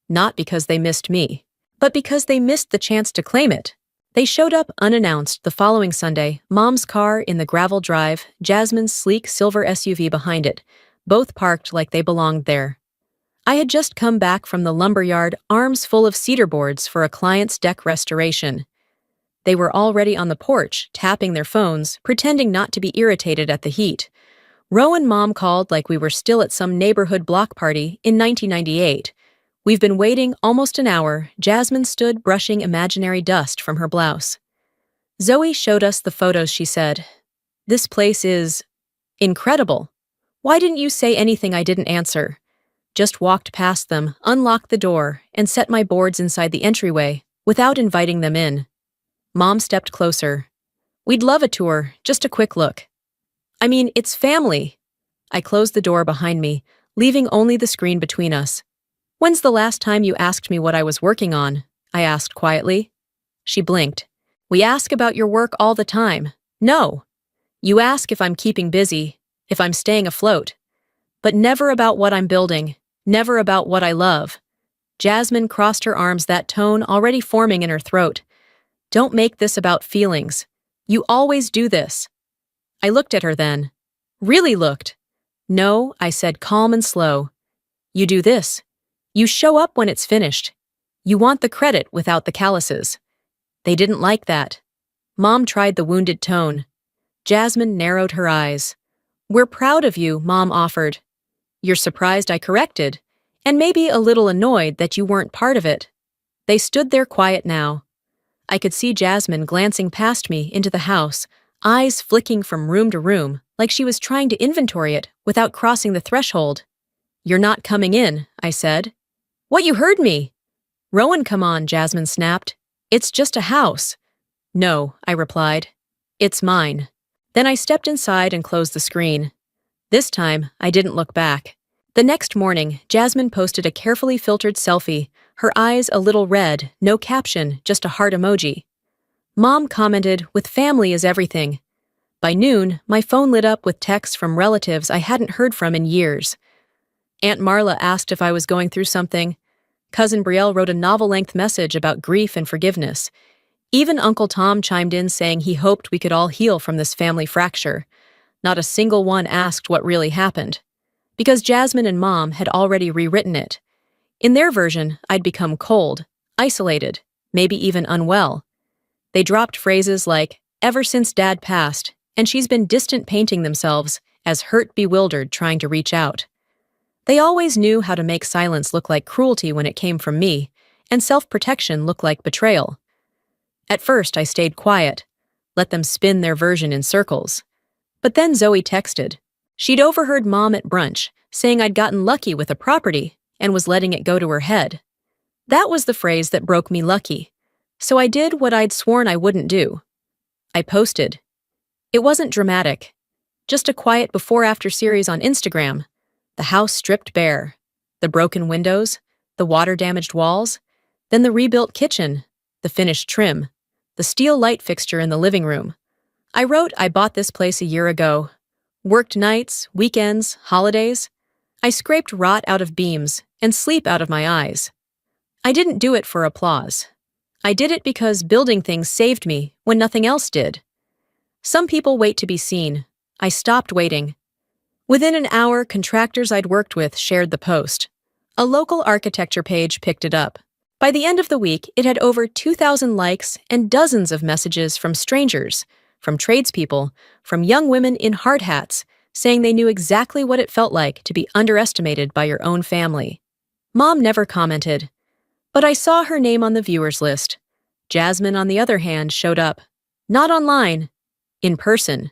Not because they missed me, but because they missed the chance to claim it. They showed up unannounced the following Sunday, Mom's car in the gravel drive, Jasmine's sleek silver SUV behind it, both parked like they belonged there. I had just come back from the lumberyard, arms full of cedar boards for a client's deck restoration. They were already on the porch, tapping their phones, pretending not to be irritated at the heat. Rowan Mom called like we were still at some neighborhood block party in 1998. We've been waiting almost an hour. Jasmine stood brushing imaginary dust from her blouse. Zoe showed us the photos, she said. This place is incredible. Why didn't you say anything? I didn't answer. Just walked past them, unlocked the door, and set my boards inside the entryway, without inviting them in. Mom stepped closer. We'd love a tour, just a quick look. I mean, it's family. I closed the door behind me, leaving only the screen between us. When's the last time you asked me what I was working on? I asked quietly. She blinked. We ask about your work all the time. No. You ask if I'm keeping busy, if I'm staying afloat. But never about what I'm building, never about what I love. Jasmine crossed her arms, that tone already forming in her throat. Don't make this about feelings. You always do this. I looked at her then. Really looked. No, I said, calm and slow. You do this. You show up when it's finished. You want the credit without the calluses. They didn't like that. Mom tried the wounded tone. Jasmine narrowed her eyes. We're proud of you, Mom offered. You're surprised I corrected, and maybe a little annoyed that you weren't part of it. They stood there quiet now. I could see Jasmine glancing past me into the house, eyes flicking from room to room, like she was trying to inventory it without crossing the threshold. You're not coming in, I said. What, you heard me? Rowan, come on, Jasmine snapped. It's just a house. No, I replied. It's mine. Then I stepped inside and closed the screen. This time, I didn't look back. The next morning, Jasmine posted a carefully filtered selfie, her eyes a little red, no caption, just a heart emoji. Mom commented, with family is everything. By noon, my phone lit up with texts from relatives I hadn't heard from in years. Aunt Marla asked if I was going through something. Cousin Brielle wrote a novel-length message about grief and forgiveness. Even Uncle Tom chimed in saying he hoped we could all heal from this family fracture. Not a single one asked what really happened. Because Jasmine and Mom had already rewritten it. In their version, I'd become cold, isolated, maybe even unwell. They dropped phrases like, ever since Dad passed, and she's been distant painting themselves as hurt, bewildered, trying to reach out. They always knew how to make silence look like cruelty when it came from me, and self-protection look like betrayal. At first, I stayed quiet, let them spin their version in circles. But then Zoe texted. She'd overheard Mom at brunch, saying I'd gotten lucky with a property and was letting it go to her head. That was the phrase that broke me lucky. So I did what I'd sworn I wouldn't do. I posted. It wasn't dramatic. Just a quiet before-after series on Instagram. The house stripped bare. The broken windows, the water-damaged walls, then the rebuilt kitchen, the finished trim, the steel light fixture in the living room. I wrote I bought this place a year ago. Worked nights, weekends, holidays. I scraped rot out of beams and sleep out of my eyes. I didn't do it for applause. I did it because building things saved me when nothing else did. Some people wait to be seen. I stopped waiting. Within an hour, contractors I'd worked with shared the post. A local architecture page picked it up. By the end of the week, it had over 2,000 likes and dozens of messages from strangers, from tradespeople, from young women in hard hats, saying they knew exactly what it felt like to be underestimated by your own family. Mom never commented, but I saw her name on the viewers list. Jasmine, on the other hand, showed up. Not online, in person.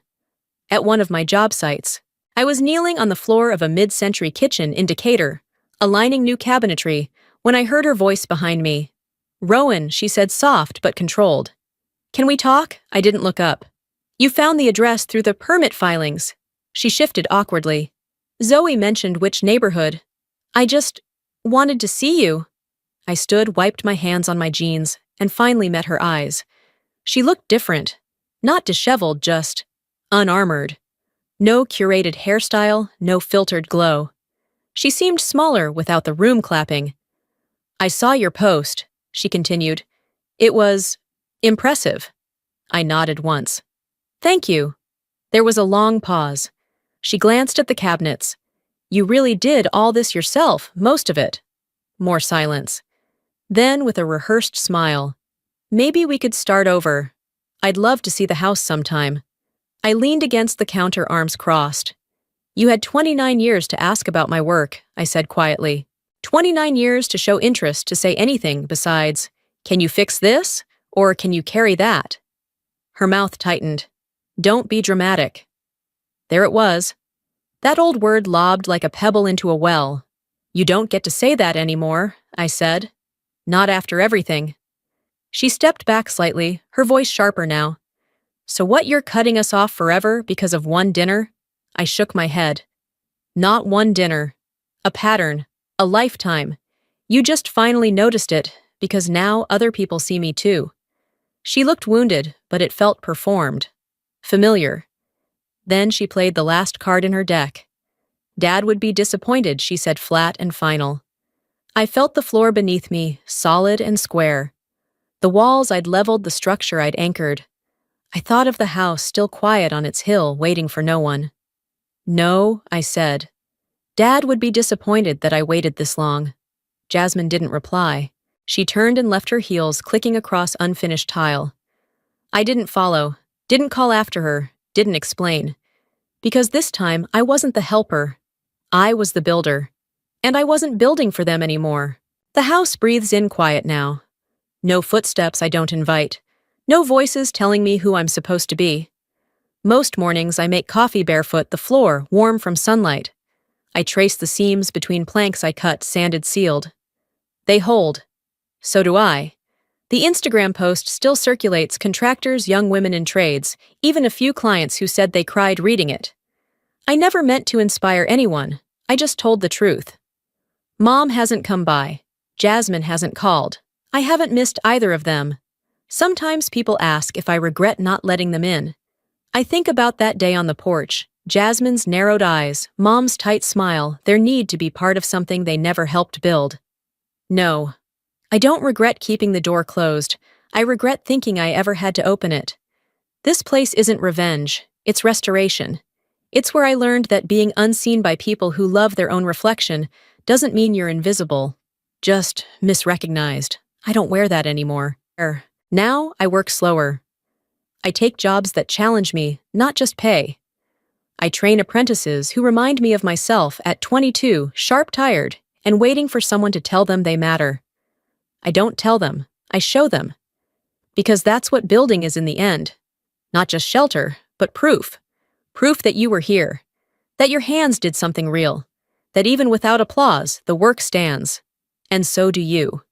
At one of my job sites. I was kneeling on the floor of a mid-century kitchen in Decatur, aligning new cabinetry, when I heard her voice behind me. Rowan, she said, soft but controlled. Can we talk? I didn't look up. You found the address through the permit filings. She shifted awkwardly. Zoe mentioned which neighborhood. I just wanted to see you. I stood, wiped my hands on my jeans, and finally met her eyes. She looked different. Not disheveled, just unarmored. No curated hairstyle, no filtered glow. She seemed smaller without the room clapping. I saw your post, she continued. It was impressive. I nodded once. Thank you. There was a long pause. She glanced at the cabinets. You really did all this yourself, most of it. More silence. Then, with a rehearsed smile, maybe we could start over. I'd love to see the house sometime. I leaned against the counter, arms crossed. You had 29 years to ask about my work, I said quietly. 29 years to show interest, to say anything besides, can you fix this? Or can you carry that? Her mouth tightened. Don't be dramatic. There it was. That old word lobbed like a pebble into a well. You don't get to say that anymore, I said. Not after everything. She stepped back slightly, her voice sharper now. So what, you're cutting us off forever because of one dinner? I shook my head. Not one dinner. A pattern. A lifetime. You just finally noticed it, because now other people see me too. She looked wounded, but it felt performed. Familiar. Then she played the last card in her deck. Dad would be disappointed, she said, flat and final. I felt the floor beneath me, solid and square. The walls I'd leveled, the structure I'd anchored. I thought of the house still quiet on its hill, waiting for no one. No, I said. Dad would be disappointed that I waited this long. Jasmine didn't reply. She turned and left her heels, clicking across unfinished tile. I didn't follow, didn't call after her, didn't explain. Because this time I wasn't the helper. I was the builder. And I wasn't building for them anymore. The house breathes in quiet now. No footsteps I don't invite. No voices telling me who I'm supposed to be. Most mornings I make coffee barefoot, the floor warm from sunlight. I trace the seams between planks I cut, sanded, sealed. They hold. So do I. The Instagram post still circulates, contractors, young women in trades, even a few clients who said they cried reading it. I never meant to inspire anyone. I just told the truth. Mom hasn't come by. Jasmine hasn't called. I haven't missed either of them. Sometimes people ask if I regret not letting them in. I think about that day on the porch, Jasmine's narrowed eyes, Mom's tight smile, their need to be part of something they never helped build. No. I don't regret keeping the door closed. I regret thinking I ever had to open it. This place isn't revenge, it's restoration. It's where I learned that being unseen by people who love their own reflection doesn't mean you're invisible, just misrecognized. I don't wear that anymore. Now I work slower. I take jobs that challenge me, not just pay. I train apprentices who remind me of myself at 22, sharp-tired, and waiting for someone to tell them they matter. I don't tell them, I show them. Because that's what building is in the end. Not just shelter, but proof. Proof that you were here. That your hands did something real. That even without applause, the work stands. And so do you.